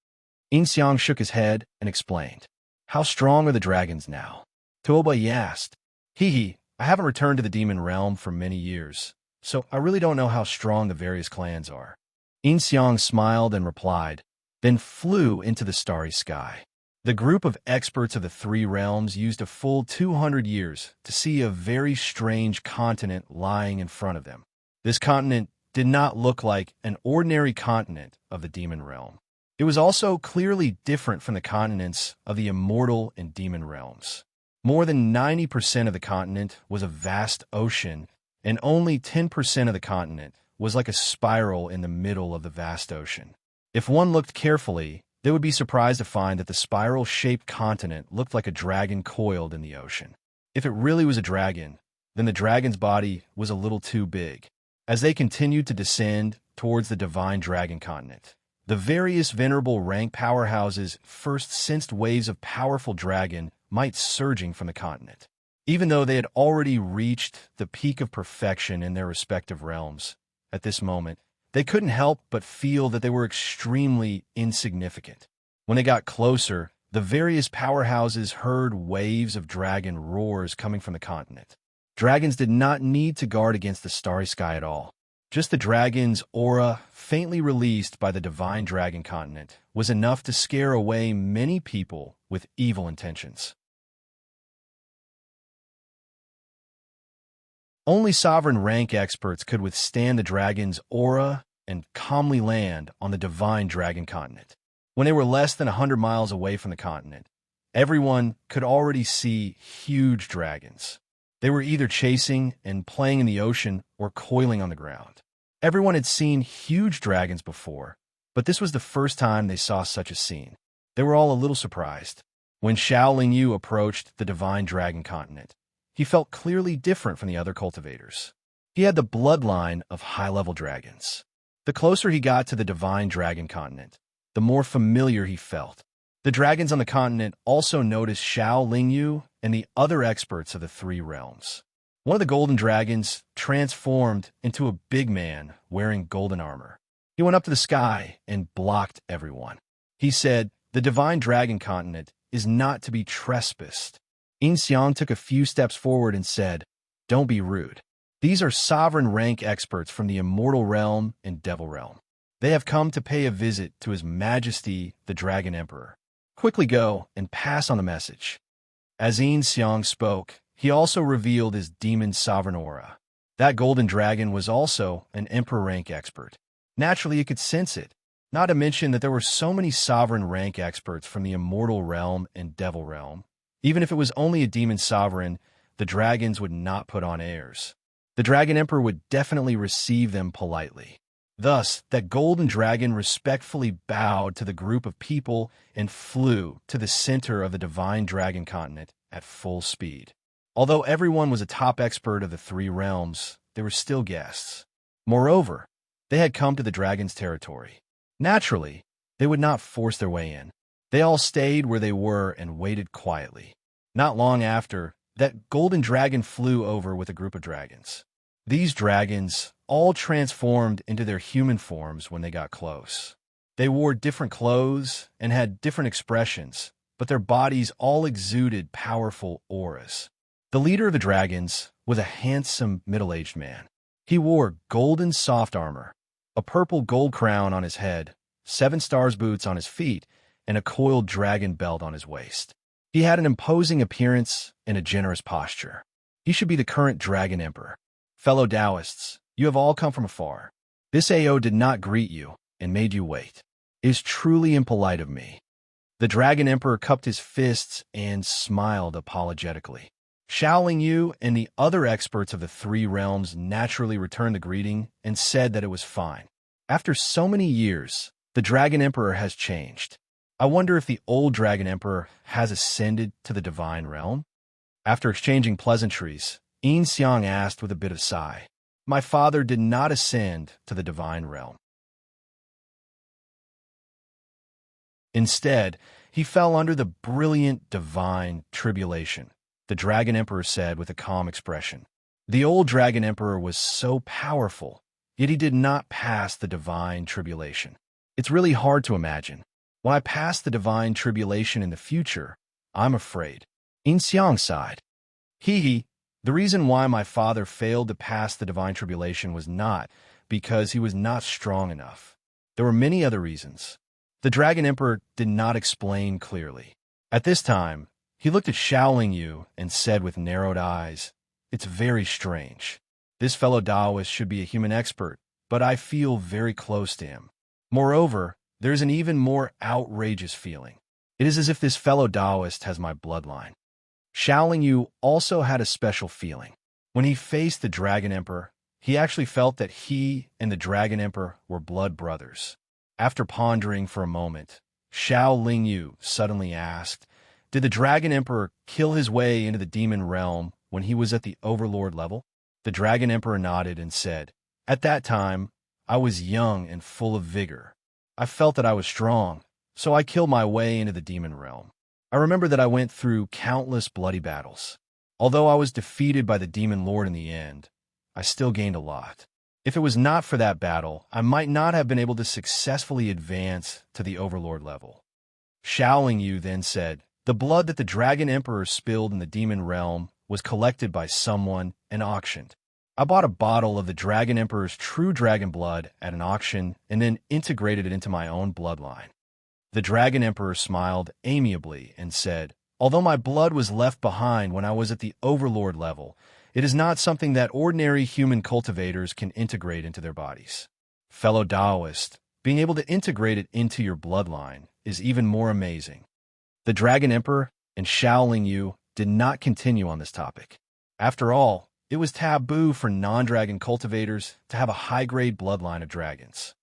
Yin Xiang shook his head and explained, "How strong are the dragons now?" Tuoba asked, I haven't returned to the demon realm for many years, so I really don't know how strong the various clans are." Yin Xiang smiled and replied, then flew into the starry sky. The group of experts of the three realms used a full 200 years to see a very strange continent lying in front of them. This continent did not look like an ordinary continent of the demon realm. It was also clearly different from the continents of the immortal and demon realms. More than 90% of the continent was a vast ocean, and only 10% of the continent was like a spiral in the middle of the vast ocean. If one looked carefully, they would be surprised to find that the spiral-shaped continent looked like a dragon coiled in the ocean. If it really was a dragon, then the dragon's body was a little too big. As they continued to descend towards the divine dragon continent, the various venerable rank powerhouses first sensed waves of powerful dragon might surging from the continent. Even though they had already reached the peak of perfection in their respective realms, at this moment, they couldn't help but feel that they were extremely insignificant. When they got closer, the various powerhouses heard waves of dragon roars coming from the continent. Dragons did not need to guard against the starry sky at all. Just the dragon's aura, faintly released by the divine dragon continent, was enough to scare away many people with evil intentions. Only sovereign rank experts could withstand the dragon's aura and calmly land on the divine dragon continent. When they were less than 100 miles away from the continent, everyone could already see huge dragons. They were either chasing and playing in the ocean or coiling on the ground. Everyone had seen huge dragons before, but this was the first time they saw such a scene. They were all a little surprised. When Xiao Lingyu approached the divine dragon continent, he felt clearly different from the other cultivators. He had the bloodline of high-level dragons. The closer he got to the divine dragon continent, the more familiar he felt. The dragons on the continent also noticed Xiao Lingyu and the other experts of the three realms. One of the golden dragons transformed into a big man wearing golden armor. He went up to the sky and blocked everyone. He said, "The divine dragon continent is not to be trespassed." Yin Xiang took a few steps forward and said, "Don't be rude. These are sovereign rank experts from the immortal realm and devil realm. They have come to pay a visit to His Majesty, the Dragon Emperor. Quickly go and pass on the message." As Yin Xiang spoke, he also revealed his demon sovereign aura. That golden dragon was also an emperor rank expert. Naturally, he could sense it. Not to mention that there were so many sovereign rank experts from the immortal realm and devil realm. Even if it was only a demon sovereign, the dragons would not put on airs. The Dragon Emperor would definitely receive them politely. Thus, that golden dragon respectfully bowed to the group of people and flew to the center of the divine dragon continent at full speed. Although everyone was a top expert of the three realms, they were still guests. Moreover, they had come to the dragon's territory. Naturally, they would not force their way in. They all stayed where they were and waited quietly. Not long after, that golden dragon flew over with a group of dragons. These dragons all transformed into their human forms when they got close. They wore different clothes and had different expressions, but their bodies all exuded powerful auras. The leader of the dragons was a handsome middle-aged man. He wore golden soft armor, a purple gold crown on his head, 7 stars boots on his feet, and a coiled dragon belt on his waist. He had an imposing appearance and a generous posture. He should be the current Dragon Emperor. Fellow Taoists, you have all come from afar. This AO did not greet you and made you wait. It is truly impolite of me. The Dragon Emperor cupped his fists and smiled apologetically. Shaoling Yu and the other experts of the three realms naturally returned the greeting and said that it was fine. After so many years, the Dragon Emperor has changed. I wonder if the old Dragon Emperor has ascended to the divine realm? After exchanging pleasantries, Yin Xiang asked with a bit of sigh, "My father did not ascend to the divine realm. Instead, he fell under the brilliant divine tribulation," the Dragon Emperor said with a calm expression. The old Dragon Emperor was so powerful, yet he did not pass the divine tribulation. It's really hard to imagine. When I pass the divine tribulation in the future, I'm afraid. Yin Xiang sighed. The reason why my father failed to pass the divine tribulation was not because he was not strong enough. There were many other reasons. The Dragon Emperor did not explain clearly. At this time, he looked at Shaoling Yu and said with narrowed eyes, "It's very strange. This fellow Taoist should be a human expert, but I feel very close to him. Moreover, there's an even more outrageous feeling. It is as if this fellow Taoist has my bloodline." Shaoling Yu also had a special feeling. When he faced the Dragon Emperor, he actually felt that he and the Dragon Emperor were blood brothers. After pondering for a moment, Shaoling Yu suddenly asked, "Did the Dragon Emperor kill his way into the demon realm when he was at the Overlord level?" The Dragon Emperor nodded and said, "At that time, I was young and full of vigor. I felt that I was strong, so I killed my way into the demon realm. I remember that I went through countless bloody battles. Although I was defeated by the demon lord in the end, I still gained a lot. If it was not for that battle, I might not have been able to successfully advance to the Overlord level." Shaoling Yu then said, "The blood that the Dragon Emperor spilled in the demon realm was collected by someone and auctioned. I bought a bottle of the Dragon Emperor's true dragon blood at an auction and then integrated it into my own bloodline." The Dragon Emperor smiled amiably and said, "Although my blood was left behind when I was at the Overlord level, it is not something that ordinary human cultivators can integrate into their bodies. Fellow Taoist, being able to integrate it into your bloodline is even more amazing." The Dragon Emperor and Shaoling Yu did not continue on this topic. After all, it was taboo for non-dragon cultivators to have a high-grade bloodline of dragons.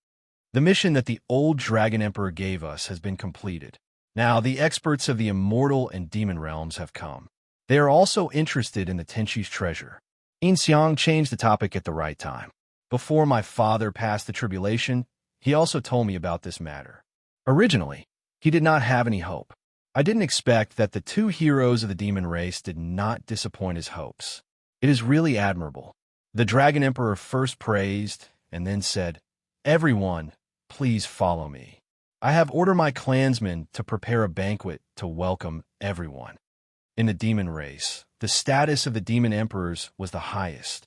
The mission that the old Dragon Emperor gave us has been completed. Now, the experts of the immortal and demon realms have come. They are also interested in the Tenshi's treasure. Yin Xiang changed the topic at the right time. Before my father passed the tribulation, he also told me about this matter. Originally, he did not have any hope. I didn't expect that the two heroes of the demon race did not disappoint his hopes. It is really admirable. The Dragon Emperor first praised and then said, "Everyone, please follow me. I have ordered my clansmen to prepare a banquet to welcome everyone." In the demon race, the status of the demon emperors was the highest.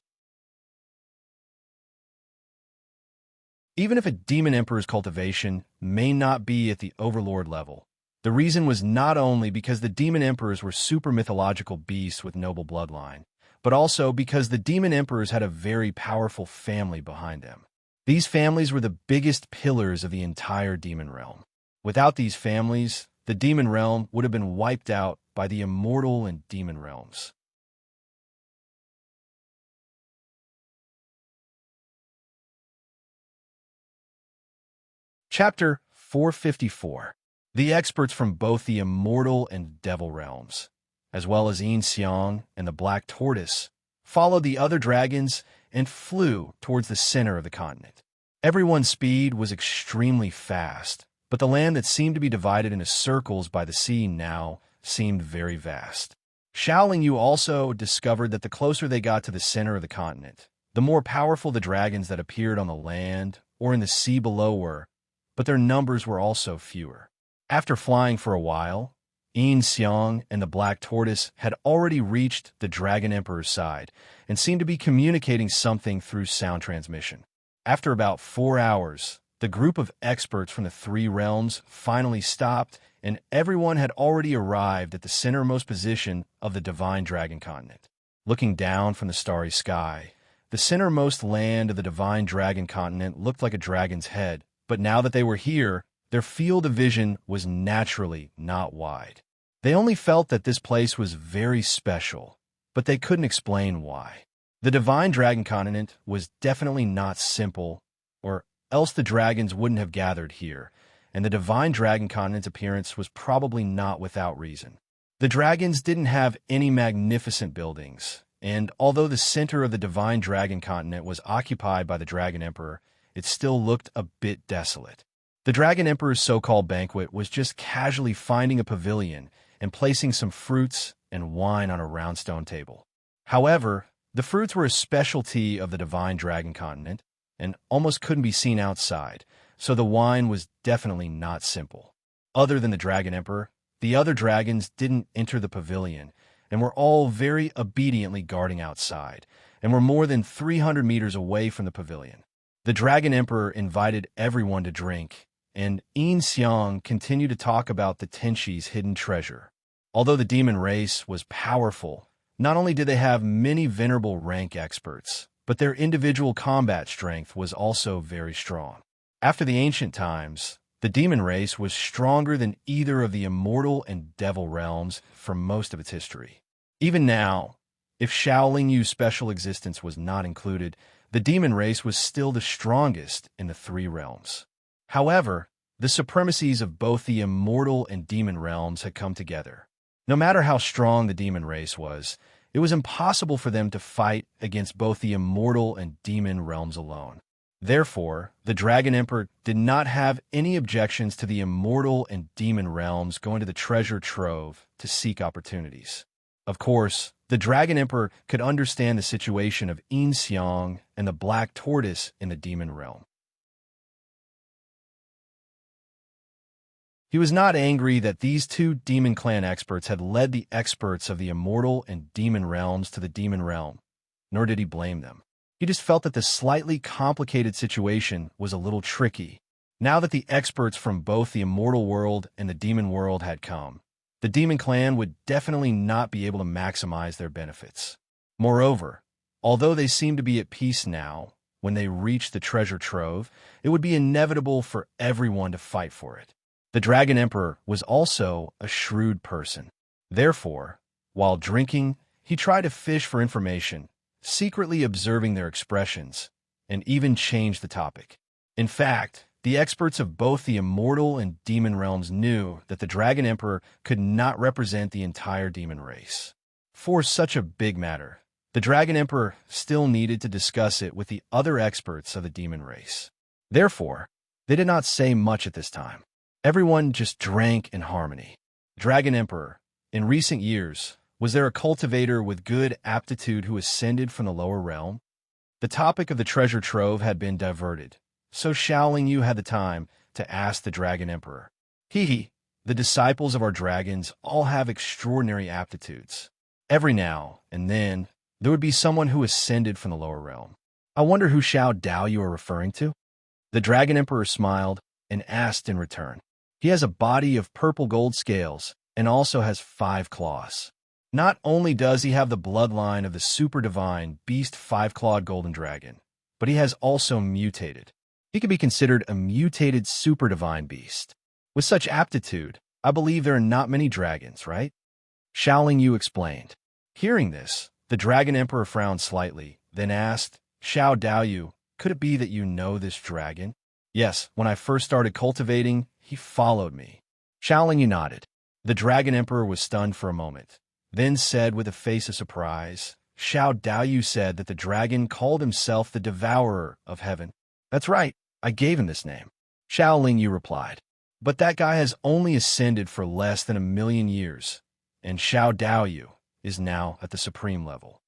Even if a demon emperor's cultivation may not be at the overlord level, the reason was not only because the demon emperors were super mythological beasts with noble bloodline, but also because the demon emperors had a very powerful family behind them. These families were the biggest pillars of the entire demon realm. Without these families, the demon realm would have been wiped out by the immortal and demon realms. Chapter 454. The experts from both the immortal and devil realms, as well as Yin Xiang and the Black Tortoise, followed the other dragons and flew towards the center of the continent. Everyone's speed was extremely fast, but the land that seemed to be divided into circles by the sea now seemed very vast. Xiaoling Yu also discovered that the closer they got to the center of the continent, the more powerful the dragons that appeared on the land or in the sea below were, but their numbers were also fewer. After flying for a while, Yin Xiang and the Black Tortoise had already reached the Dragon Emperor's side and seemed to be communicating something through sound transmission. After about 4 hours, the group of experts from the 3 realms finally stopped, and everyone had already arrived at the centermost position of the Divine Dragon Continent. Looking down from the starry sky, the centermost land of the Divine Dragon Continent looked like a dragon's head, but now that they were here, their field of vision was naturally not wide. They only felt that this place was very special, but they couldn't explain why. The Divine Dragon Continent was definitely not simple, or else the dragons wouldn't have gathered here, and the Divine Dragon Continent's appearance was probably not without reason. The dragons didn't have any magnificent buildings, and although the center of the Divine Dragon Continent was occupied by the Dragon Emperor, it still looked a bit desolate. The Dragon Emperor's so-called banquet was just casually finding a pavilion and placing some fruits and wine on a round stone table. However, the fruits were a specialty of the Divine Dragon Continent and almost couldn't be seen outside, so the wine was definitely not simple. Other than the Dragon Emperor, the other dragons didn't enter the pavilion and were all very obediently guarding outside and were more than 300 meters away from the pavilion. The Dragon Emperor invited everyone to drink, and Yin Xiang continued to talk about the Tenshi's hidden treasure. Although the demon race was powerful, not only did they have many venerable rank experts, but their individual combat strength was also very strong. After the ancient times, the demon race was stronger than either of the immortal and devil realms for most of its history. Even now, if Xiaoling Yu's special existence was not included, the demon race was still the strongest in the 3 realms. However, the supremacies of both the immortal and demon realms had come together. No matter how strong the demon race was, it was impossible for them to fight against both the immortal and demon realms alone. Therefore, the Dragon Emperor did not have any objections to the immortal and demon realms going to the treasure trove to seek opportunities. Of course, the Dragon Emperor could understand the situation of Yin Xiang and the Black Tortoise in the demon realm. He was not angry that these 2 demon clan experts had led the experts of the immortal and demon realms to the demon realm, nor did he blame them. He just felt that the slightly complicated situation was a little tricky. Now that the experts from both the immortal world and the demon world had come, the demon clan would definitely not be able to maximize their benefits. Moreover, although they seemed to be at peace now, when they reached the treasure trove, it would be inevitable for everyone to fight for it. The Dragon Emperor was also a shrewd person. Therefore, while drinking, he tried to fish for information, secretly observing their expressions, and even changed the topic. In fact, the experts of both the immortal and demon realms knew that the Dragon Emperor could not represent the entire demon race. For such a big matter, the Dragon Emperor still needed to discuss it with the other experts of the demon race. Therefore, they did not say much at this time. Everyone just drank in harmony. Dragon Emperor, in recent years, was there a cultivator with good aptitude who ascended from the lower realm? The topic of the treasure trove had been diverted, so Xiaoling Yu had the time to ask the Dragon Emperor. The disciples of our dragons all have extraordinary aptitudes. Every now and then, there would be someone who ascended from the lower realm. I wonder who Xiao Dao you are referring to? The Dragon Emperor smiled and asked in return. He has a body of purple gold scales and also has 5 claws. Not only does he have the bloodline of the super divine beast 5-clawed golden dragon, but he has also mutated, He could be considered a mutated super divine beast. With such aptitude, I believe there are not many dragons, right? Xiaoling Yu explained. Hearing this, the Dragon Emperor frowned slightly, then asked, Xiao Daoyu, could it be that you know this dragon? Yes, when I first started cultivating, he followed me. Xiaoling Yu nodded. The Dragon Emperor was stunned for a moment, then said with a face of surprise, Xiao Daoyu said that the dragon called himself the Devourer of Heaven. That's right, I gave him this name. Xiaoling Yu replied. But that guy has only ascended for less than 1,000,000 years, and Xiao Daoyu is now at the supreme level.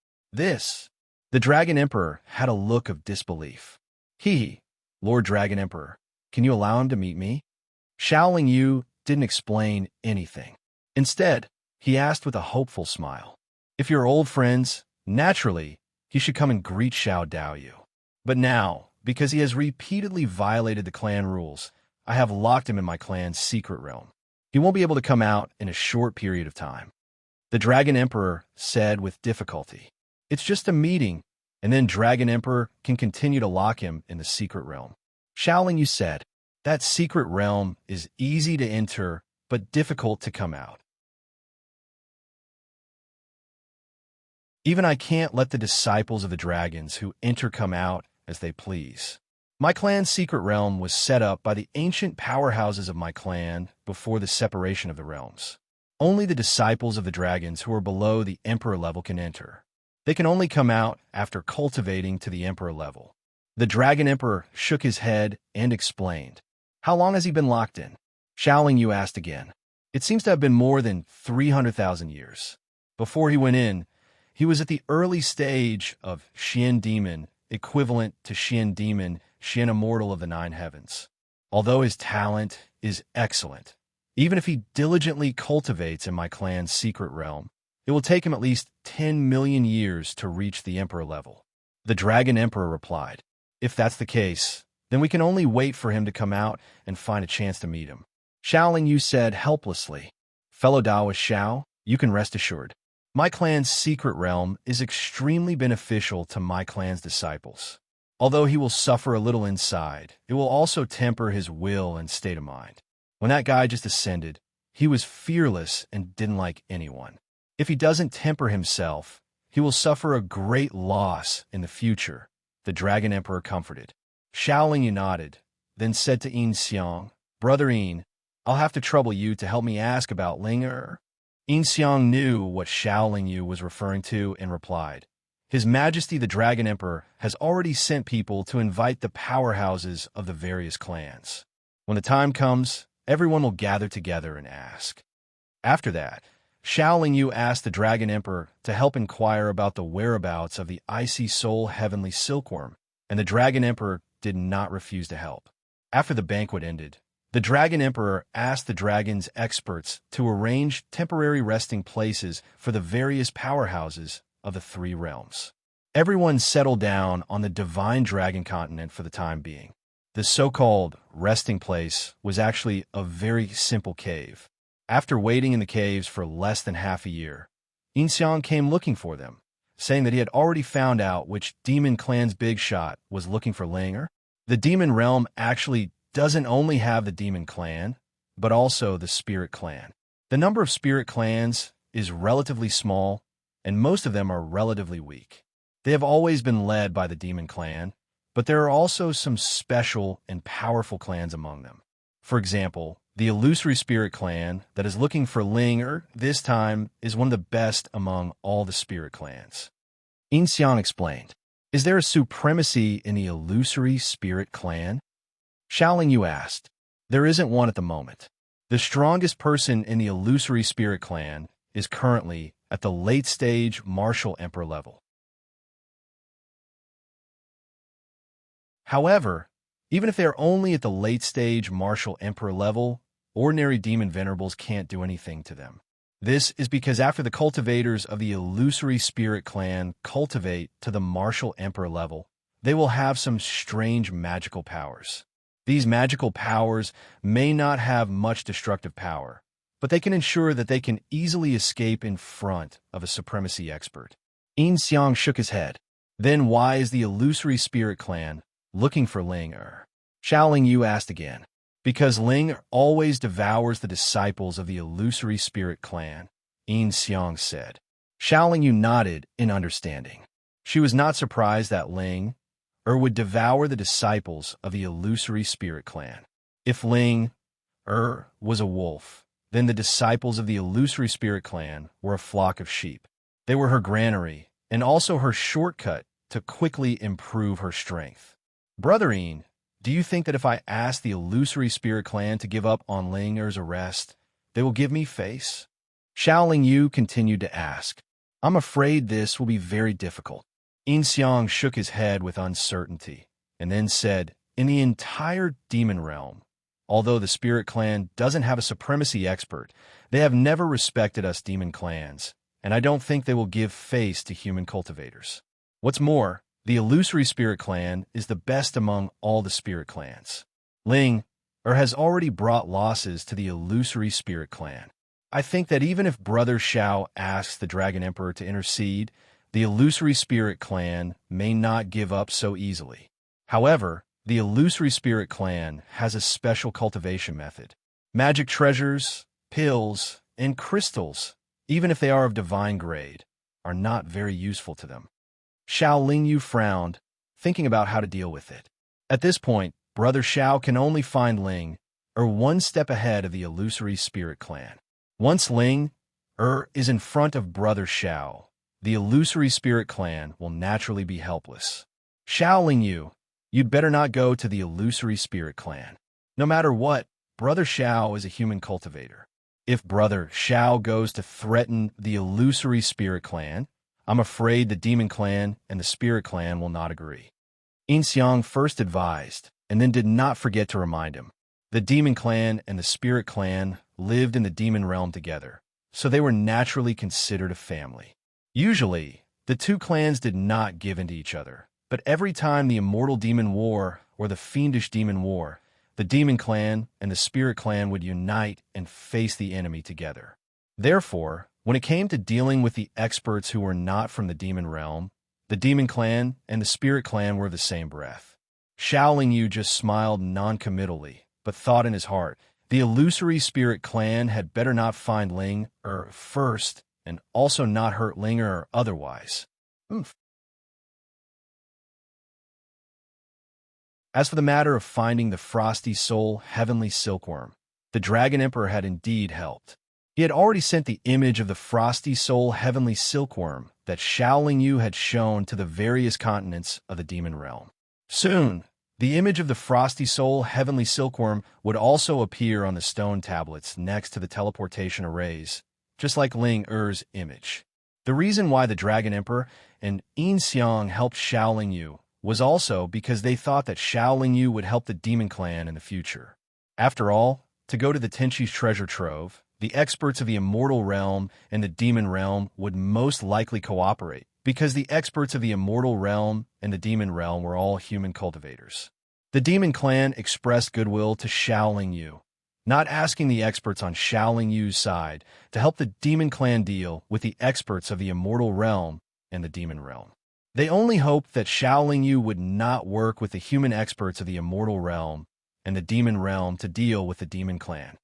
The Dragon Emperor had a look of disbelief. Lord Dragon Emperor, can you allow him to meet me? Xiaoling Yu didn't explain anything. Instead, he asked with a hopeful smile. If you're old friends, naturally, he should come and greet Xiao Daoyu. But now, because he has repeatedly violated the clan rules, I have locked him in my clan's secret realm. He won't be able to come out in a short period of time. The Dragon Emperor said with difficulty. It's just a meeting, and then Dragon Emperor can continue to lock him in the secret realm. Xiaoling Yu said, that secret realm is easy to enter, but difficult to come out. Even I can't let the disciples of the dragons who enter come out as they please. My clan's secret realm was set up by the ancient powerhouses of my clan before the separation of the realms. Only the disciples of the dragons who are below the emperor level can enter. They can only come out after cultivating to the emperor level. The Dragon Emperor shook his head and explained. How long has he been locked in? Xiaoling Yu asked again. It seems to have been more than 300,000 years. Before he went in, he was at the early stage of Xian Demon, equivalent to Xian Demon, Xian Immortal of the Nine Heavens. Although his talent is excellent, even if he diligently cultivates in my clan's secret realm, it will take him at least 10 million years to reach the Emperor level. The Dragon Emperor replied, If that's the case, then we can only wait for him to come out and find a chance to meet him. Xiaoling Yu said helplessly, Fellow Daoist Xiao, you can rest assured. My clan's secret realm is extremely beneficial to my clan's disciples. Although he will suffer a little inside, it will also temper his will and state of mind. When that guy just ascended, he was fearless and didn't like anyone. If he doesn't temper himself, he will suffer a great loss in the future, the Dragon Emperor comforted. Xiaoling Yu nodded, then said to Yin Xiang, Brother Yin, I'll have to trouble you to help me ask about Ling. Yin Xiang knew what Xiaoling Yu was referring to and replied, His Majesty the Dragon Emperor has already sent people to invite the powerhouses of the various clans. When the time comes, everyone will gather together and ask. After that, Xiaoling Yu asked the Dragon Emperor to help inquire about the whereabouts of the icy soul heavenly silkworm, and the Dragon Emperor did not refuse to help. After the banquet ended, the Dragon Emperor asked the dragon's experts to arrange temporary resting places for the various powerhouses of the three realms. Everyone settled down on the divine dragon continent for the time being. The so-called resting place was actually a very simple cave. After waiting in the caves for less than half a year, Yin Xiang came looking for them, saying that he had already found out which demon clan's big shot was looking for Ling. The demon realm actually doesn't only have the demon clan, but also the spirit clan. The number of spirit clans is relatively small, and most of them are relatively weak. They have always been led by the demon clan, but there are also some special and powerful clans among them. For example, the illusory spirit clan that is looking for Ling this time is one of the best among all the spirit clans. Yin Xiang explained, Is there a supremacy in the illusory spirit clan? Xiaoling Yu asked. There isn't one at the moment. The strongest person in the illusory spirit clan is currently at the late-stage martial emperor level. However, even if they are only at the late-stage martial emperor level, ordinary demon venerables can't do anything to them. This is because after the cultivators of the illusory spirit clan cultivate to the martial emperor level, they will have some strange magical powers. These magical powers may not have much destructive power, but they can ensure that they can easily escape in front of a supremacy expert. Yin Xiang shook his head. Then why is the illusory spirit clan looking for Ling? Xiaoling Yu asked again. Because Ling always devours the disciples of the illusory spirit clan, Yin Xiang said. Xiaoling Yu nodded in understanding. She was not surprised that Ling would devour the disciples of the illusory spirit clan. If Ling was a wolf, then the disciples of the illusory spirit clan were a flock of sheep. They were her granary, and also her shortcut to quickly improve her strength. Brother Yin, do you think that if I ask the illusory spirit clan to give up on Ling's arrest, they will give me face? Xiaoling Yu continued to ask. I'm afraid this will be very difficult. Yin Xiang shook his head with uncertainty, and then said, in the entire demon realm, although the spirit clan doesn't have a supremacy expert, they have never respected us demon clans, and I don't think they will give face to human cultivators. What's more, the illusory spirit clan is the best among all the spirit clans. Ling has already brought losses to the illusory spirit clan. I think that even if Brother Xiao asks the Dragon Emperor to intercede, the illusory spirit clan may not give up so easily. However, the illusory spirit clan has a special cultivation method. Magic treasures, pills, and crystals, even if they are of divine grade, are not very useful to them. Xiaoling Yu frowned, thinking about how to deal with it. At this point, Brother Xiao can only find Ling one step ahead of the illusory spirit clan. Once Ling is in front of Brother Xiao, the illusory spirit clan will naturally be helpless. Xiaoling Yu, you'd better not go to the illusory spirit clan. No matter what, Brother Xiao is a human cultivator. If Brother Xiao goes to threaten the illusory spirit clan, I'm afraid the demon clan and the spirit clan will not agree. Yin Xiang first advised, and then did not forget to remind him. The demon clan and the spirit clan lived in the demon realm together, so they were naturally considered a family. Usually, the two clans did not give in to each other, but every time the immortal demon war or the fiendish demon war, the demon clan and the spirit clan would unite and face the enemy together. Therefore, when it came to dealing with the experts who were not from the demon realm, the demon clan and the spirit clan were the same breath. Xiaoling Yu just smiled non-committally, but thought in his heart, the illusory spirit clan had better not find Ling first, and also not hurt Ling or otherwise. As for the matter of finding the frosty soul heavenly silkworm, the Dragon Emperor had indeed helped. He had already sent the image of the frosty soul heavenly silkworm that Xiaoling Yu had shown to the various continents of the demon realm. Soon, the image of the frosty soul heavenly silkworm would also appear on the stone tablets next to the teleportation arrays, just like Ling Er's image. The reason why the Dragon Emperor and Yin Xiang helped Xiaoling Yu was also because they thought that Xiaoling Yu would help the demon clan in the future. After all, to go to the Tenchi's treasure trove, the experts of the immortal realm and the demon realm would most likely cooperate, because the experts of the immortal realm and the demon realm were all human cultivators. The demon clan expressed goodwill to Xiaoling Yu, not asking the experts on Xiaoling Yu's side to help the demon clan deal with the experts of the immortal realm and the demon realm. They only hoped that Xiaoling Yu would not work with the human experts of the immortal realm and the demon realm to deal with the demon clan.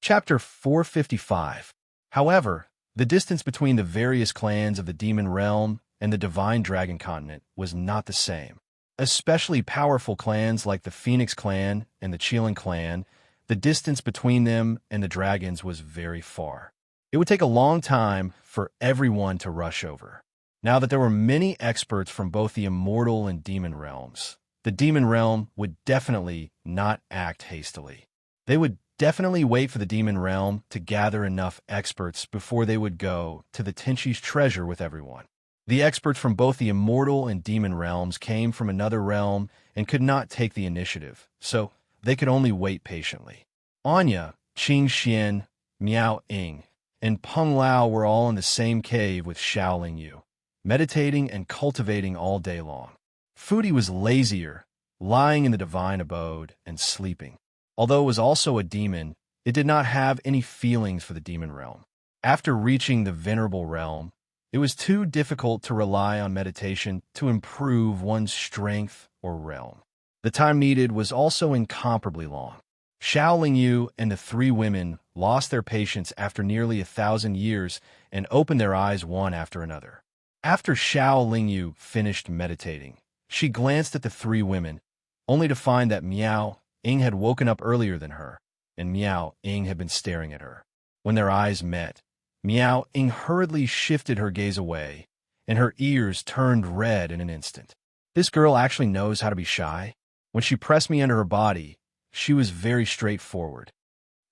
Chapter 455. However, the distance between the various clans of the demon realm and the divine dragon continent was not the same. Especially powerful clans like the Phoenix clan and the Qilin clan, the distance between them and the dragons was very far. It would take a long time for everyone to rush over. Now that there were many experts from both the immortal and demon realms, the demon realm would definitely not act hastily. They would definitely wait for the demon realm to gather enough experts before they would go to the Tenchi's treasure with everyone. The experts from both the immortal and demon realms came from another realm and could not take the initiative, so they could only wait patiently. Anya, Qing Xian, Miao Ying, and Peng Lao were all in the same cave with Xiaoling Yu, meditating and cultivating all day long. Fudi was lazier, lying in the divine abode and sleeping. Although it was also a demon, it did not have any feelings for the demon realm. After reaching the venerable realm, It was too difficult to rely on meditation to improve one's strength or realm. The time needed was also incomparably long. Xiao Lingyu and the three women lost their patience after nearly 1,000 years and opened their eyes one after another. After Xiao Lingyu finished meditating, she glanced at the three women, only to find that Miao Ying had woken up earlier than her, and Miao Ying had been staring at her. When their eyes met, Miao Ying hurriedly shifted her gaze away, and her ears turned red in an instant. This girl actually knows how to be shy. When she pressed me under her body, she was very straightforward.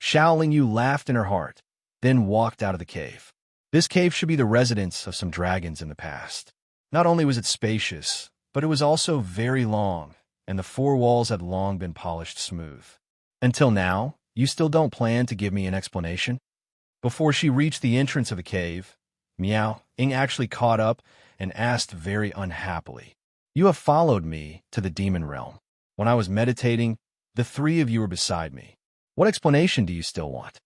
Xiao Lingyu laughed in her heart, then walked out of the cave. This cave should be the residence of some dragons in the past. Not only was it spacious, but it was also very long, and the four walls had long been polished smooth. Until now, you still don't plan to give me an explanation? Before she reached the entrance of the cave, Miao Ying actually caught up and asked very unhappily, "You have followed me to the demon realm. When I was meditating, the three of you were beside me. What explanation do you still want?"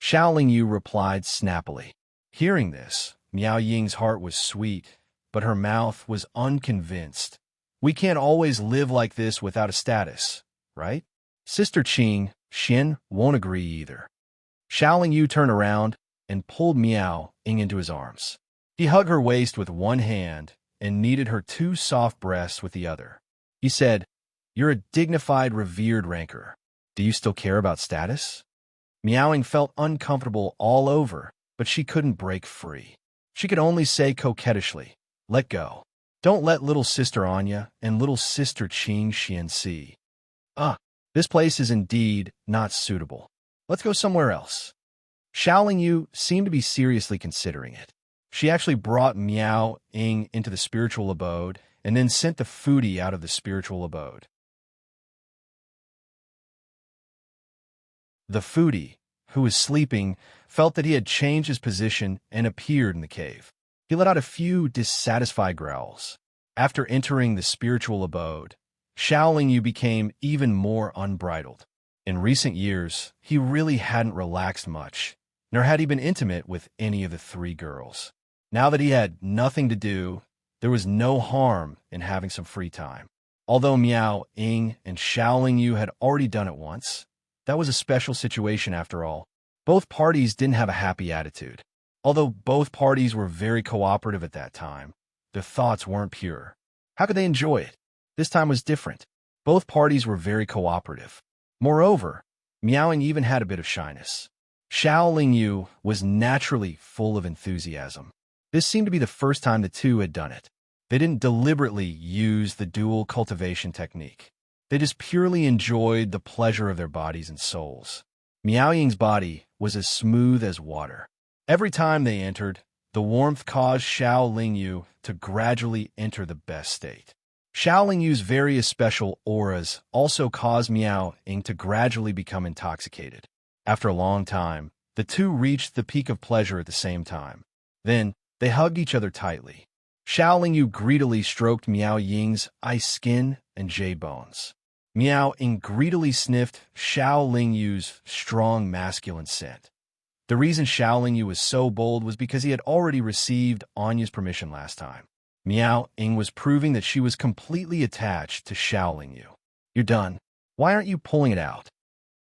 Xiao Lingyu replied snappily. Hearing this, Miao Ying's heart was sweet, but her mouth was unconvinced. "We can't always live like this without a status, right? Sister Qing, Xin won't agree either." Xiao Lingyu turned around and pulled Miao Ying into his arms. He hugged her waist with one hand and kneaded her two soft breasts with the other. He said, "You're a dignified, revered ranker. Do you still care about status?" Miao Ying felt uncomfortable all over, but she couldn't break free. She could only say coquettishly, "Let go. Don't let little sister Anya and little sister Qing Xian see. This place is indeed not suitable. Let's go somewhere else." Xiao Lingyu seemed to be seriously considering it. She actually brought Miao Ying into the spiritual abode and then sent the foodie out of the spiritual abode. The foodie, who was sleeping, felt that he had changed his position and appeared in the cave. He let out a few dissatisfied growls. After entering the spiritual abode, Xiao Lingyu became even more unbridled. In recent years, he really hadn't relaxed much, nor had he been intimate with any of the three girls. Now that he had nothing to do, there was no harm in having some free time. Although Miao Ying and Xiao Lingyu had already done it once, that was a special situation after all. Both parties didn't have a happy attitude. Although both parties were very cooperative at that time, their thoughts weren't pure. How could they enjoy it? This time was different. Both parties were very cooperative. Moreover, Miao Ying even had a bit of shyness. Xiao Lingyu was naturally full of enthusiasm. This seemed to be the first time the two had done it. They didn't deliberately use the dual cultivation technique. They just purely enjoyed the pleasure of their bodies and souls. Miao Ying's body was as smooth as water. Every time they entered, the warmth caused Xiao Lingyu to gradually enter the best state. Xiao Lingyu's various special auras also caused Miao Ying to gradually become intoxicated. After a long time, the two reached the peak of pleasure at the same time. Then, they hugged each other tightly. Xiao Lingyu greedily stroked Miao Ying's ice skin and jade bones. Miao Ying greedily sniffed Xiao Lingyu's strong masculine scent. The reason Xiao Lingyu was so bold was because he had already received Anya's permission last time. Miao Ying was proving that she was completely attached to Xiao Lingyu. "You're done. Why aren't you pulling it out?"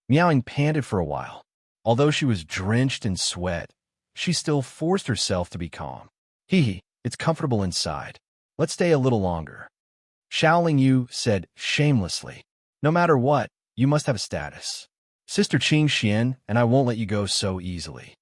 Miao Ying panted for a while. Although she was drenched in sweat, she still forced herself to be calm. "Hee, it's comfortable inside. Let's stay a little longer." Xiao Lingyu said shamelessly, "No matter what, you must have a status. Sister Qing Xian and I won't let you go so easily."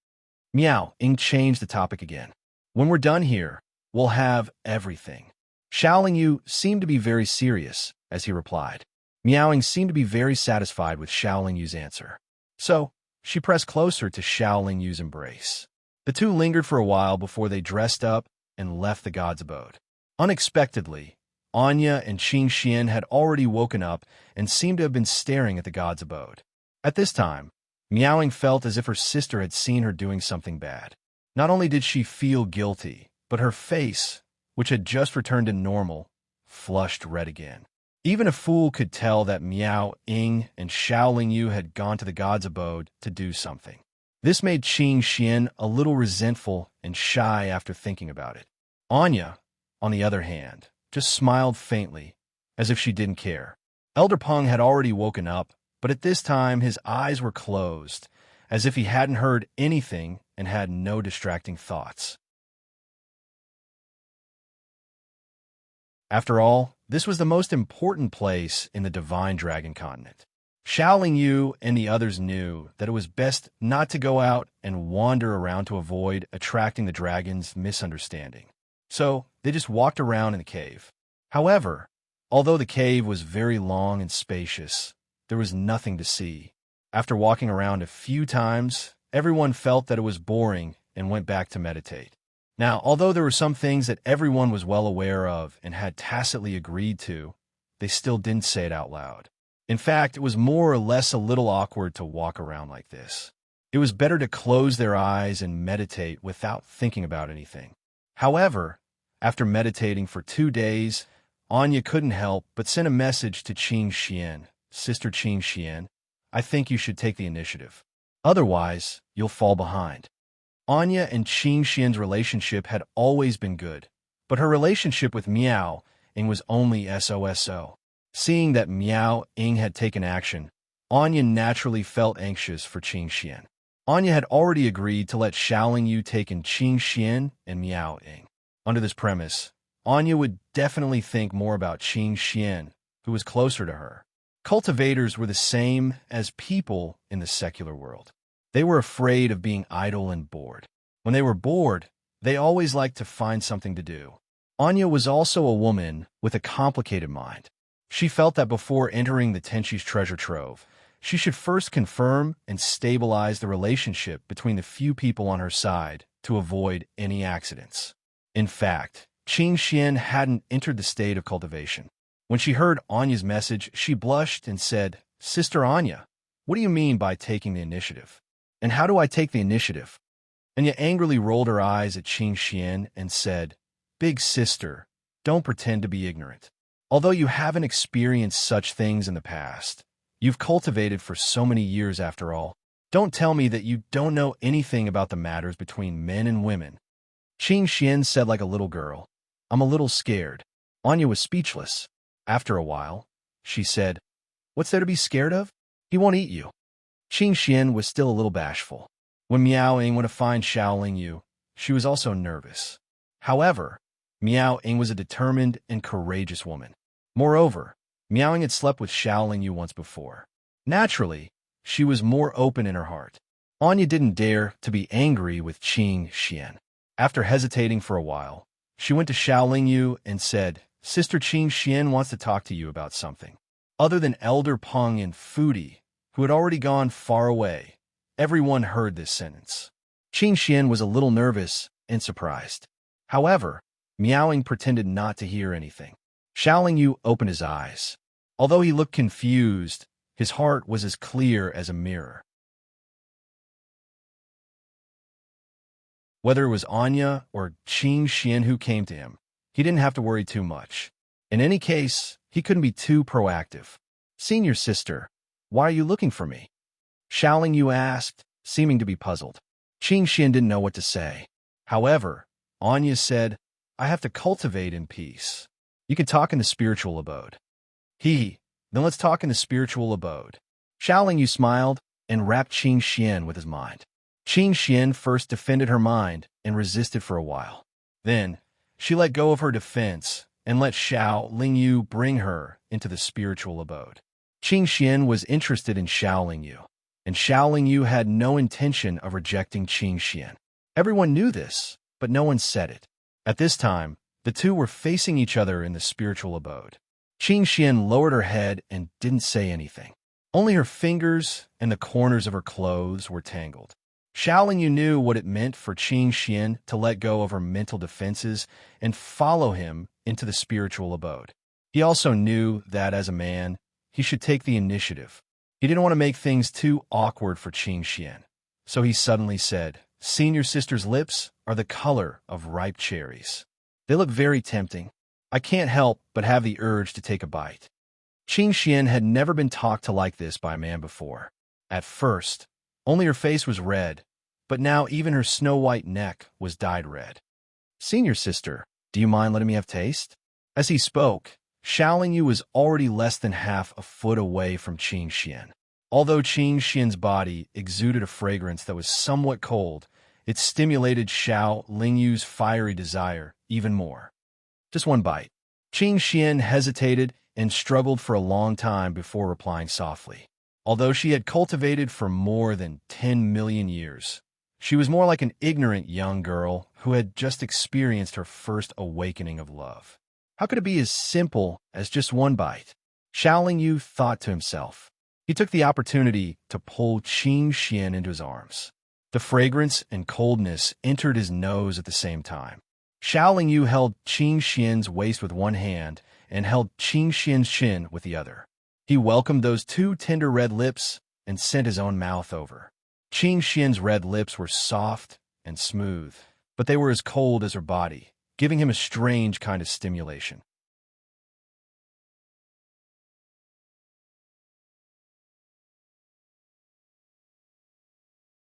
Miao Ying changed the topic again. "When we're done here, we'll have everything." Xiao Lingyu seemed to be very serious as he replied. Miao Ying seemed to be very satisfied with Xiao Lingyu's answer. So, she pressed closer to Xiao Lingyu's embrace. The two lingered for a while before they dressed up and left the god's abode. Unexpectedly, Anya and Qing Xian had already woken up and seemed to have been staring at the god's abode. At this time, Miao Ying felt as if her sister had seen her doing something bad. Not only did she feel guilty, but her face, which had just returned to normal, flushed red again. Even a fool could tell that Miao Ying and Xiao Lingyu had gone to the god's abode to do something. This made Qing Xian a little resentful and shy after thinking about it. Anya, on the other hand, just smiled faintly, as if she didn't care. Elder Peng had already woken up, but at this time his eyes were closed, as if he hadn't heard anything and had no distracting thoughts. After all, this was the most important place in the Divine Dragon Continent. Xiaoling Yu and the others knew that it was best not to go out and wander around to avoid attracting the dragon's misunderstanding. So they just walked around in the cave. However, although the cave was very long and spacious, there was nothing to see. After walking around a few times, everyone felt that it was boring and went back to meditate. Now, although there were some things that everyone was well aware of and had tacitly agreed to, they still didn't say it out loud. In fact, it was more or less a little awkward to walk around like this. It was better to close their eyes and meditate without thinking about anything. However, after meditating for 2 days, Anya couldn't help but send a message to Qing Xian. Sister Qing Xian, I think you should take the initiative. Otherwise, you'll fall behind. Anya and Qing Xian's relationship had always been good, but her relationship with Miao Ying was only so-so. Seeing that Miao Ying had taken action, Anya naturally felt anxious for Qing Xian. Anya had already agreed to let Xiaoling Yu take in Qing Xian and Miao Ying. Under this premise, Anya would definitely think more about Qing Xian, who was closer to her. Cultivators were the same as people in the secular world. They were afraid of being idle and bored. When they were bored, they always liked to find something to do. Anya was also a woman with a complicated mind. She felt that before entering the Tenchi's treasure trove, she should first confirm and stabilize the relationship between the few people on her side to avoid any accidents. In fact, Qing Xian hadn't entered the state of cultivation. When she heard Anya's message, she blushed and said, "Sister Anya, what do you mean by taking the initiative? And how do I take the initiative?" Anya angrily rolled her eyes at Qing Xian and said, "Big sister, don't pretend to be ignorant. Although you haven't experienced such things in the past, you've cultivated for so many years after all. Don't tell me that you don't know anything about the matters between men and women." Qing Xian said like a little girl, "I'm a little scared." Anya was speechless. After a while, she said, "What's there to be scared of? He won't eat you." Qing Xian was still a little bashful. When Miao Ying went to find Xiaoling Yu, she was also nervous. However, Miao Ying was a determined and courageous woman. Moreover, Miao Ying had slept with Xiaoling Yu once before. Naturally, she was more open in her heart. Anya didn't dare to be angry with Qing Xian. After hesitating for a while, she went to Xiaoling Yu and said, "Sister Qing Xian wants to talk to you about something." Other than Elder Peng and Fudi, who had already gone far away, everyone heard this sentence. Qing Xian was a little nervous and surprised. However, Miao Ying pretended not to hear anything. Xiaoling Yu opened his eyes. Although he looked confused, his heart was as clear as a mirror. Whether it was Anya or Qing Xian who came to him, he didn't have to worry too much. In any case, he couldn't be too proactive. "Senior sister, why are you looking for me?" Xiaoling Yu asked, seeming to be puzzled. Qing Xian didn't know what to say. However, Anya said, "I have to cultivate in peace. You can talk in the spiritual abode." Then let's talk in the spiritual abode." Xiaoling Yu smiled and wrapped Qing Xian with his mind. Qing Xian first defended her mind and resisted for a while. Then, she let go of her defense and let Xiaoling Yu bring her into the spiritual abode. Qing Xian was interested in Xiaoling Yu, and Xiaoling Yu had no intention of rejecting Qing Xian. Everyone knew this, but no one said it. At this time, the two were facing each other in the spiritual abode. Qing Xian lowered her head and didn't say anything. Only her fingers and the corners of her clothes were tangled. Xiaoling Yu knew what it meant for Qing Xian to let go of her mental defenses and follow him into the spiritual abode. He also knew that as a man, he should take the initiative. He didn't want to make things too awkward for Qing Xian. So he suddenly said, "Senior sister's lips are the color of ripe cherries. They look very tempting. I can't help but have the urge to take a bite." Qing Xian had never been talked to like this by a man before. At first, only her face was red, but now even her snow-white neck was dyed red. "Senior sister, do you mind letting me have taste?" As he spoke, Xiaoling Yu was already less than half a foot away from Qing Xian. Although Qing Xian's body exuded a fragrance that was somewhat cold, it stimulated Xiaoling Yu's fiery desire even more. "Just one bite." Qing Xian hesitated and struggled for a long time before replying softly. Although she had cultivated for more than 10 million years, she was more like an ignorant young girl who had just experienced her first awakening of love. How could it be as simple as just one bite? Xiaoling Yu thought to himself. He took the opportunity to pull Qing Xian into his arms. The fragrance and coldness entered his nose at the same time. Xiaoling Yu held Qing Xian's waist with one hand and held Qing Xian's chin with the other. He welcomed those two tender red lips and sent his own mouth over. Qing Xian's red lips were soft and smooth, but they were as cold as her body, giving him a strange kind of stimulation.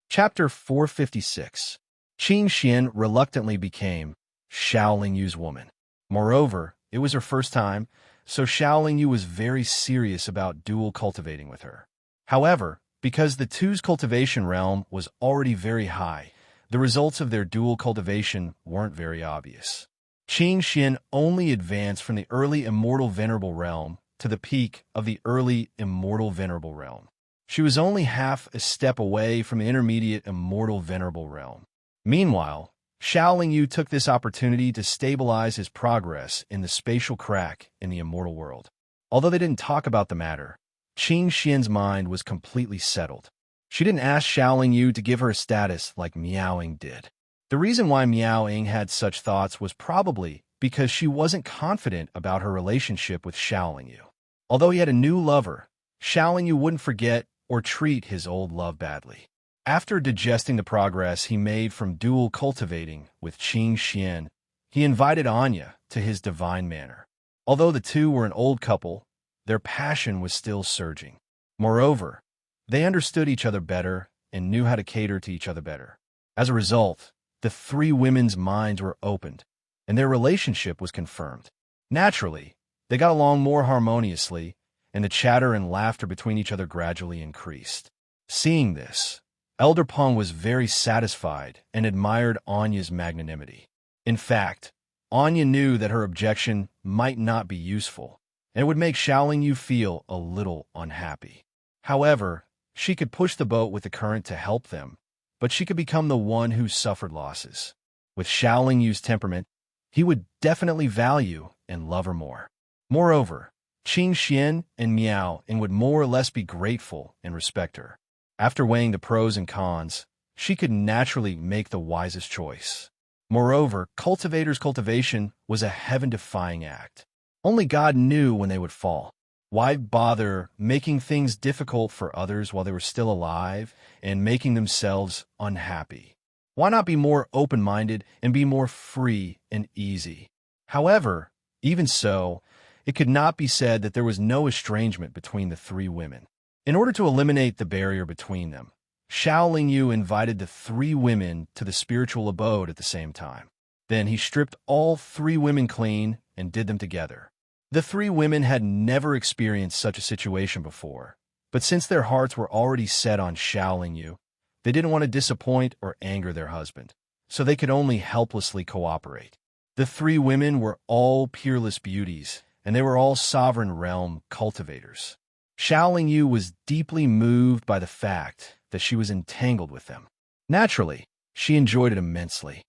Chapter 456. Qing Xian reluctantly became Xiaoling Yu's woman. Moreover, it was her first time, so Xiaoling Yu was very serious about dual cultivating with her. However, because the two's cultivation realm was already very high, the results of their dual cultivation weren't very obvious. Qing Xian only advanced from the early immortal venerable realm to the peak of the early immortal venerable realm. She was only half a step away from the intermediate immortal venerable realm. Meanwhile, Xiaoling Yu took this opportunity to stabilize his progress in the spatial crack in the immortal world. Although they didn't talk about the matter, Qing Xian's mind was completely settled. She didn't ask Xiaoling Yu to give her a status like Miaoying did. The reason why Miaoying had such thoughts was probably because she wasn't confident about her relationship with Xiaoling Yu. Although he had a new lover, Xiaoling Yu wouldn't forget or treat his old love badly. After digesting the progress he made from dual cultivating with Qing Xian, he invited Anya to his divine manor. Although the two were an old couple, their passion was still surging. Moreover, they understood each other better and knew how to cater to each other better. As a result, the three women's minds were opened, and their relationship was confirmed. Naturally, they got along more harmoniously, and the chatter and laughter between each other gradually increased. Seeing this, Elder Peng was very satisfied and admired Anya's magnanimity. In fact, Anya knew that her objection might not be useful, and it would make Xiaoling Yu feel a little unhappy. However, she could push the boat with the current to help them, but she could become the one who suffered losses. With Xiaoling Yu's temperament, he would definitely value and love her more. Moreover, Qing Xian and Miaoying would more or less be grateful and respect her. After weighing the pros and cons, she could naturally make the wisest choice. Moreover, cultivator's cultivation was a heaven-defying act. Only God knew when they would fall. Why bother making things difficult for others while they were still alive and making themselves unhappy? Why not be more open-minded and be more free and easy? However, even so, it could not be said that there was no estrangement between the three women. In order to eliminate the barrier between them, Xiaoling Yu invited the three women to the spiritual abode at the same time. Then he stripped all three women clean and did them together. The three women had never experienced such a situation before, but since their hearts were already set on Xiaoling Yu, they didn't want to disappoint or anger their husband, so they could only helplessly cooperate. The three women were all peerless beauties, and they were all sovereign realm cultivators. Xiaoling Yu was deeply moved by the fact that she was entangled with them. Naturally, she enjoyed it immensely.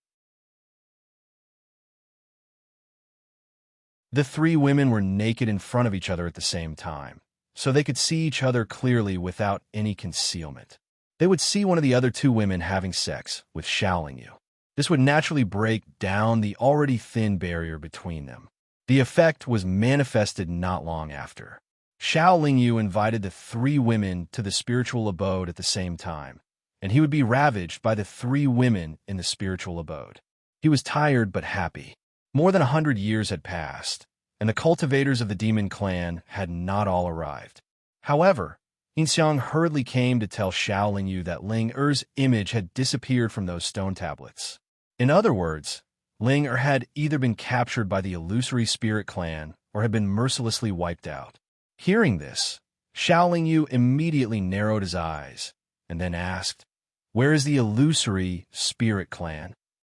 The three women were naked in front of each other at the same time, so they could see each other clearly without any concealment. They would see one of the other two women having sex with Xiaoling Yu. This would naturally break down the already thin barrier between them. The effect was manifested not long after. Xiaoling Yu invited the three women to the spiritual abode at the same time, and he would be ravaged by the three women in the spiritual abode. He was tired but happy. More than 100 years had passed, and the cultivators of the demon clan had not all arrived. However, Xiang hurriedly came to tell Xiao Lingyu that Ling Er's image had disappeared from those stone tablets. In other words, Ling Er had either been captured by the illusory spirit clan or had been mercilessly wiped out. Hearing this, Xiao Lingyu immediately narrowed his eyes and then asked, "Where is the illusory spirit clan?"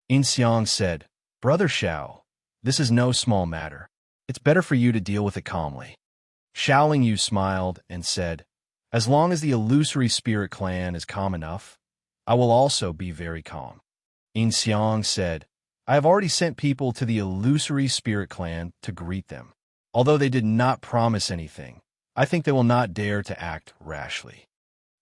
Xiang said, "Brother Xiao, this is no small matter. It's better for you to deal with it calmly." Xiao Lingyu smiled and said, "As long as the illusory spirit clan is calm enough, I will also be very calm." Xiang said, "I have already sent people to the illusory spirit clan to greet them. Although they did not promise anything, I think they will not dare to act rashly."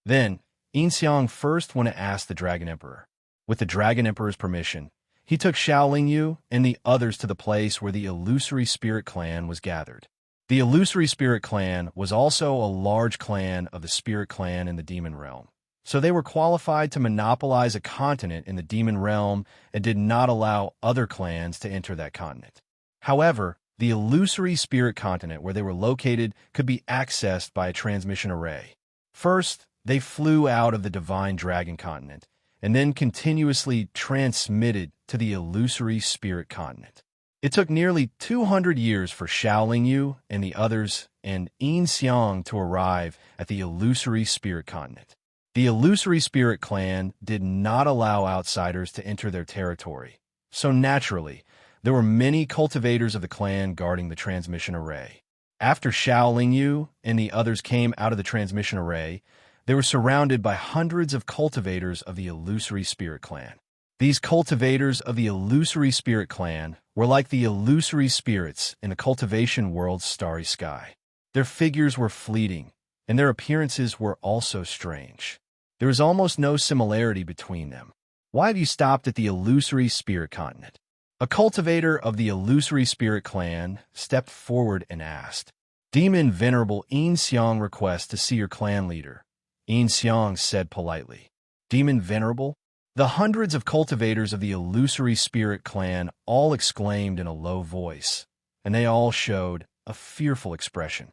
Then, Xiang first went to ask the Dragon Emperor. With the Dragon Emperor's permission, he took Xiao Lingyu and the others to the place where the illusory spirit clan was gathered. The illusory spirit clan was also a large clan of the spirit clan in the demon realm, so they were qualified to monopolize a continent in the demon realm and did not allow other clans to enter that continent. However, the illusory spirit continent where they were located could be accessed by a transmission array. First, they flew out of the divine dragon continent and then continuously transmitted to the illusory spirit continent. It took nearly 200 years for Xiao Lingyu and the others and Xiang to arrive at the illusory spirit continent. The illusory spirit clan did not allow outsiders to enter their territory, so naturally, there were many cultivators of the clan guarding the transmission array. After Xiao Lingyu and the others came out of the transmission array, they were surrounded by hundreds of cultivators of the illusory spirit clan. These cultivators of the illusory spirit clan were like the illusory spirits in the cultivation world's starry sky. Their figures were fleeting, and their appearances were also strange. There was almost no similarity between them. "Why have you stopped at the illusory spirit continent?" A cultivator of the illusory spirit clan stepped forward and asked. "Demon Venerable Xiang requests to see your clan leader," Xiang said politely. "Demon Venerable?" The hundreds of cultivators of the illusory spirit clan all exclaimed in a low voice, and they all showed a fearful expression.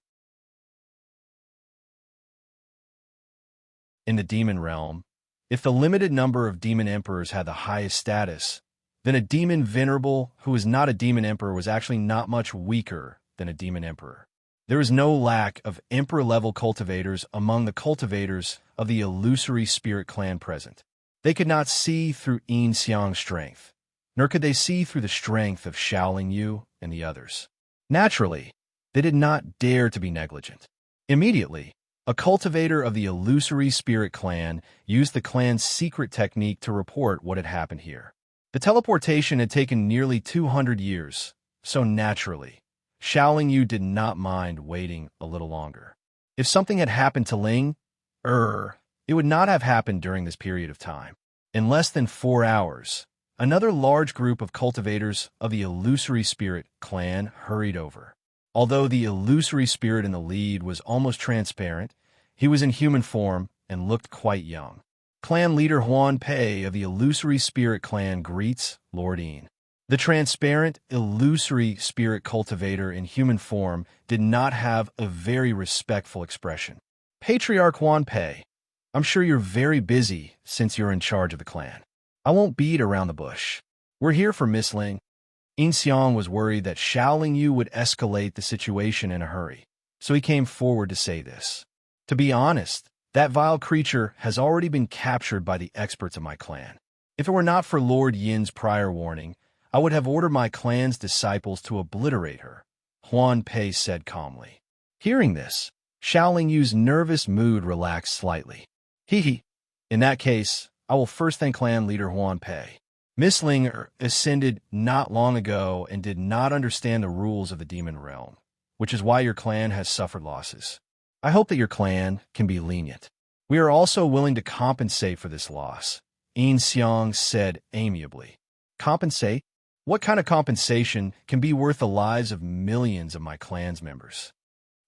In the demon realm, if the limited number of demon emperors had the highest status, then a demon venerable who was not a demon emperor was actually not much weaker than a demon emperor. There is no lack of emperor-level cultivators among the cultivators of the illusory spirit clan present. They could not see through Xiang's strength, nor could they see through the strength of Xiao Lingyu and the others. Naturally, they did not dare to be negligent. Immediately, a cultivator of the illusory spirit clan used the clan's secret technique to report what had happened here. The teleportation had taken nearly 200 years, so naturally, Xiao Lingyu did not mind waiting a little longer. If something had happened to Ling Er, it would not have happened during this period of time. In less than 4 hours, another large group of cultivators of the illusory spirit clan hurried over. Although the illusory spirit in the lead was almost transparent, he was in human form and looked quite young. Clan leader Huan Pei of the illusory spirit clan greets Lord Yin. The transparent, illusory spirit cultivator in human form did not have a very respectful expression. "Patriarch Huan Pei, I'm sure you're very busy since you're in charge of the clan. I won't beat around the bush. We're here for Miss Ling." Xiang was worried that Xiao Lingyu would escalate the situation in a hurry, so he came forward to say this. "To be honest, that vile creature has already been captured by the experts of my clan. If it were not for Lord Yin's prior warning, I would have ordered my clan's disciples to obliterate her," Huan Pei said calmly. Hearing this, Xiao Lingyu's nervous mood relaxed slightly. "Hee. In that case, I will first thank clan leader Huan Pei. Miss Ling ascended not long ago and did not understand the rules of the demon realm, which is why your clan has suffered losses. I hope that your clan can be lenient. We are also willing to compensate for this loss," Xiang said amiably. "Compensate? What kind of compensation can be worth the lives of millions of my clan's members?"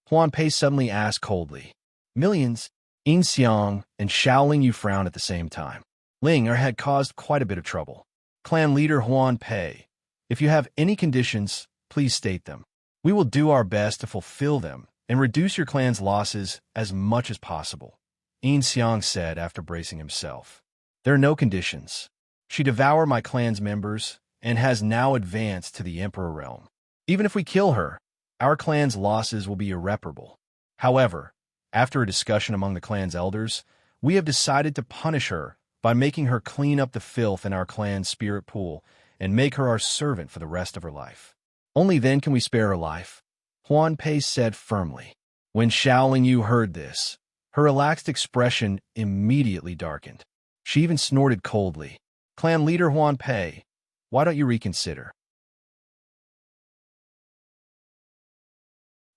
Huan Pei suddenly asked coldly. "Millions?" Xiang and Xiao Lingyu frowned at the same time. Ling Er had caused quite a bit of trouble. "Clan leader Huan Pei, if you have any conditions, please state them. We will do our best to fulfill them and reduce your clan's losses as much as possible, Yin Xiang said after bracing himself. There are no conditions. She devoured my clan's members and has now advanced to the Emperor realm. Even if we kill her, our clan's losses will be irreparable. However, after a discussion among the clan's elders, we have decided to punish her by making her clean up the filth in our clan's spirit pool and make her our servant for the rest of her life. Only then can we spare her life, Huan Pei said firmly. When Xiaoling Yu heard this, her relaxed expression immediately darkened. She even snorted coldly. Clan leader Huan Pei, why don't you reconsider?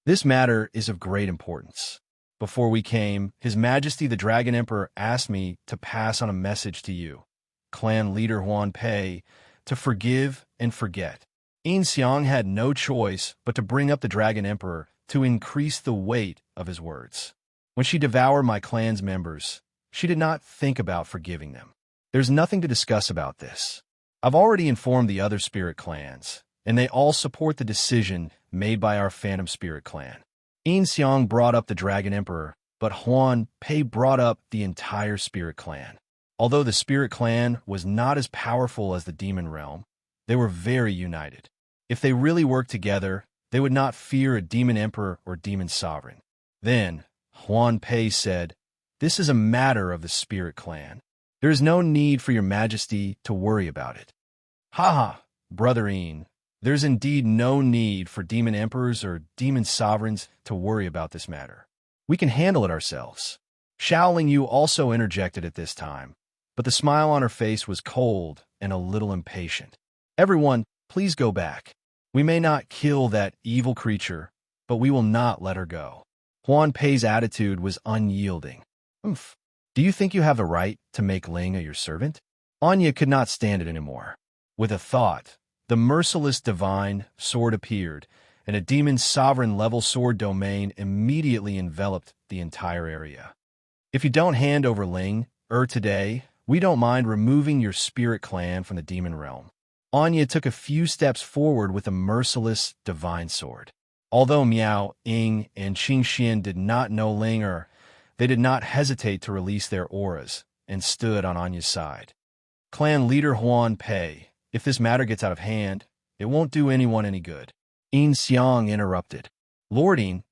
This matter is of great importance. Before we came, His Majesty the Dragon Emperor asked me to pass on a message to you, Clan leader Huan Pei, to forgive and forget. Yin Xiang had no choice but to bring up the Dragon Emperor to increase the weight of his words. When she devoured my clan's members, she did not think about forgiving them. There's nothing to discuss about this. I've already informed the other spirit clans, and they all support the decision made by our Phantom Spirit clan. Yin Xiang brought up the Dragon Emperor, but Huan Pei brought up the entire spirit clan. Although the spirit clan was not as powerful as the demon realm, they were very united. If they really worked together, they would not fear a demon emperor or demon sovereign. Then, Huan Pei said, "This is a matter of the spirit clan. There is no need for your majesty to worry about it." Ha ha, Brother Yin. There's indeed no need for demon emperors or demon sovereigns to worry about this matter. We can handle it ourselves. Xiaoling Yu also interjected at this time, but the smile on her face was cold and a little impatient. Everyone, please go back. We may not kill that evil creature, but we will not let her go. Huan Pei's attitude was unyielding. Oomph. Do you think you have the right to make Ling your servant? Anya could not stand it anymore. With a thought, the merciless divine sword appeared, and a demon's sovereign-level sword domain immediately enveloped the entire area. If you don't hand over Ling today, we don't mind removing your spirit clan from the demon realm. Anya took a few steps forward with a merciless divine sword. Although Miao, Ying, and Qingxian did not know Ling they did not hesitate to release their auras and stood on Anya's side. Clan leader Huan Pei, if this matter gets out of hand, it won't do anyone any good. Yin Xiang interrupted. Lord Yin,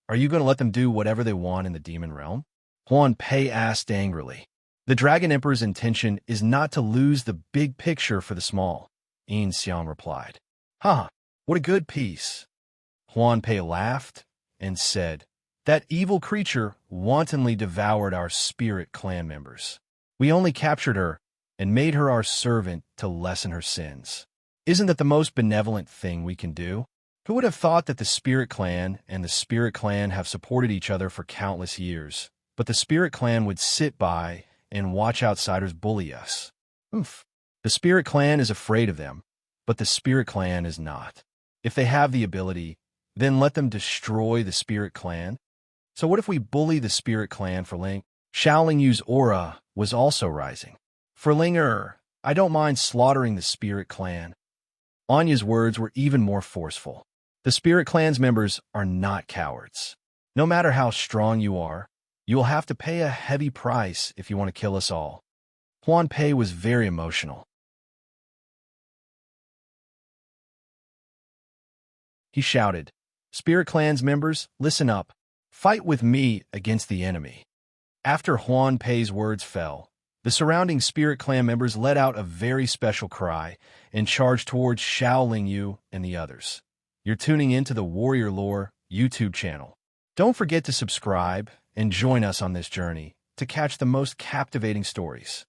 are you going to let them do whatever they want in the demon realm? Huan Pei asked angrily. The Dragon Emperor's intention is not to lose the big picture for the small, Yin Xiang replied. What a good piece. Huan Pei laughed and said, that evil creature wantonly devoured our spirit clan members. We only captured her and made her our servant to lessen her sins. Isn't that the most benevolent thing we can do? Who would have thought that the spirit clan and the spirit clan have supported each other for countless years, but the spirit clan would sit by and watch outsiders bully us? Oomph. The spirit clan is afraid of them, but the spirit clan is not. If they have the ability, then let them destroy the spirit clan. So what if we bully the spirit clan for Ling? Xiaoling Yu's aura was also rising. For Ling I don't mind slaughtering the spirit clan. Anya's words were even more forceful. The spirit clan's members are not cowards. No matter how strong you are, you will have to pay a heavy price if you want to kill us all. Huan Pei was very emotional. He shouted, Spirit clan's members, listen up. Fight with me against the enemy. After Huan Pei's words fell, the surrounding Spirit clan members let out a very special cry and charged towards Xiaoling Yu and the others. You're tuning into the Warrior Lore YouTube channel. Don't forget to subscribe and join us on this journey to catch the most captivating stories.